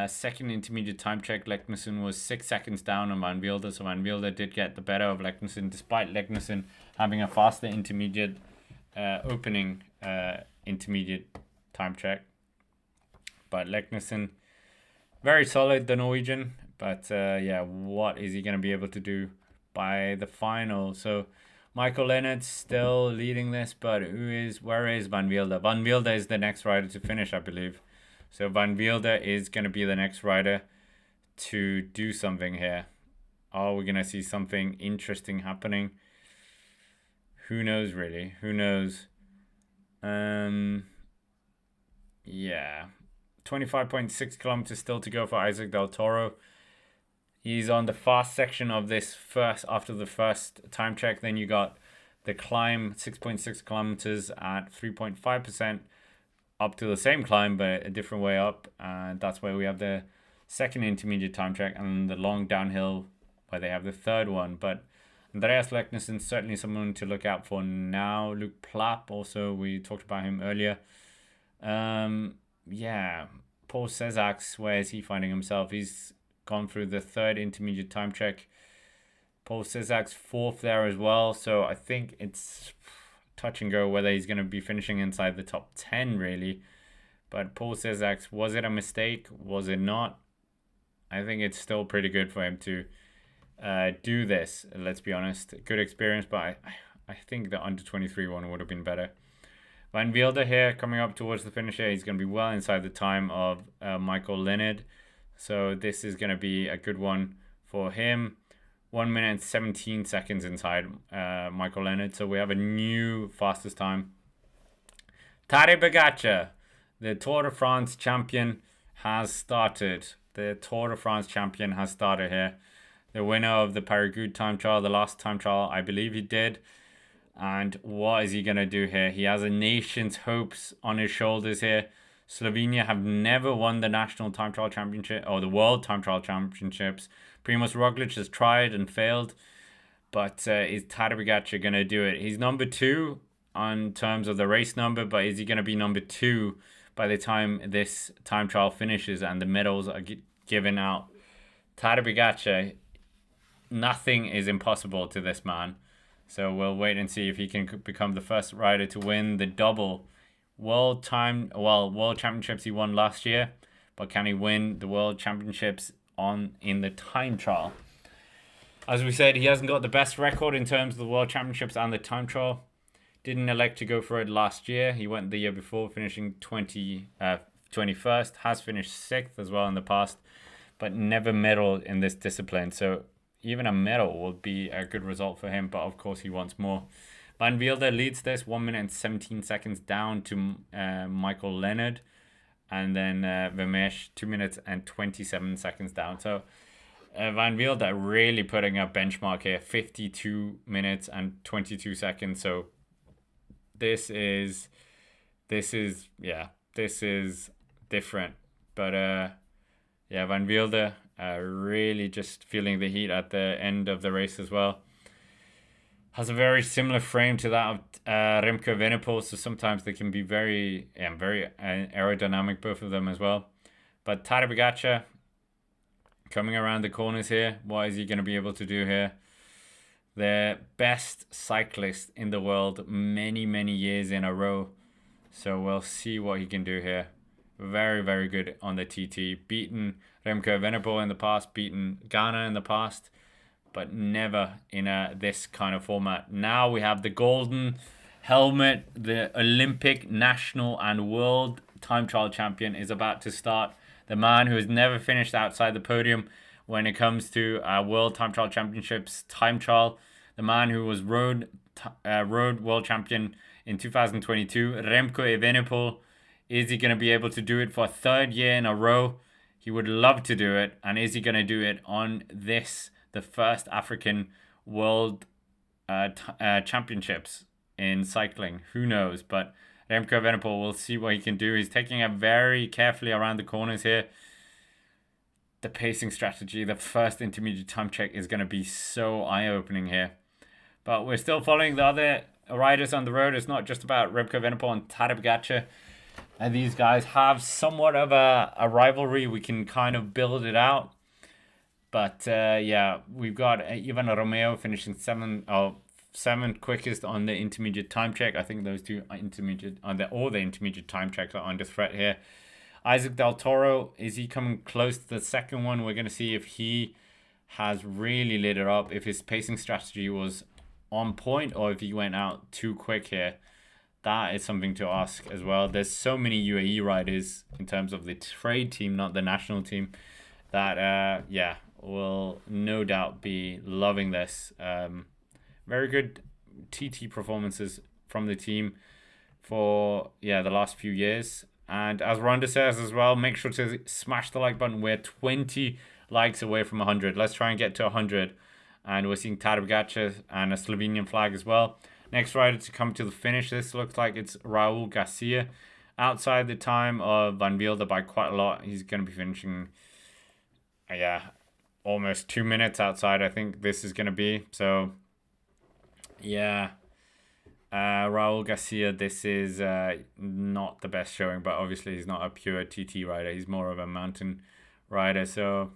Second intermediate time check, Leknesson was 6 seconds down on Van Velde, so Van Velde did get the better of Leknesson, despite Leknesson having a faster intermediate opening intermediate time check. But Leknesson, very solid, the Norwegian. But yeah, what is he going to be able to do by the final? So Michael Leonard's still leading this, but where is Van Velde? Van Velde is the next rider to finish, I believe. So Van Velde is going to be the next rider to do something here. Are we going to see something interesting happening? Who knows, really? Who knows? Yeah. 25.6 kilometers still to go for Isaac Del Toro. He's on the fast section of this after the first time check. Then you got the climb, 6.6 kilometers at 3.5%, up to the same climb, but a different way up. And that's where we have the second intermediate time check, and the long downhill where they have the third one. But Andreas Leknesson, certainly someone to look out for now. Luke Plapp, also, we talked about him earlier. Yeah, Paul Cesarx, where is he finding himself? He's gone through the third intermediate time check. Paul Cesarx 4th there as well. So I think it's touch and go whether he's going to be finishing inside the top 10, really. But Paul Cesarx, was it a mistake? Was it not? I think it's still pretty good for him to do this. Let's be honest. Good experience, but I think the under 23 one would have been better. Van Velde here coming up towards the finish here. He's going to be well inside the time of Michael Leonard. So this is going to be a good one for him. 1 minute and 17 seconds inside Michael Leonard. So we have a new fastest time. Tadej Pogacar, the Tour de France champion, has started. The here. The winner of the Paris-Goutte time trial, the last time trial, I believe he did. And what is he going to do here? He has a nation's hopes on his shoulders here. Slovenia have never won the national time trial championship or the world time trial championships. Primož Roglič has tried and failed. But is Tadej Pogacar going to do it? He's number 2 on terms of the race number, but is he going to be number 2 by the time this time trial finishes and the medals are given out? Tadej Pogacar, nothing is impossible to this man. So we'll wait and see if he can become the first rider to win the double World Championships he won last year, but can he win the World Championships in the time trial? As we said, he hasn't got the best record in terms of the World Championships and the time trial. Didn't elect to go for it last year. He went the year before, finishing 21st. Has finished 6th as well in the past, but never medaled in this discipline. So even a medal would be a good result for him, but of course he wants more. Van Wilder leads this 1 minute and 17 seconds down to Michael Leonard. And then Vermeersch 2 minutes and 27 seconds down. So Van Wilder really putting a benchmark here, 52 minutes and 22 seconds. So this is different. But Van Wilder really just feeling the heat at the end of the race as well. Has a very similar frame to that of Remco Evenepoel, so sometimes they can be very aerodynamic, both of them as well. But Tadej Pogacar coming around the corners here. What is he going to be able to do here? The best cyclist in the world many, many years in a row. So we'll see what he can do here. Very, very good on the TT. Beaten Remco Evenepoel in the past, beaten Ghana in the past, but never in this kind of format. Now we have the golden helmet. The Olympic, national, and world time trial champion is about to start. The man who has never finished outside the podium when it comes to World Time Trial Championships time trial. The man who was road world champion in 2022, Remco Evenepoel. Is he going to be able to do it for a third year in a row? He would love to do it. And is he going to do it on this, the first African World Championships in cycling? Who knows? But Remco Evenepoel, we'll see what he can do. He's taking it very carefully around the corners here. The pacing strategy, the first intermediate time check is going to be so eye-opening here. But we're still following the other riders on the road. It's not just about Remco Evenepoel and Tadej Pogacar. And these guys have somewhat of a rivalry. We can kind of build it out. But we've got Ivan Romeo finishing seventh quickest on the intermediate time check. I think those two all the intermediate time checks are under threat here. Isaac Del Toro, is he coming close to the second one? We're going to see if he has really lit it up, if his pacing strategy was on point, or if he went out too quick here. That is something to ask as well. There's so many UAE riders in terms of the trade team, not the national team, that will no doubt be loving this. Very good TT performances from the team for the last few years. And as Rhonda says as well, make sure to smash the like button. We're 20 likes away from 100. Let's try and get to 100. And we're seeing Tadej Pogacar and a Slovenian flag as well. Next rider to come to the finish. This looks like it's Raul Garcia. Outside the time of Van Wilder by quite a lot. He's going to be finishing, almost 2 minutes outside, I think this is going to be. So, Raul Garcia, this is not the best showing, but obviously he's not a pure TT rider. He's more of a mountain rider. So,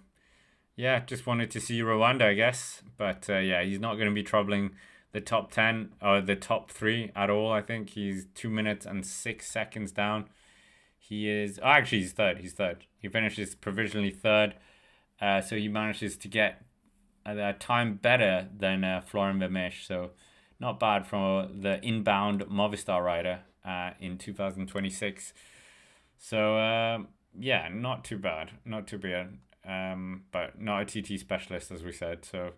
just wanted to see Rwanda, I guess. But, he's not going to be troubling the top 10 or the top 3 at all. I think he's 2 minutes and 6 seconds down. He is... Oh, actually, he's third. He finishes provisionally third. So he manages to get a time better than Florian Vermeersch. So not bad for the inbound Movistar rider in 2026. So, not too bad. But not a TT specialist, as we said. So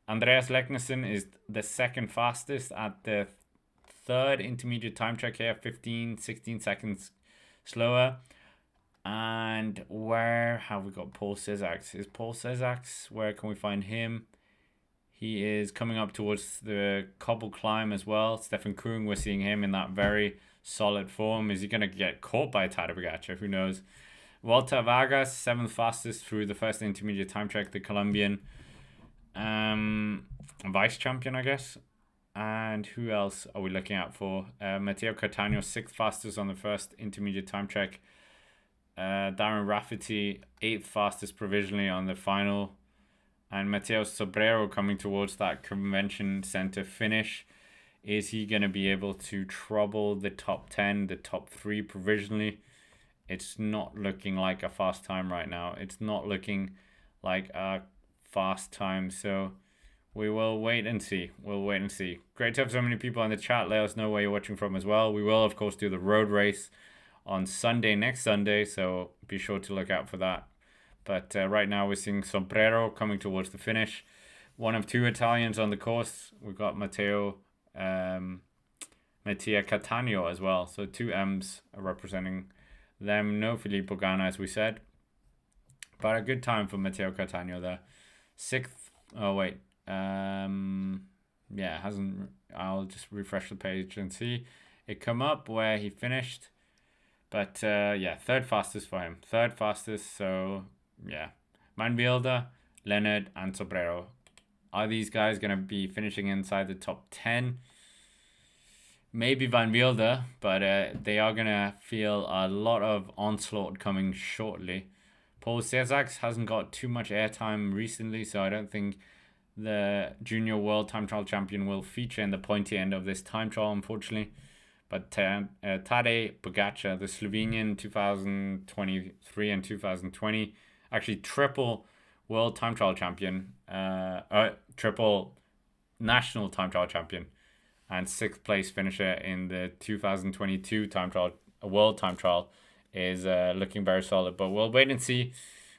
Andreas Leknesson is the second fastest at the third intermediate time check here, 16 seconds slower. And where have we got Paul Sissax? Is Paul Sissax, where can we find him? He is coming up towards the cobble climb as well. Stefan Kung, we're seeing him in that very solid form. Is he going to get caught by Tadej Pogacar? Who knows? Walter Vargas, 7th fastest through the first intermediate time check, the Colombian vice champion, I guess. And who else are we looking out for? Matteo Cattaneo, 6th fastest on the first intermediate time check. Darren Rafferty, 8th fastest provisionally on the final. And Matteo Sobrero coming towards that convention center finish Is he going to be able to trouble the top 10, the top 3 provisionally? It's not looking like a fast time right now. It's not looking like a fast time. So we will wait and see. We'll wait and see. Great to have so many people in the chat. Let us know where you're watching from as well. We will, of course, do the road race on Sunday, next Sunday. So be sure to look out for that. But right now we're seeing Sombrero coming towards the finish. One of 2 Italians on the course. We've got Mattia Cattaneo as well. So 2 M's are representing them. No Filippo Ganna, as we said. But a good time for Matteo Cattaneo there. 6th. Oh, wait. Yeah, hasn't. I'll just refresh the page and see it come up where he finished. But yeah, 3rd fastest for him. 3rd fastest. So yeah, Van Wilder, Leonard, and Sombrero. Are these guys going to be finishing inside the top 10? Maybe Van Wilder, but they are going to feel a lot of onslaught coming shortly. Paul Cesar hasn't got too much airtime recently, so I don't think the Junior World Time Trial Champion will feature in the pointy end of this time trial, unfortunately. But Tadej Pogacar, the Slovenian 2023 and 2020, actually triple World Time Trial Champion, triple National Time Trial Champion, and 6th place finisher in the 2022 Time Trial, World Time Trial, is looking very solid. But we'll wait and see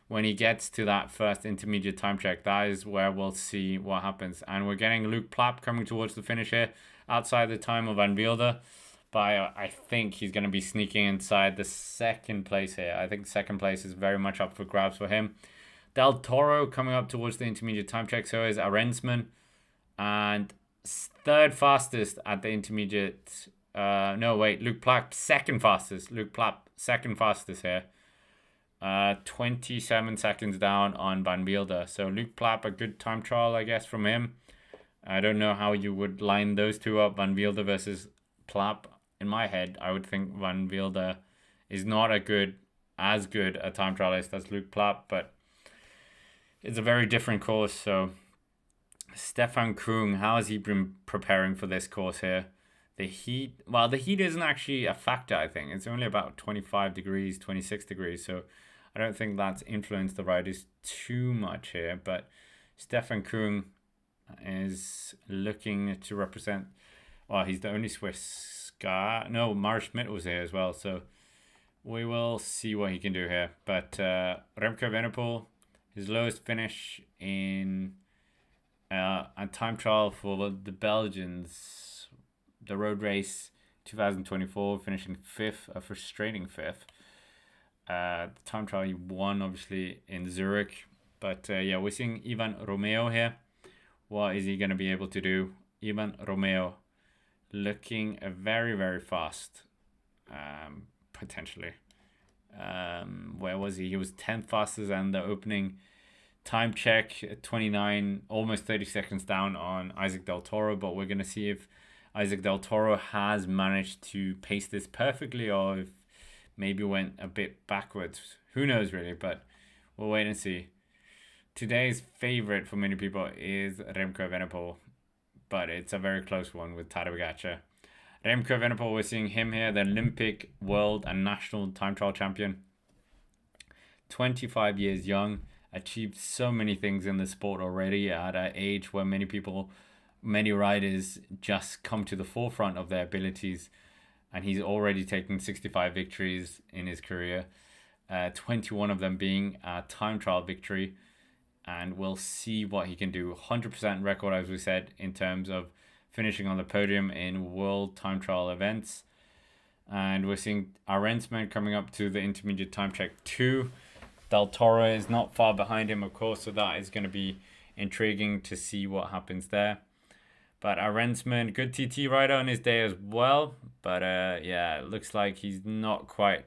when he gets to that first intermediate time check. That is where we'll see what happens. And we're getting Luke Plapp coming towards the finish here, outside the time of Van Wilder. But I think he's going to be sneaking inside the 2nd place here. I think 2nd place is very much up for grabs for him. Del Toro coming up towards the intermediate time check. So is Arensman. And 3rd fastest at the intermediate. No, wait. Luke Plapp, 2nd fastest. Luke Plapp, 2nd fastest here. 27 seconds down on Van Wilder. So Luke Plapp, a good time trial, I guess, from him. I don't know how you would line those 2 up, Van Wilder versus Plapp. In my head, I would think Van Wilder is not as good a time trialist as Luke Plapp, but it's a very different course. So Stefan Kroon, how has he been preparing for this course here? The heat isn't actually a factor, I think. It's only about 25 degrees, 26 degrees. So I don't think that's influenced the riders too much here. But Stefan Kroon is looking to represent, well, he's the only Swiss guy. No, Mara Schmidt was here as well. So we will see what he can do here. But Remco Evenepoel, his lowest finish in a time trial for the Belgians, the road race 2024, finishing 5th, a frustrating 5th. The time trial he won, obviously, in Zurich. But yeah, we're seeing Ivan Romeo here. What is he going to be able to do? Ivan Romeo looking very, very fast, potentially. Where was he? He was 10th fastest and the opening time check at 29, almost 30 seconds down on Isaac Del Toro. But we're going to see if Isaac Del Toro has managed to pace this perfectly, or if maybe went a bit backwards. Who knows, really, but we'll wait and see. Today's favorite for many people is Remco Evenepoel, but it's a very close one with Tadej Pogacar. Remco Evenepoel, we're seeing him here, the Olympic, world, and national time trial champion. 25 years young, achieved so many things in the sport already at an age where many riders just come to the forefront of their abilities, and he's already taken 65 victories in his career, 21 of them being a time trial victory, and we'll see what he can do. 100% record, as we said, in terms of finishing on the podium in world time trial events. And we're seeing Arensman coming up to the intermediate time check 2. Del Toro is not far behind him, of course, so that is going to be intriguing to see what happens there. But Arensman, good TT rider on his day as well. But yeah, it looks like he's not quite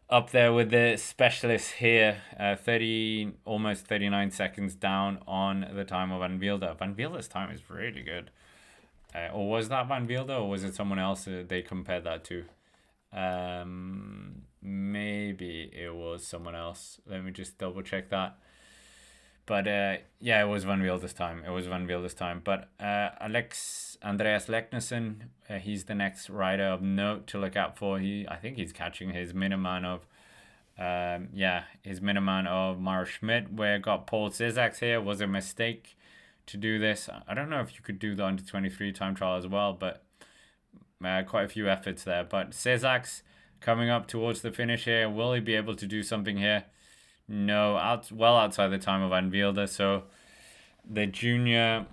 up there with the specialists here. 30, almost 39 seconds down on the time of Van Wilder. Van Wilder's time is really good. Or was that Van Wilder, or was it someone else they compared that to? Maybe it was someone else. Let me just double check that. But yeah, it was Van Wiel this time. It was Van Wiel this time. But Andreas Leknesson, he's the next rider of note to look out for. I think he's catching his Miniman of his Miniman of Mara Schmidt. Where got Paul Zizaks here was a mistake to do this. I don't know if you could do the under 23 time trial as well, but quite a few efforts there. But Zizaks coming up towards the finish here. Will he be able to do something here? No, well outside the time of Van Wielde. So the junior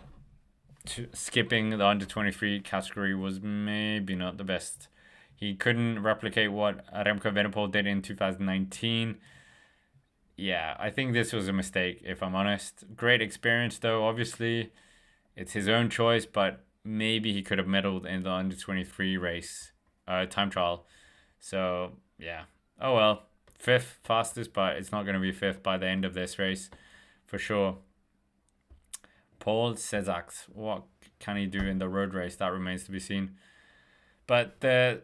skipping the under 23 category was maybe not the best. He couldn't replicate what Remco Evenepoel did in 2019. Yeah, I think this was a mistake, if I'm honest. Great experience, though. Obviously, it's his own choice, but maybe he could have medaled in the under 23 race, time trial. So, yeah. Oh, well. Fifth fastest, but it's not going to be fifth by the end of this race, for sure. Paul Zizaks, what can he do in the road race? That remains to be seen. But the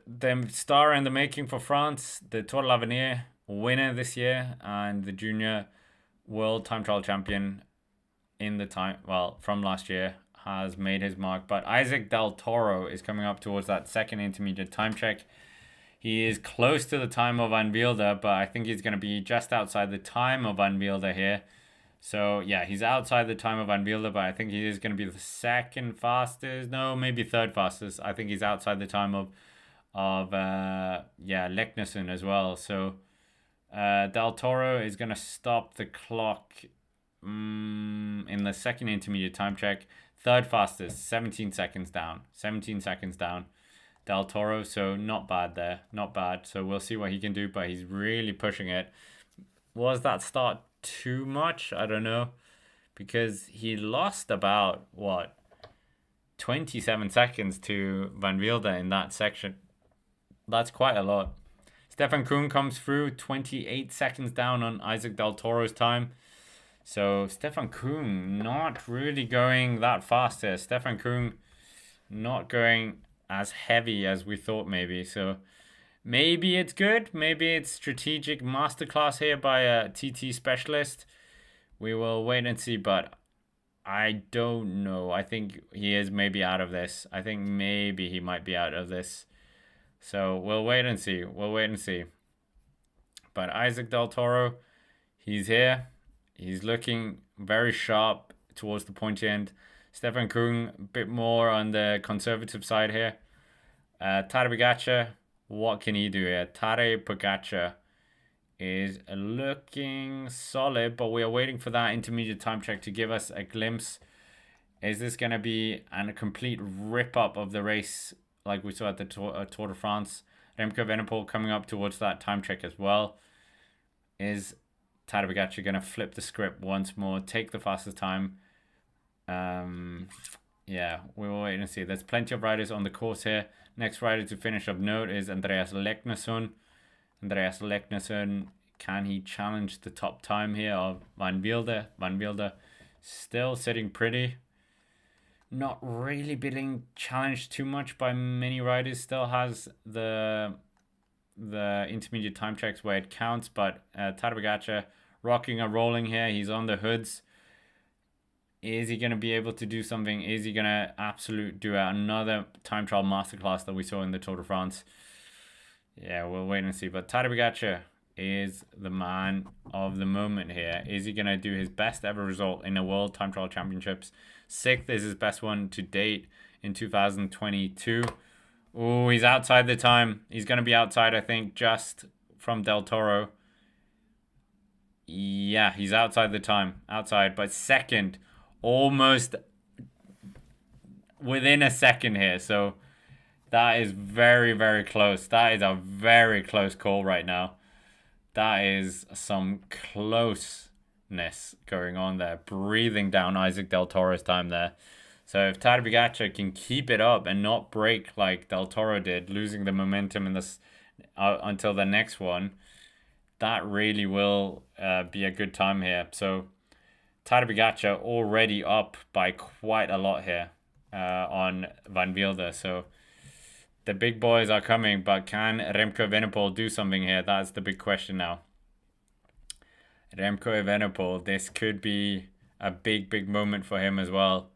star in the making for France, the Tour de l'Avenir winner this year, and the junior world time trial champion from last year, has made his mark. But Isaac Del Toro is coming up towards that second intermediate time check. He is close to the time of Van Wielde, but I think he's going to be just outside the time of Van Wielde here. So, yeah, he's outside the time of Van Wielde, but I think he is going to be the second fastest. No, maybe third fastest. I think he's outside the time of Leknesson as well. So, Del Toro is going to stop the clock in the second intermediate time check. Third fastest, 17 seconds down. 17 seconds down. Del Toro, so not bad there. Not bad. So we'll see what he can do, but he's really pushing it. Was that start too much? I don't know. Because he lost about, 27 seconds to Van Wielde in that section. That's quite a lot. Stefan Kuhn comes through, 28 seconds down on Isaac Del Toro's time. So Stefan Kuhn not really going that fast here. Stefan Kuhn not going as heavy as we thought maybe. So maybe it's good. Maybe it's strategic masterclass here by a TT specialist. We will wait and see, but I don't know. I think he is maybe out of this. I think maybe he might be out of this. So we'll wait and see. We'll wait and see. But Isaac Del Toro, he's here. He's looking very sharp towards the pointy end. Stefan Kuhn, a bit more on the conservative side here. Tadej Pogacar, what can he do here? Tadej Pogacar is looking solid, but we are waiting for that intermediate time check to give us a glimpse. Is this going to be a complete rip-up of the race like we saw at the Tour de France? Remco Evenepoel coming up towards that time check as well. Is Tadej Pogacar going to flip the script once more, take the fastest time? Yeah, we will wait and see. There's plenty of riders on the course here. Next rider to finish of note is Andreas Leknesson. Andreas Leknesson, can he challenge the top time here of Van Wielde? Van Wielde still sitting pretty. Not really being challenged too much by many riders. Still has the intermediate time checks where it counts, but Tadej Pogacar rocking and rolling here. He's on the hoods. Is he going to be able to do something? Is he going to do another time trial masterclass that we saw in the Tour de France? Yeah, we'll wait and see. But Tadej Pogacar is the man of the moment here. Is he going to do his best ever result in the World Time Trial Championships? Sixth is his best one to date in 2022. Oh, he's outside the time. He's going to be outside, I think, just from Del Toro. Yeah, he's outside the time. Outside, but second. Almost within a second here. So that is very, very close. That is a very close call right now. That is some closeness going on there. Breathing down Isaac Del Toro's time there. So if Tadej Pogacar can keep it up and not break like Del Toro did, losing the momentum in this until the next one, that really will be a good time here. So Tadej Pogacar already up by quite a lot here on Van Wielde. So the big boys are coming, but can Remco Evenepoel do something here? That's the big question now. Remco Evenepoel, this could be a big moment for him as well.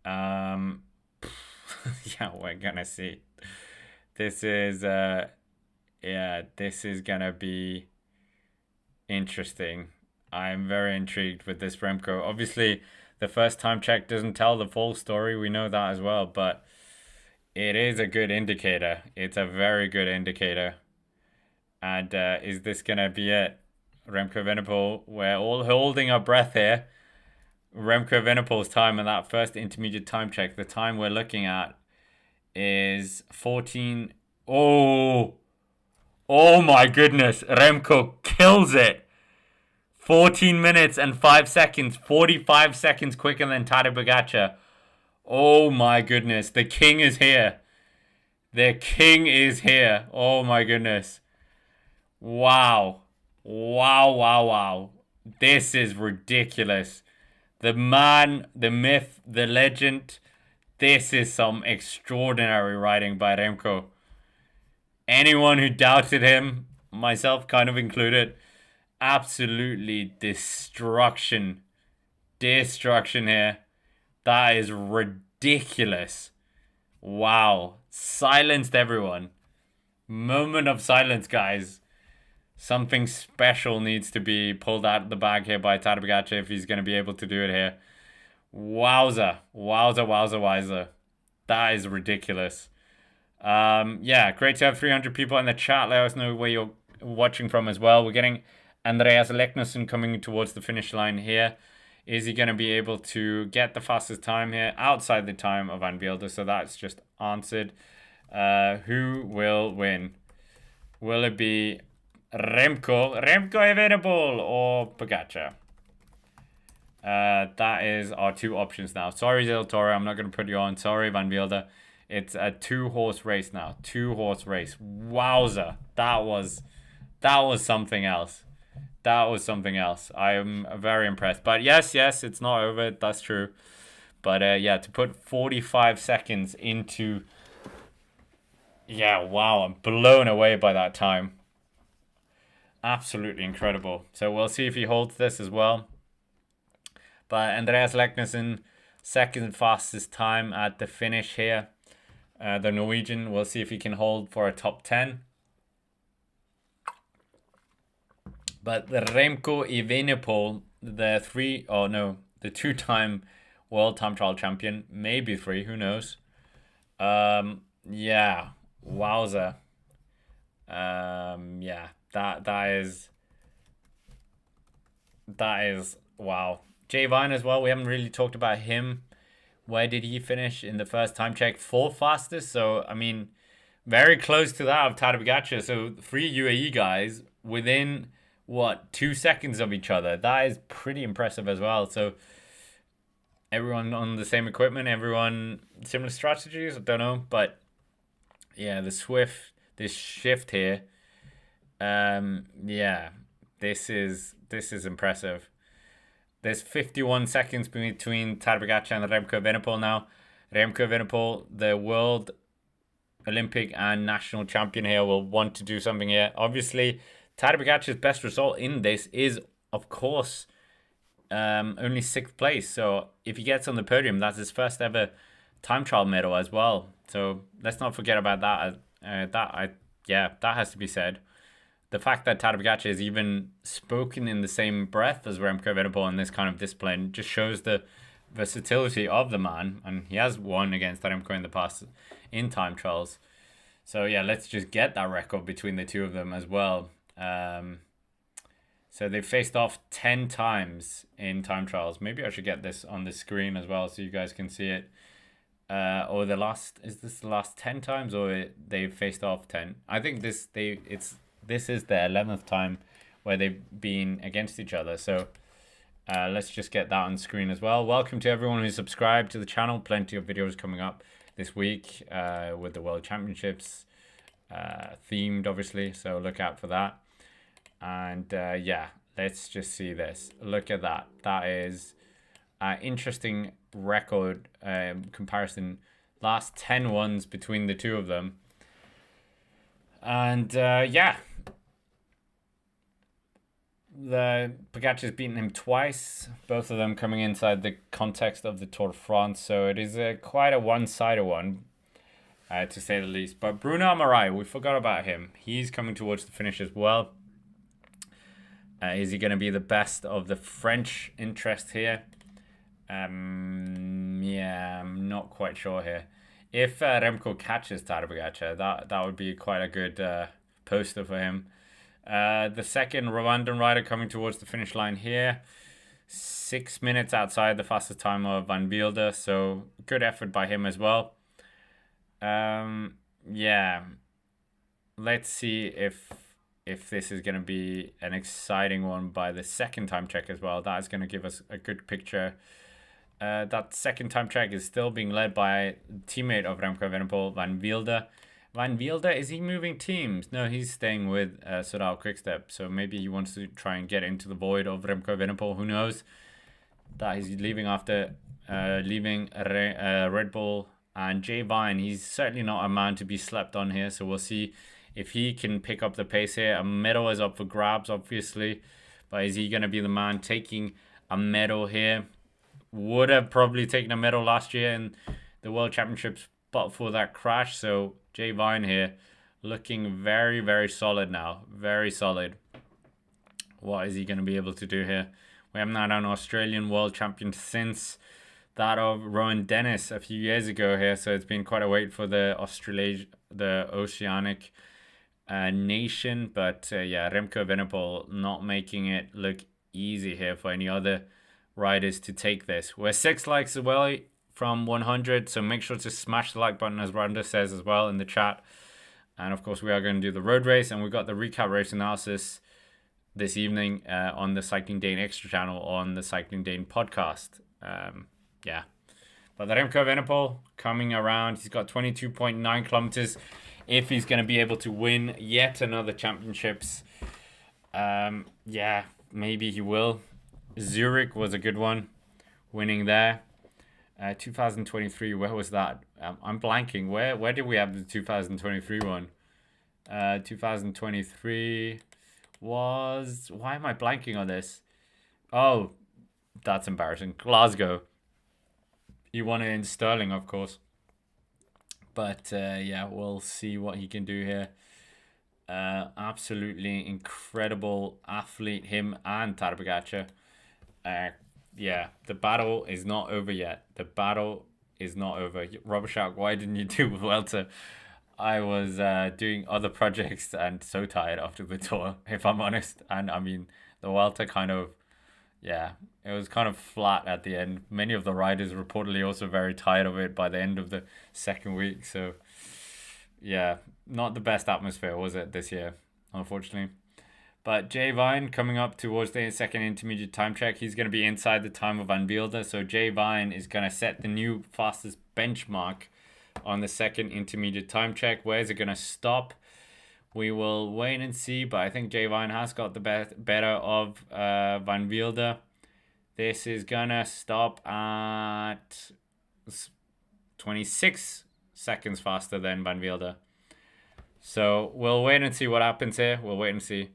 Yeah, we're gonna see. This is this is gonna be interesting. I'm very intrigued with this Remco. Obviously, the first time check doesn't tell the full story. We know that as well, but it is a good indicator. It's a very good indicator. And is this gonna be it? Remco Evenepoel, we're all holding our breath here. Remco Evenepoel's time in that first intermediate time check, the time we're looking at is 14. Oh my goodness. Remco kills it. 14 minutes and 5 seconds. 45 seconds quicker than Tadej Pogacar. Oh my goodness. The king is here. The king is here. Oh my goodness. Wow. Wow. This is ridiculous. The man, the myth, the legend. This is some extraordinary riding by Remco. Anyone who doubted him, myself kind of included, absolutely destruction here. That is ridiculous. Wow. Silenced everyone. Moment of silence, guys. Something special needs to be pulled out of the bag here by Tadej Pogacar if he's going to be able to do it here. Wowza. That is ridiculous. Yeah, great to have 300 people in the chat. Let us know where you're watching from as well. We're getting Andreas Leknesson coming towards the finish line here. Is he going to be able to get the fastest time here outside the time of Van Velde? So that's just answered. Who will win? Will it be Remco Evenepoel or Pogacar? That is our two options now. Sorry, Del Toro, I'm not going to put you on. Sorry, Van Velde. It's a 2-horse race now. 2-horse race. Wowza. That was something else. That was something else. I am very impressed. But yes, it's not over. That's true. But yeah, to put 45 seconds into... Yeah, wow. I'm blown away by that time. Absolutely incredible. So we'll see if he holds this as well. But Andreas Leknesson, second fastest time at the finish here. The Norwegian, we'll see if he can hold for a top 10. But the Remco Evenepoel, the 2-time world time trial champion, maybe 3, who knows? Yeah, wowza. Yeah, that is wow. Jay Vine as well. We haven't really talked about him. Where did he finish in the first time check? 4th fastest. So, I mean, very close to that of Tadej Pogacar. So, 3 UAE guys within, 2 seconds of each other. That is pretty impressive as well. So, everyone on the same equipment, everyone similar strategies. I don't know. But, yeah, this shift here. Yeah, this is impressive. There's 51 seconds between Tadej Pogacar and Remco Evenepoel now. Remco Evenepoel, the world, Olympic and national champion here, will want to do something here. Obviously, Tadej Pogacar's best result in this is, of course, only 6th place. So if he gets on the podium, that's his first ever time trial medal as well. So let's not forget about that. That has to be said. The fact that Tadej Pogacar is even spoken in the same breath as Remco Evenepoel in this kind of discipline just shows the versatility of the man. And he has won against Remco in the past in time trials. So yeah, let's just get that record between the two of them as well. So they faced off 10 times in time trials. Maybe I should get this on the screen as well so you guys can see it. Or is this the last 10 times, or they faced off 10? I think this is the 11th time where they've been against each other. So let's just get that on screen as well. Welcome to everyone who's subscribed to the channel. Plenty of videos coming up this week with the World Championships themed, obviously. So look out for that. And yeah, let's just see this. Look at that. That is an interesting record comparison. Last 10 ones between the two of them. And yeah. The Pogacar's beaten him twice, both of them coming inside the context of the Tour de France. So it is quite a one-sided one, to say the least. But Bruno Amarai, we forgot about him. He's coming towards the finish as well. Is he going to be the best of the French interest here? Yeah, I'm not quite sure here. If Remco catches Tadej Pogacar, that would be quite a good poster for him. The second Rwandan rider coming towards the finish line here. 6 minutes outside the fastest time of Van Wilder, so good effort by him as well. Yeah, let's see if this is going to be an exciting one by the second time check as well. That is going to give us a good picture. That second time check is still being led by teammate of Remco Evenepoel, Van Wilder. Van Wilder, is he moving teams? No, he's staying with Soudal Quickstep. So maybe he wants to try and get into the void of Remco Evenepoel. Who knows? That he's leaving after leaving Red Bull. And Jay Vine, he's certainly not a man to be slept on here. So we'll see if he can pick up the pace here. A medal is up for grabs, obviously. But is he going to be the man taking a medal here? Would have probably taken a medal last year in the World Championships, but for that crash. So Jay Vine here looking very, very solid now. Very solid. What is he going to be able to do here? We haven't had an Australian world champion since that of Rowan Dennis a few years ago here. So it's been quite a wait for the Oceanic nation. But yeah, Remco Evenepoel not making it look easy here for any other riders to take this. We're 6 likes away from 100, so make sure to smash the like button, as Randa says as well in the chat. And of course, we are going to do the road race, and we've got the recap race analysis this evening on the Cycling Dane Extra channel on the Cycling Dane podcast. Yeah, but the Remco Evenepoel coming around. He's got 22.9 kilometers. If he's going to be able to win yet another championships, yeah, maybe he will. Zurich was a good one, winning there. 2023, where was that? I'm blanking. Where did we have the 2023 one? 2023 was... Why am I blanking on this? Oh, that's embarrassing. Glasgow. He won it in Sterling, of course. But yeah, we'll see what he can do here. Absolutely incredible athlete, him and Tadej Pogacar. Yeah, the battle is not over yet. The battle is not over. Robert Shark, why didn't you do Vuelta? I was doing other projects and so tired after the tour, if I'm honest. And I mean, the Vuelta kind of, yeah, it was kind of flat at the end. Many of the riders reportedly also very tired of it by the end of the second week. So, yeah, not the best atmosphere, was it, this year, unfortunately. But Jay Vine coming up towards the second intermediate time check. He's going to be inside the time of Van Wilder. So Jay Vine is going to set the new fastest benchmark on the second intermediate time check. Where is it going to stop? We will wait and see. But I think Jay Vine has got the better of Van Wilder. This is going to stop at 26 seconds faster than Van Wilder. So we'll wait and see what happens here. We'll wait and see.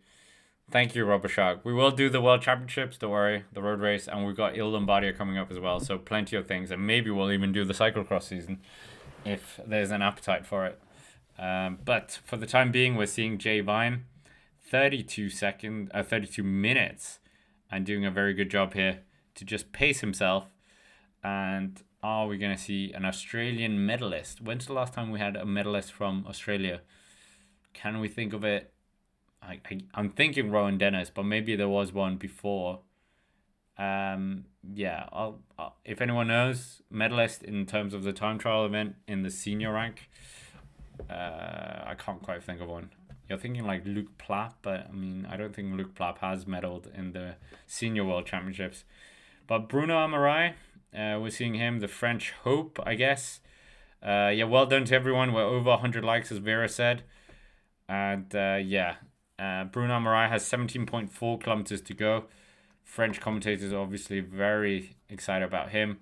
Thank you, Robert Shark. We will do the World Championships, don't worry, the road race, and we've got Il Lombardia coming up as well, so plenty of things, and maybe we'll even do the cyclocross season if there's an appetite for it. But for the time being, we're seeing Jay Vine, 32 minutes, and doing a very good job here to just pace himself. And are we going to see an Australian medalist? When's the last time we had a medalist from Australia? Can we think of it? I'm thinking Rowan Dennis, but maybe there was one before. Yeah, I'll if anyone knows, medalist in terms of the time trial event in the senior rank, I can't quite think of one. You're thinking like Luc Plapp, but I mean, I don't think Luc Plapp has medaled in the senior world championships. But Bruno Amarai, we're seeing him, the French hope, I guess. Yeah, well done to everyone. We're over 100 likes, as Vera said. And yeah. Bruno Amarai has 17.4 kilometers to go. French commentators are obviously very excited about him.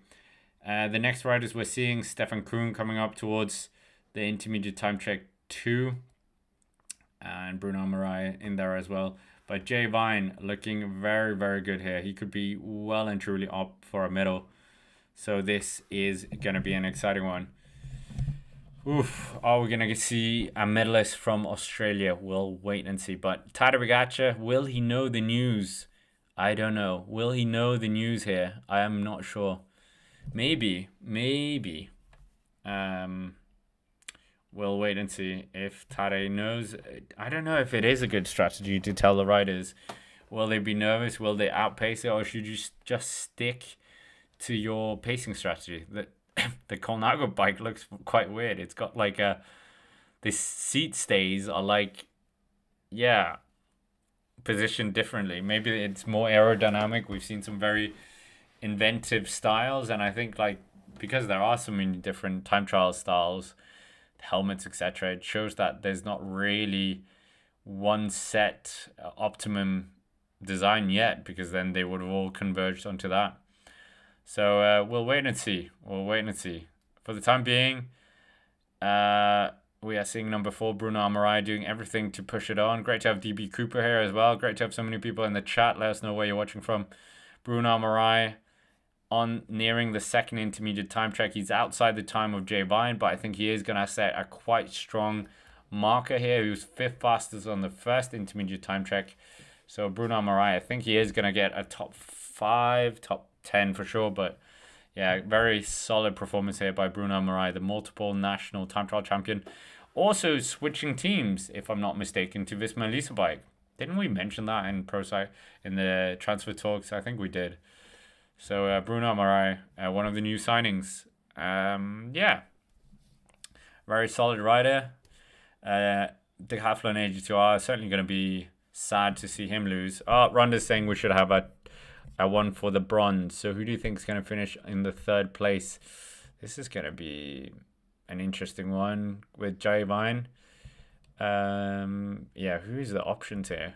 The next riders we're seeing, Stefan Kuhn coming up towards the intermediate time check 2. And Bruno Amarai in there as well. But Jay Vine looking very, very good here. He could be well and truly up for a medal. So this is going to be an exciting one. Oof, are we going to see a medalist from Australia? We'll wait and see. But Tadej Pogacar, will he know the news? I don't know. Will he know the news here? I am not sure. Maybe. We'll wait and see if Tadej knows. I don't know if it is a good strategy to tell the riders. Will they be nervous? Will they outpace it? Or should you just stick to your pacing strategy? The Colnago bike looks quite weird. It's got like the seat stays are like, yeah, positioned differently. Maybe it's more aerodynamic. We've seen some very inventive styles, and I think like because there are so many different time trial styles, helmets, etc., it shows that there's not really one set optimum design yet, because then they would have all converged onto that. So we'll wait and see. For the time being, we are seeing number 4, Bruno Amarai, doing everything to push it on. Great to have DB Cooper here as well. Great to have so many people in the chat. Let us know where you're watching from. Bruno Amarai on nearing the second intermediate time check. He's outside the time of Jay Vine, but I think he is going to set a quite strong marker here. He was 5th fastest on the first intermediate time check. So Bruno Amarai, I think he is going to get a top 5, top 10 for sure. But yeah, very solid performance here by Bruno Amarai, the multiple national time trial champion. Also switching teams, if I'm not mistaken, to Visma Lease bike. Didn't we mention that in in the transfer talks? I think we did. So Bruno Amarai, one of the new signings. Yeah, very solid rider. Decathlon AG2R is certainly going to be sad to see him lose. Oh, Ronda's saying we should have a one for the bronze. So who do you think is going to finish in the 3rd place? This is going to be an interesting one with Jay Vine. Yeah, who's the options here?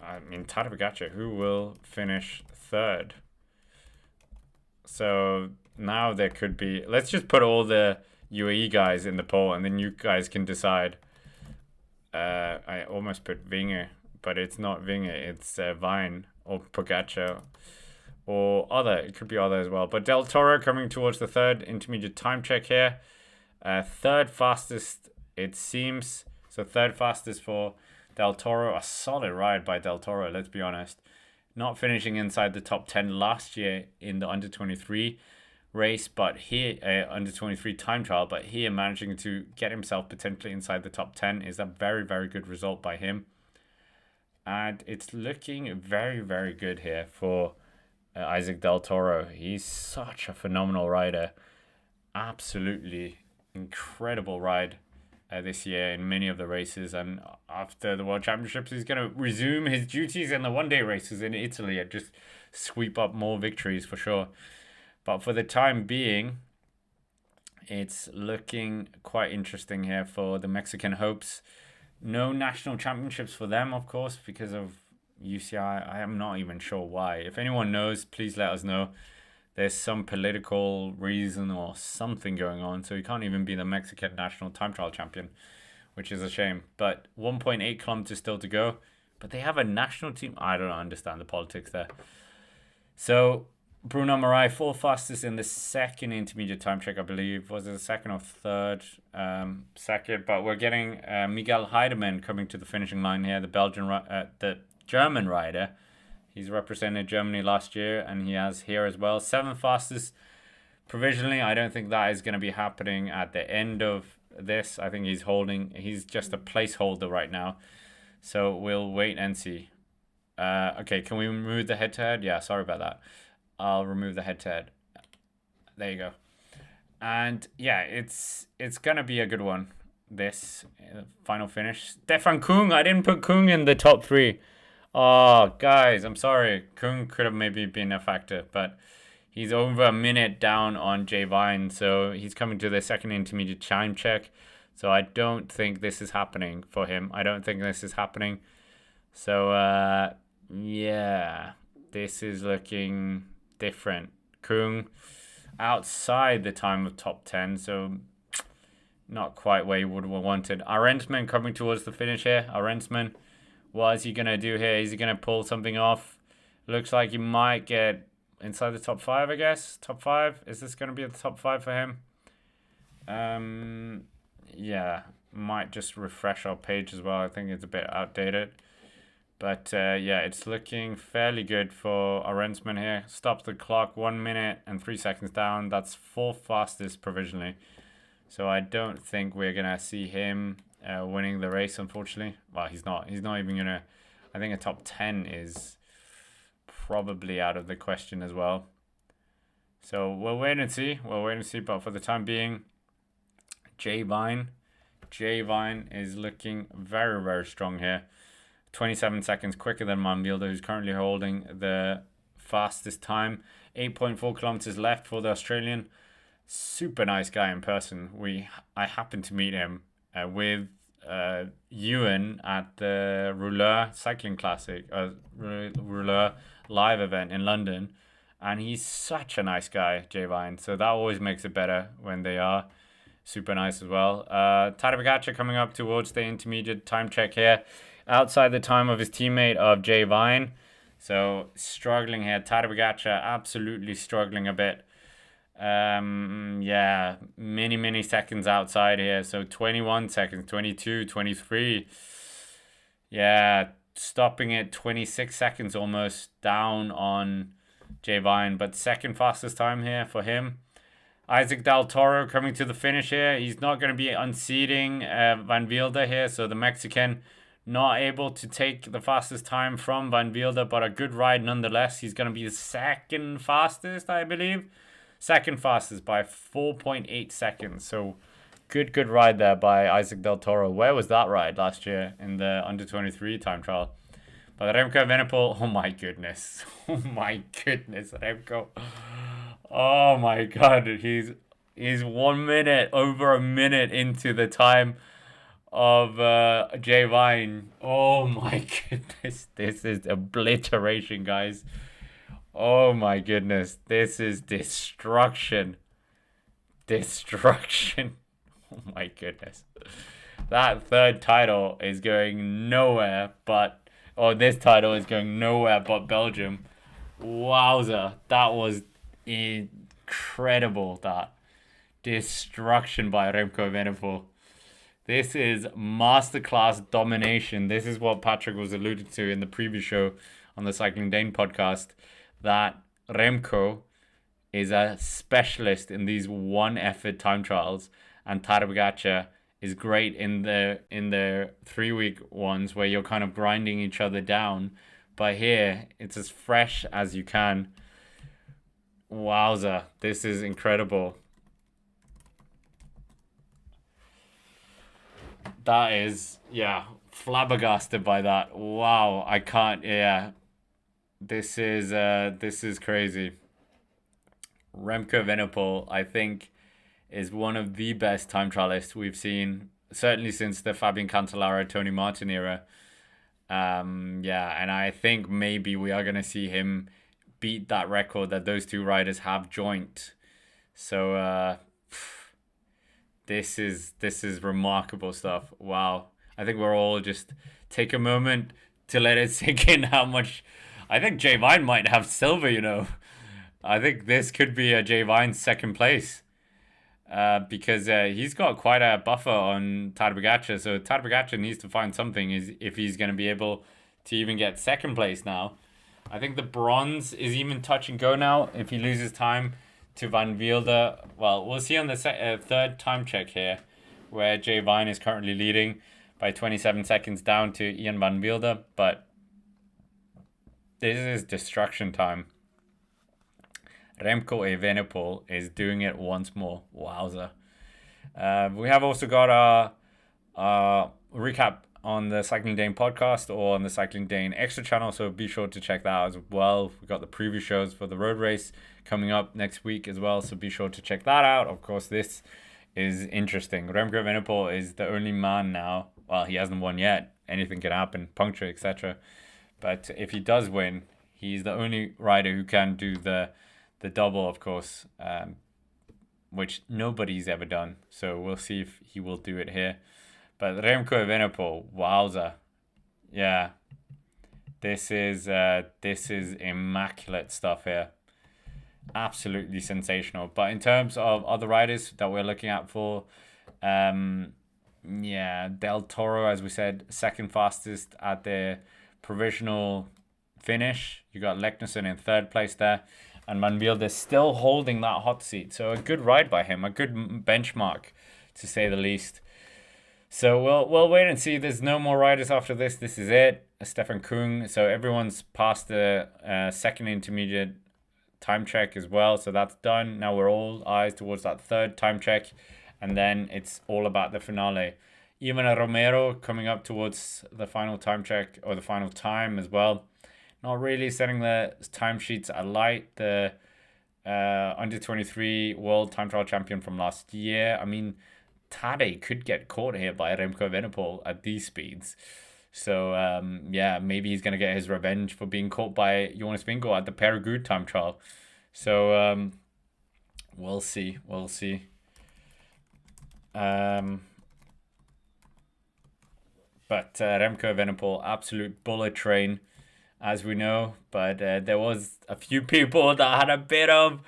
I mean, Tadej Pogacar, who will finish 3rd? So now there could be... Let's just put all the UAE guys in the poll, and then you guys can decide. I almost put Vinge, but it's not Vinge. It's Vine or Pogacar or other. It could be other as well. But Del Toro coming towards the 3rd intermediate time check here. 3rd fastest, it seems. So 3rd fastest for Del Toro. A solid ride by Del Toro, let's be honest. Not finishing inside the top 10 last year in the under-23 race, but here, under-23 time trial, but here managing to get himself potentially inside the top 10 is a very, very good result by him. And it's looking very, very good here for Isaac Del Toro. He's such a phenomenal rider. Absolutely incredible ride this year in many of the races, and after the World Championships he's going to resume his duties in the one-day races in Italy and just sweep up more victories for sure. But for the time being, it's looking quite interesting here for the Mexican hopes. No national championships for them, of course, because of UCI. I am not even sure why. If anyone knows, please let us know. There's some political reason or something going on, so he can't even be the Mexican national time trial champion, which is a shame. But 1.8 kilometers still to go. But they have a national team. I don't understand the politics there. So Bruno Marai, 4th fastest in the 2nd intermediate time check, I believe. Was it the 2nd or 3rd? 2nd. But we're getting Miguel Heidemann coming to the finishing line here, the German rider. He's represented Germany last year, and he has here as well. 7th fastest provisionally. I don't think that is going to be happening at the end of this. I think he's just a placeholder right now. So we'll wait and see. Okay, can we remove the head-to-head? Yeah, sorry about that. I'll remove the head-to-head. There you go. And yeah, it's going to be a good one. This final finish. Stefan Kung. I didn't put Kung in the top 3. Oh, guys, I'm sorry. Kung could have maybe been a factor, but he's over a minute down on Jay Vine, so he's coming to the 2nd intermediate time check. So I don't think this is happening for him. I don't think this is happening. So, yeah, this is looking different. Kung outside the time of top 10, so not quite where you would have wanted. Arensman coming towards the finish here. Arensman What is he going to do here? Is he going to pull something off? Looks like he might get inside the top 5, I guess. Top 5. Is this going to be the top 5 for him? Yeah. Might just refresh our page as well. I think it's a bit outdated. But yeah, it's looking fairly good for our Rensman here. Stops the clock 1 minute and 3 seconds down. That's 4th fastest provisionally. So I don't think we're going to see him winning the race, unfortunately. Well, he's not. He's not even going to... I think a top 10 is probably out of the question as well. So we'll wait and see. We'll wait and see. But for the time being, Jay Vine is looking very, very strong here. 27 seconds quicker than Van Wilder, who's currently holding the fastest time. 8.4 kilometers left for the Australian. Super nice guy in person. I happened to meet him with Ewan at the Rouleur Cycling Classic, Rouleur live event in London, and he's such a nice guy, Jay Vine. So that always makes it better when they are super nice as well. Tadej Pogacar coming up towards the intermediate time check here, outside the time of his teammate of Jay Vine. So struggling here. Tadej Pogacar absolutely struggling a bit. Yeah, many seconds outside here. So 21 seconds, 22, 23. Yeah, stopping at 26 seconds almost down on Jay Vine, but second fastest time here for him. Isaac Del Toro coming to the finish here. He's not going to be unseating Van Wilder here, so the Mexican not able to take the fastest time from Van Wilder, but a good ride nonetheless. He's going to be the second fastest, I believe. Second fastest by 4.8 seconds. So good ride there by Isaac Del Toro. Where was that ride last year in the under-23 time trial? But Remco Evenepoel, oh my goodness. Oh my goodness, Remco. Oh my God, he's 1 minute, over a minute into the time of Jay Vine. Oh my goodness, this is obliteration, guys. Oh my goodness, this is destruction. Destruction. Oh my goodness. That third title is going nowhere but... Oh, this title is going nowhere but Belgium. Wowza, that was incredible, that. Destruction by Remco Evenepoel. This is masterclass domination. This is what Patrick was alluded to in the previous show on the Cycling Dane podcast, that Remco is a specialist in these one effort time trials, and Tadej Pogacar is great in the 3-week ones where you're kind of grinding each other down. But here, it's as fresh as you can. Wowza, this is incredible. That is, yeah, flabbergasted by that. Wow, I can't, yeah. This is crazy. Remco Evenepoel, I think, is one of the best time trialists we've seen, certainly since the Fabian Cancellara, Tony Martin era. Yeah, and I think maybe we are going to see him beat that record that those two riders have joint. So this is remarkable stuff. Wow. I think we're all just take a moment to let it sink in how much... I think Jay Vine might have silver, you know. I think this could be a Jay Vine second place. Because he's got quite a buffer on Tadej Pogacar. So Tadej Pogacar needs to find something if he's going to be able to even get second place now. I think the bronze is even touch and go now if he loses time to Van Wilder. Well, we'll see on the third time check here, where Jay Vine is currently leading by 27 seconds down to Ian Van Wilder. But this is destruction time. Remco Evenepoel is doing it once more. Wowza. We have also got our recap on the Cycling Dane podcast or on the Cycling Dane extra channel, so be sure to check that out as well. We've got the preview shows for the road race coming up next week as well, so be sure to check that out. Of course, this is interesting. Remco Evenepoel is the only man now. Well, he hasn't won yet. Anything can happen, puncture, etc. But if he does win, he's the only rider who can do the double, of course, which nobody's ever done. So we'll see if he will do it here. But Remco Evenepoel, wowza. Yeah, this is immaculate stuff here. Absolutely sensational. But in terms of other riders that we're looking at for, um, yeah, Del Toro, as we said, second fastest at the provisional finish. You got Leknesson in third place there, and Van Wilde still holding that hot seat. So a good ride by him, a good benchmark, to say the least. So we'll wait and see. There's no more riders after this. This is it. Stefan Kung. So everyone's passed the second intermediate time check as well. So that's done. Now we're all eyes towards that third time check, and then it's all about the finale. Even a Romero coming up towards the final time check or the final time as well. Not really setting the timesheets alight. The under 23 world time trial champion from last year. I mean, Tade could get caught here by Remco Evenepoel at these speeds. So, yeah, maybe he's going to get his revenge for being caught by Jonas Vingegaard at the Pere time trial. So, we'll see. We'll see. But Remco Evenepoel, absolute bullet train, as we know. But there was a few people that had a bit of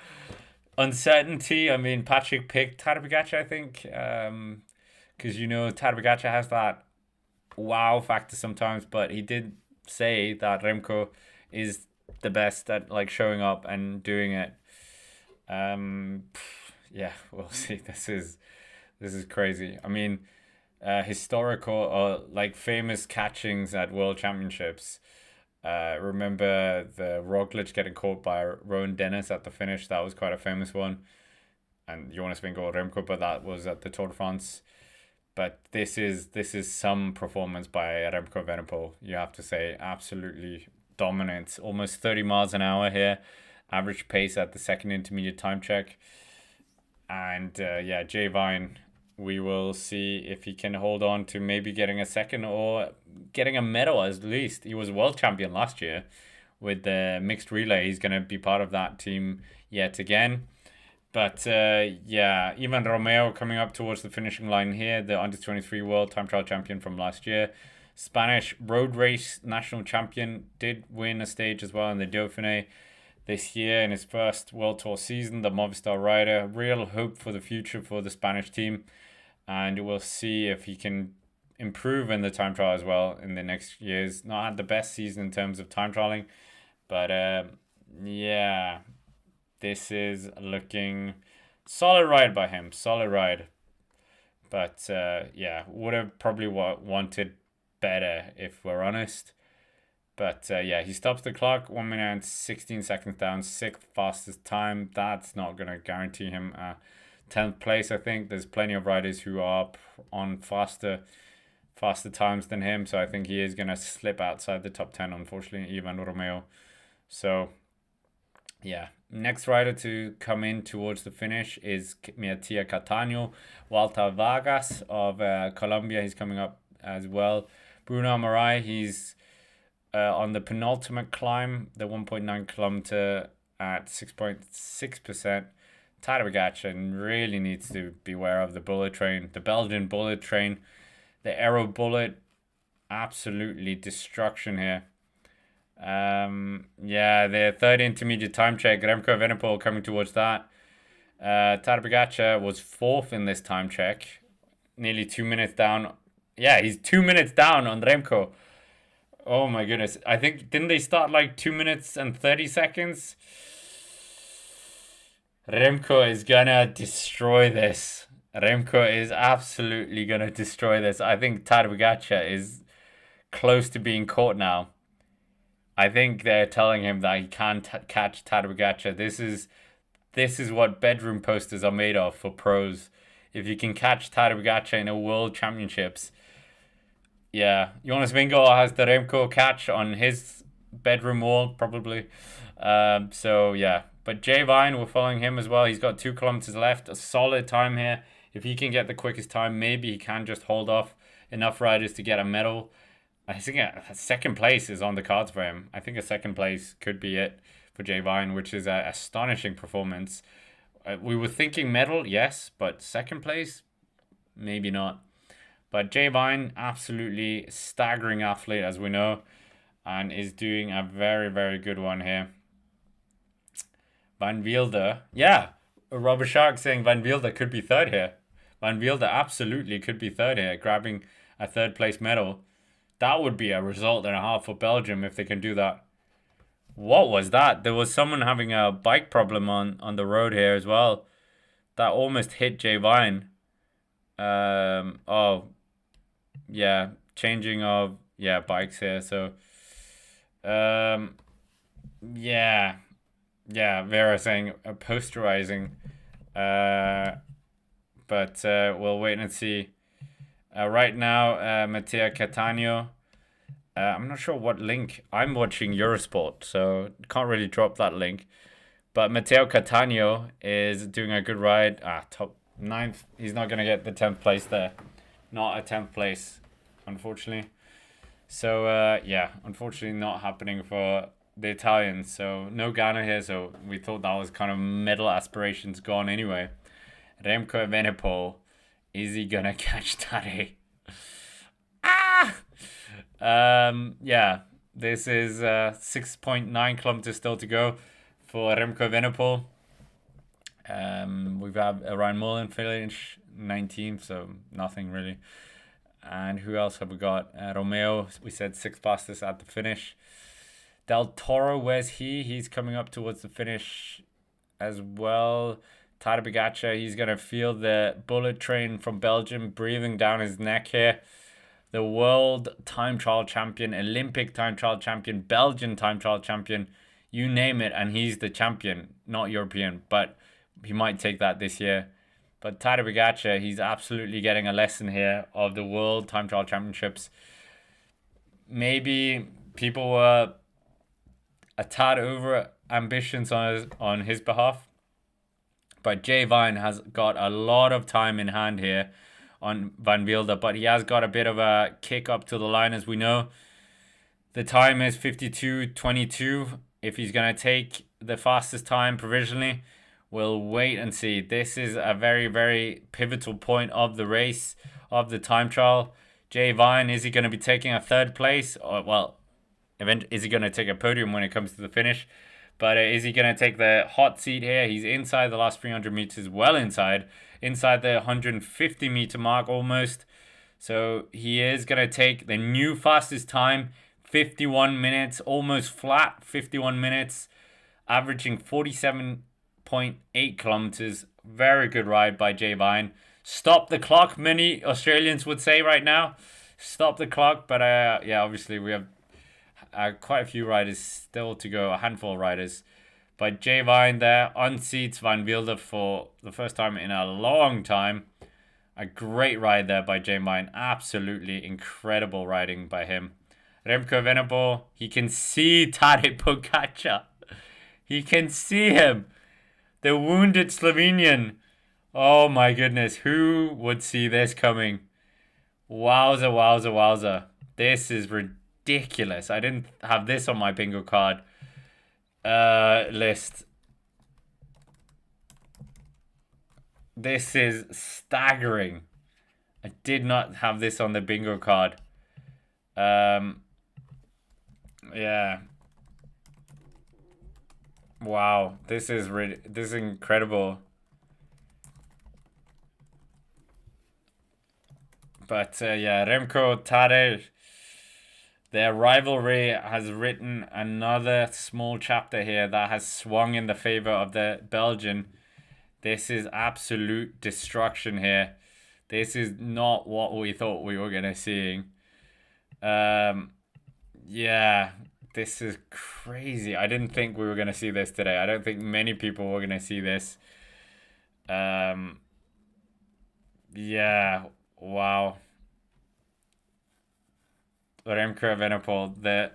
uncertainty. I mean, Patrick picked Tadej Pogacar, I think, because Tadej Pogacar has that wow factor sometimes, but he did say that Remco is the best at like showing up and doing it. Yeah, we'll see. This is crazy. I mean, historical or like famous catchings at World Championships. Remember the Roglic getting caught by Rowan Dennis at the finish? That was quite a famous one. And Jonas Vingegaard, Remco, but that was at the Tour de France. But this is some performance by Remco Evenepoel. You have to say, absolutely dominant. Almost 30 miles an hour here, average pace at the second intermediate time check. And yeah, Jay Vine, we will see if he can hold on to maybe getting a second or getting a medal at least. He was world champion last year with the mixed relay. He's going to be part of that team yet again. But yeah, Ivan Romeo coming up towards the finishing line here, the under 23 world time trial champion from last year. Spanish road race national champion, did win a stage as well in the Dauphiné this year in his first World Tour season. The Movistar rider, real hope for the future for the Spanish team. And we'll see if he can improve in the time trial as well in the next years. Not had the best season in terms of time trialing, but yeah, this is looking solid ride by him. Solid ride. But yeah, would have probably wanted better if we're honest. But yeah, he stops the clock, 1 minute and 16 seconds down, sixth fastest time. That's not going to guarantee him 10th place. I think there's plenty of riders who are on faster times than him. So I think he is going to slip outside the top 10, unfortunately, Ivan Romeo. So yeah, next rider to come in towards the finish is Matia Catano. Walter Vargas of Colombia, he's coming up as well. Bruno Amarai, he's on the penultimate climb, the 1.9 kilometer at 6.6%. Tadej Pogacar really needs to beware of the bullet train, the Belgian bullet train, the Aero bullet, absolutely destruction here. Yeah, the third intermediate time check, Remco Evenepoel coming towards that. Tadej Pogacar was fourth in this time check, nearly 2 minutes down. Yeah, he's 2 minutes down on Remco. Oh my goodness. I think, didn't they start like 2 minutes and 30 seconds? Remco is gonna destroy this. Remco is absolutely gonna destroy this. I think Tadej Pogacar is close to being caught now. I think they're telling him that he can't catch Tadej Pogacar. This is what bedroom posters are made of for pros. If you can catch Tadej Pogacar in a World Championships, yeah, Jonas Vingegaard has the Remco catch on his bedroom wall probably. So yeah, but Jay Vine, we're following him as well. He's got 2 kilometers left. A solid time here. If he can get the quickest time, maybe he can just hold off enough riders to get a medal. I think a second place is on the cards for him. I think a second place could be it for Jay Vine, which is an astonishing performance. We were thinking medal, yes, but second place, maybe not. But Jay Vine, absolutely staggering athlete, as we know, and is doing a very, very good one here. Van Wilder, yeah, Robert Shark saying Van Wilder could be third here. Van Wilder absolutely could be third here, grabbing a third place medal. That would be a result and a half for Belgium if they can do that. What was that? There was someone having a bike problem on the road here as well. That almost hit Jay Vine. Oh, yeah, changing of bikes here. So, yeah, Vera saying posterizing. But we'll wait and see. Right now, Mattia Catania. I'm not sure what link. I'm watching Eurosport, so can't really drop that link. But Matteo Catania is doing a good ride. Top 9th. He's not going to get the 10th place there. Not a 10th place, unfortunately. So, unfortunately not happening for the Italians. So, no Ghana here. So, we thought that was kind of medal aspirations gone anyway. Remco Evenepoel. Is he going to catch Tadej? This is 6.9 kilometers still to go for Remco Evenepoel. We've had Ryan Mullen finish 19th, so nothing really. And who else have we got? Romeo, we said 6th fastest at the finish. Del Toro, where's he? He's coming up towards the finish as well. Tadej Pogacar, he's going to feel the bullet train from Belgium breathing down his neck here. The world time trial champion, Olympic time trial champion, Belgian time trial champion, you name it, and he's the champion, not European, but he might take that this year. But Tadej Pogacar, he's absolutely getting a lesson here of the world time trial championships. Maybe people were a tad over ambitions on his behalf, but Jay Vine has got a lot of time in hand here on Van Wilder, but he has got a bit of a kick up to the line, as we know. The time is 52:22. If he's going to take the fastest time provisionally, we'll wait and see. This is a very, very pivotal point of the race, of the time trial. Jay Vine, is he going to be taking a third place? Or, is he going to take a podium when it comes to the finish? But is he going to take the hot seat here? He's inside the last 300 meters, well inside the 150 meter mark almost. So he is going to take the new fastest time, 51 minutes, almost flat 51 minutes, averaging 47.8 kilometers. Very good ride by Jay Vine. Stop the clock, many Australians would say right now. Stop the clock. But obviously we have quite a few riders still to go, a handful of riders. But Jay Vine there unseats Van Wilder for the first time in a long time. A great ride there by Jay Vine. Absolutely incredible riding by him. Remco Evenepoel, he can see Tadej Pogacar. He can see him. The wounded Slovenian. Oh my goodness. Who would see this coming? Wowza, wowza, wowza. This is ridiculous. I didn't have this on my bingo card list. This is staggering. I did not have this on the bingo card. Wow, this is incredible. But Remco, Tadej, their rivalry has written another small chapter here that has swung in the favor of the Belgian. This is absolute destruction here. This is not what we thought we were going to see. This is crazy. I didn't think we were going to see this today. I don't think many people were going to see this. Wow. Remco Evenepoel, the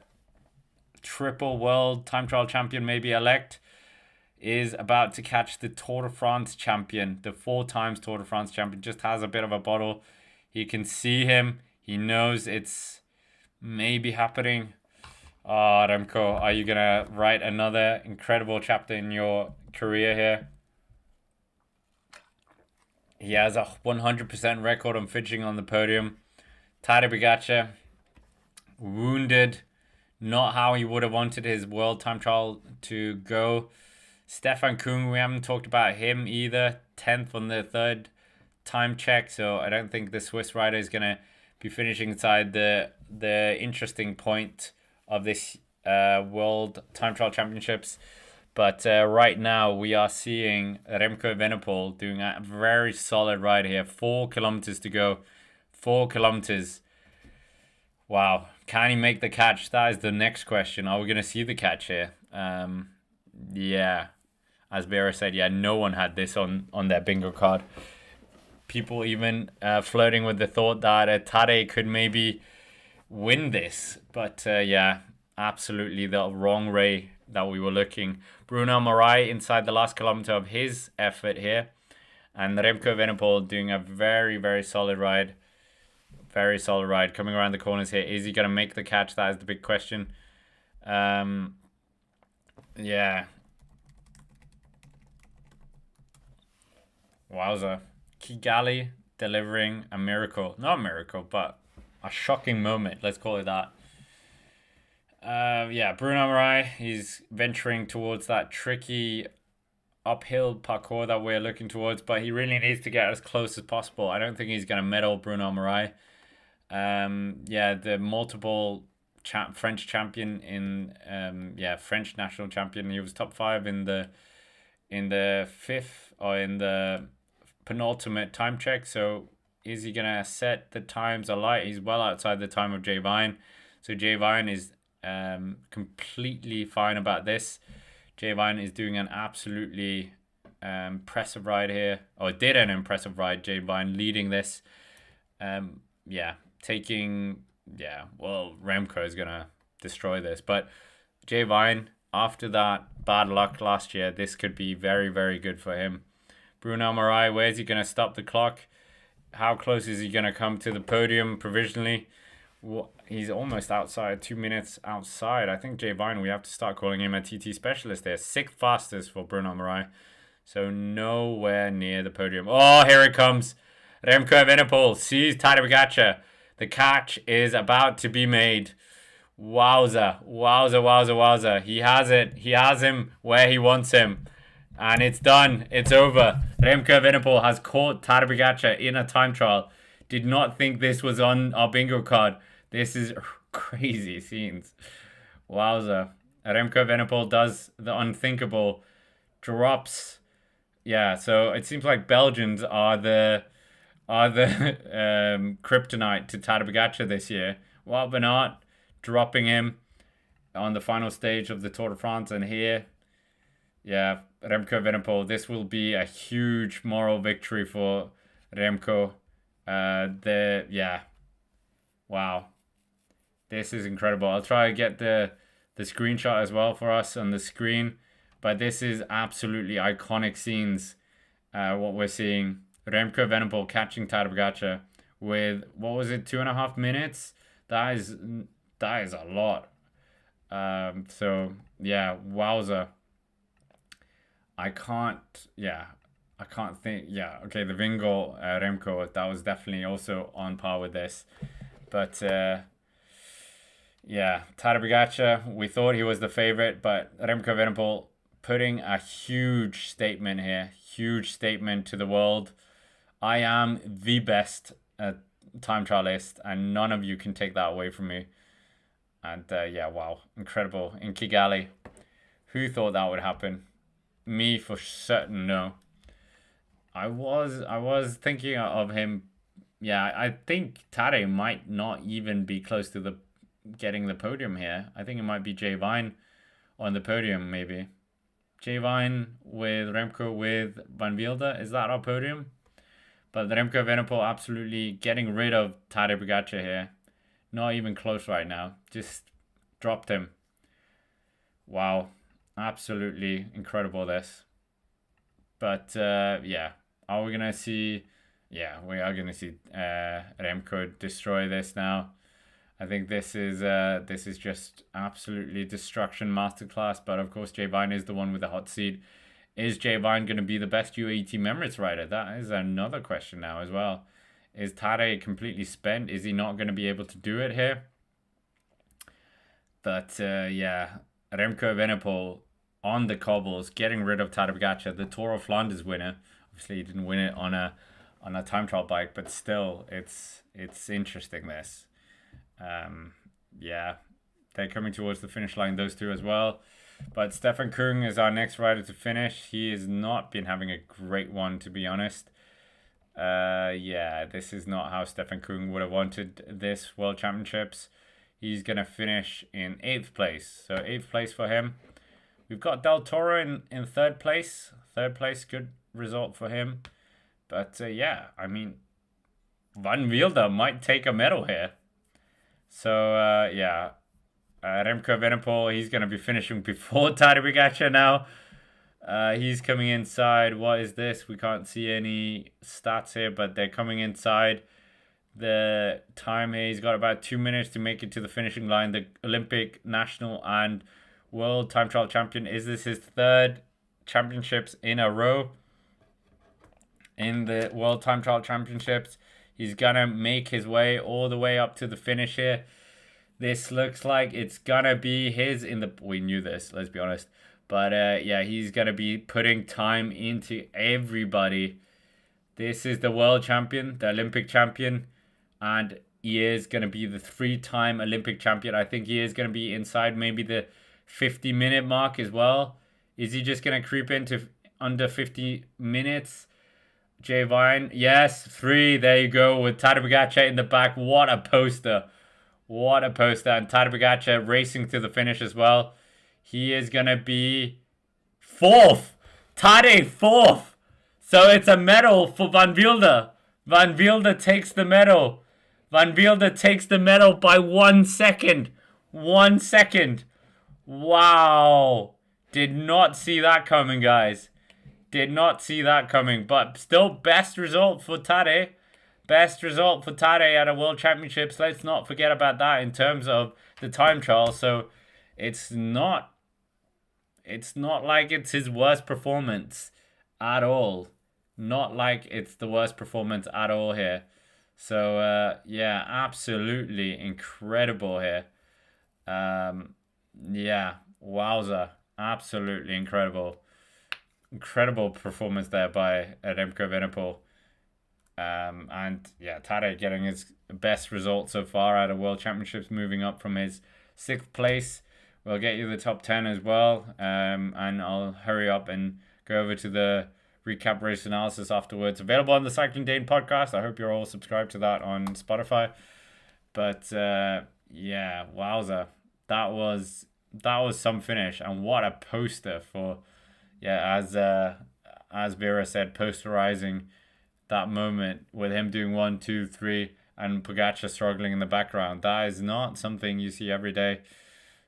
triple world time trial champion, maybe elect, is about to catch the Tour de France champion, the 4 times Tour de France champion. Just has a bit of a bottle. He can see him. He knows it's maybe happening. Remco, are you going to write another incredible chapter in your career here? He has a 100% record on finishing on the podium. Tadej Pogacar, wounded. Not how he would have wanted his world time trial to go. Stefan Kung, we haven't talked about him either. 10th on the third time check, so I don't think the Swiss rider is going to be finishing inside the interesting point of this World Time Trial Championships. But right now we are seeing Remco Evenepoel doing a very solid ride here. 4 kilometers to go. 4 kilometers. Wow. Can he make the catch? That is the next question. Are we going to see the catch here? Yeah. As Vera said, yeah, no one had this on their bingo card. People even flirting with the thought that Tadej could maybe win this. But yeah, absolutely the wrong way that we were looking. Bruno Marais inside the last kilometer of his effort here. And Remco Evenepoel doing a very, very solid ride. Very solid ride. Coming around the corners here. Is he going to make the catch? That is the big question. Yeah. Wowza. Kigali delivering a miracle. Not a miracle, but a shocking moment. Let's call it that. Yeah, Bruno Marais, he's venturing towards that tricky uphill parkour that we're looking towards, but he really needs to get as close as possible. I don't think he's going to medal Bruno Marais. Yeah, the multiple French champion in French national champion. He was top 5 in the fifth or in the penultimate time check. So is he gonna set the times alight? He's well outside the time of Jay Vine. So Jay Vine is completely fine about this. Jay Vine is doing an absolutely impressive ride here, or did an impressive ride. Jay Vine leading this. Well, Remco is gonna destroy this, but Jay Vine, after that bad luck last year, this could be very, very good for him. Bruno Marais, where's he gonna stop the clock? How close is he gonna come to the podium provisionally? He's almost outside, 2 minutes outside. I think Jay Vine, we have to start calling him a TT specialist there. 6th fastest for Bruno Marais. So nowhere near the podium. Oh, here it comes. Remco Evenepoel sees Tadej Pogacar. The catch is about to be made. Wowza. Wowza, wowza, wowza. He has it. He has him where he wants him. And it's done. It's over. Remco Evenepoel has caught Tadej Pogacar in a time trial. Did not think this was on our bingo card. This is crazy scenes. Wowza. Remco Evenepoel does the unthinkable. Drops. Yeah, so it seems like Belgians are the kryptonite to Tadej Pogacar this year. Wout van Aert dropping him on the final stage of the Tour de France, and here, yeah, Remco Evenepoel. This will be a huge moral victory for Remco. Wow, this is incredible. I'll try to get the screenshot as well for us on the screen, but this is absolutely iconic scenes. What we're seeing. Remco Evenepoel catching Tadej Pogacar with, what was it, 2.5 minutes? That is a lot. So yeah, wowza. I can't think. Yeah, okay, the Vingol Remco, that was definitely also on par with this. But yeah, Tadej Pogacar, we thought he was the favorite, but Remco Evenepoel putting a huge statement here. Huge statement to the world. I am the best time trialist, and none of you can take that away from me. And yeah, wow, incredible. In Kigali, who thought that would happen? Me for certain, no. I was thinking of him. Yeah, I think Tadej might not even be close to getting the podium here. I think it might be Jay Vine on the podium, maybe. Jay Vine with Remco with Van Wilde. Is that our podium? But Remco Evenepoel absolutely getting rid of Tadej Pogacar here. Not even close right now. Just dropped him. Wow. Absolutely incredible this. But yeah. Are we going to see... Yeah, we are going to see Remco destroy this now. I think this is just absolutely destruction masterclass. But of course, Jay Vine is the one with the hot seat. Is Jay Vine going to be the best UAE Team Emirates rider? That is another question now as well. Is Tadej completely spent? Is he not going to be able to do it here? But yeah, Remco Evenepoel on the cobbles, getting rid of Tadej Pogacar, the Tour of Flanders winner. Obviously, he didn't win it on a time trial bike, but still, it's interesting. This, yeah, they're coming towards the finish line. Those two as well. But Stefan Kung is our next rider to finish. He has not been having a great one, to be honest. Yeah, this is not how Stefan Kung would have wanted this World Championships. He's going to finish in 8th place. So 8th place for him. We've got Del Toro in 3rd place. 3rd place, good result for him. But yeah, I mean, Van Wilder might take a medal here. So yeah, Remco Evenepoel, he's going to be finishing before Tadej Pogacar now. He's coming inside. What is this? We can't see any stats here, but they're coming inside. The time here, he's got about 2 minutes to make it to the finishing line. The Olympic, national, and world time trial champion. Is this his 3rd championships in a row in the world time trial championships? He's gonna make his way all the way up to the finish here. This looks like it's gonna be his in the... We knew this, let's be honest. But yeah, he's gonna be putting time into everybody. This is the world champion, the Olympic champion. And he is going to be the 3-time Olympic champion. I think he is going to be inside maybe the 50-minute mark as well. Is he just going to creep into under 50 minutes? Jay Vine, yes, 3. There you go with Tadej Pogacar in the back. What a poster. What a poster. And Tadej Pogacar racing to the finish as well. He is going to be 4th. Tadej 4th. So it's a medal for Van Wilder. Van Wilder takes the medal. Van Wilder takes the medal by 1 second. 1 second. Wow. Did not see that coming, guys. Did not see that coming. But still, best result for Tadej. Best result for Tadej at a World Championships. Let's not forget about that in terms of the time trial. So it's not like it's his worst performance at all. Not like it's the worst performance at all here. So, yeah, absolutely incredible here. Yeah, wowza. Absolutely incredible. Incredible performance there by Remco Evenepoel. And, yeah, Tadej getting his best result so far at a World Championships, moving up from his 6th place. We'll get you the top 10 as well. And I'll hurry up and go over to the recap race analysis afterwards. Available on the Cycling Dane podcast. I hope you're all subscribed to that on Spotify. But yeah, wowza. That was some finish. And what a poster for, yeah, as Vera said, posterizing that moment with him doing 1, 2, 3 and Pogacar struggling in the background. That is not something you see every day.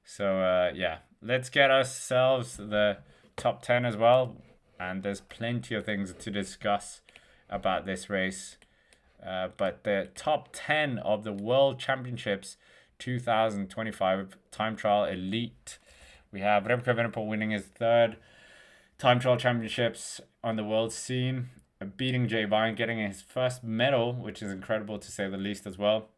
So yeah, let's get ourselves the top 10 as well. And there's plenty of things to discuss about this race. But the top 10 of the World Championships 2025 Time Trial Elite. We have Remco Evenepoel winning his 3rd Time Trial Championships on the world scene. Beating Jay Vine, getting his 1st medal, which is incredible to say the least as well.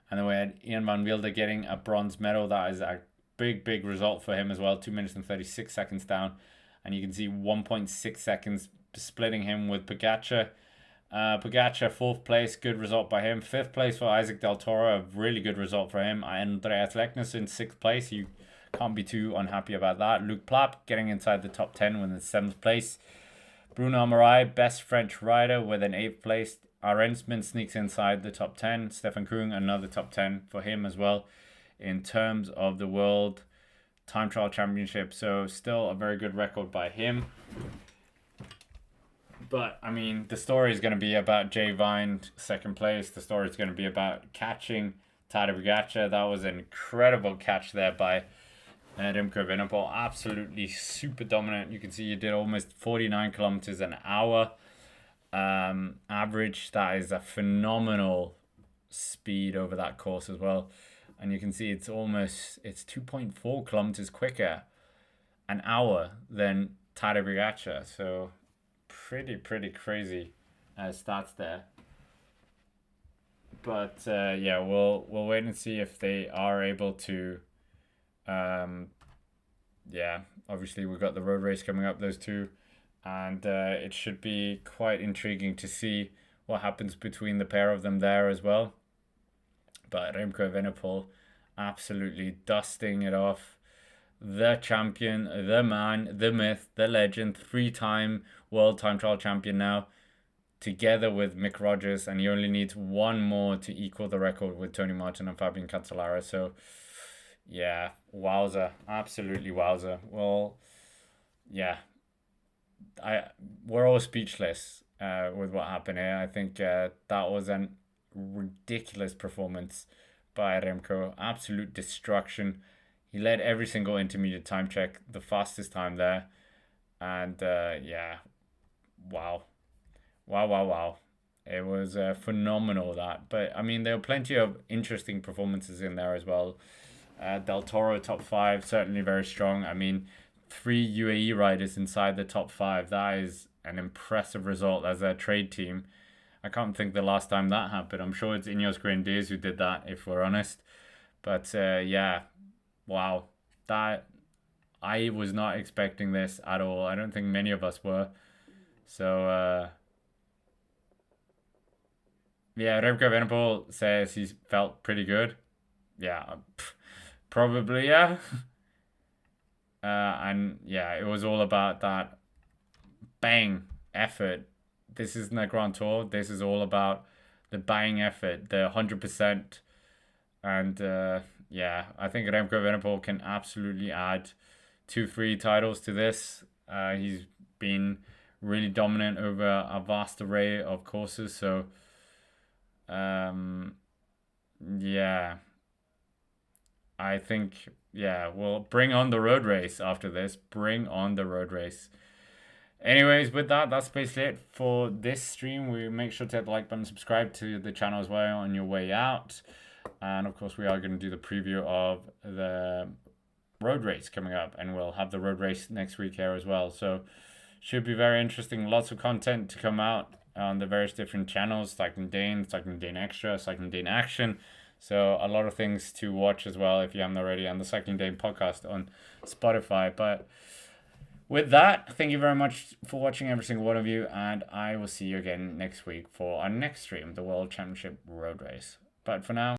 And then we had Ian Van Wilder getting a bronze medal. That is a big result for him as well. 2 minutes and 36 seconds down. And you can see 1.6 seconds splitting him with Pogacar. Pogacar, 4th place, good result by him. 5th place for Isaac Del Toro, a really good result for him. Andreas Leknes in 6th place. You can't be too unhappy about that. Luke Plapp getting inside the top 10 with his 7th place. Bruno Amarai, best French rider with an 8th place. Arensman sneaks inside the top 10. Stefan Kung, another top 10 for him as well in terms of the World Time Trial Championship. So still a very good record by him. But, I mean, the story is going to be about Jay Vine, 2nd place. The story is going to be about catching Tadej Pogacar. That was an incredible catch there by Remco Evenepoel. Absolutely super dominant. You can see he did almost 49 kilometers an hour. Average. That is a phenomenal speed over that course as well. And you can see it's 2.4 kilometers quicker an hour than Tadej Pogacar. So pretty crazy stats there. But yeah, we'll wait and see if they are able to. Um, yeah, obviously we've got the road race coming up, those two, and it should be quite intriguing to see what happens between the pair of them there as well. But Remco Evenepoel absolutely dusting it off. The champion, the man, the myth, the legend, three-time world time trial champion now, together with Mick Rogers, and he only needs one more to equal the record with Tony Martin and Fabian Cancellara. So, yeah, wowza, absolutely wowza. Well, yeah, I we're all speechless with what happened here. I think that was an ridiculous performance by Remco. Absolute destruction. He led every single intermediate time check, the fastest time there, and yeah, wow, wow, wow, wow. It was phenomenal that, but I mean there were plenty of interesting performances in there as well. Del Toro top five, certainly very strong. I mean, three UAE riders inside the top five. That is an impressive result as a trade team. I can't think the last time that happened. I'm sure it's Ineos Grenadiers who did that, if we're honest. But yeah, wow, that I was not expecting this at all. I don't think many of us were. So yeah, Remco Evenepoel says he's felt pretty good. Yeah, probably yeah. And yeah, it was all about that bang effort. This isn't a Grand Tour. This is all about the bang effort, the 100%. And yeah, I think Remco Evenepoel can absolutely add 2, 3 titles to this. He's been really dominant over a vast array of courses. So yeah, I think yeah, we'll bring on the road race after this. Bring on the road race. Anyways, with that, that's basically it for this stream. We make sure to hit the like button, subscribe to the channel as well on your way out. And of course, we are going to do the preview of the road race coming up, and we'll have the road race next week here as well. So should be very interesting. Lots of content to come out on the various different channels, Cycling Dane, Cycling Dane Extra, Cycling Dane Action. So a lot of things to watch as well if you haven't already, and the Cycling Dane podcast on Spotify. But with that, thank you very much for watching, every single one of you, and I will see you again next week for our next stream, the World Championship Road Race. But for now,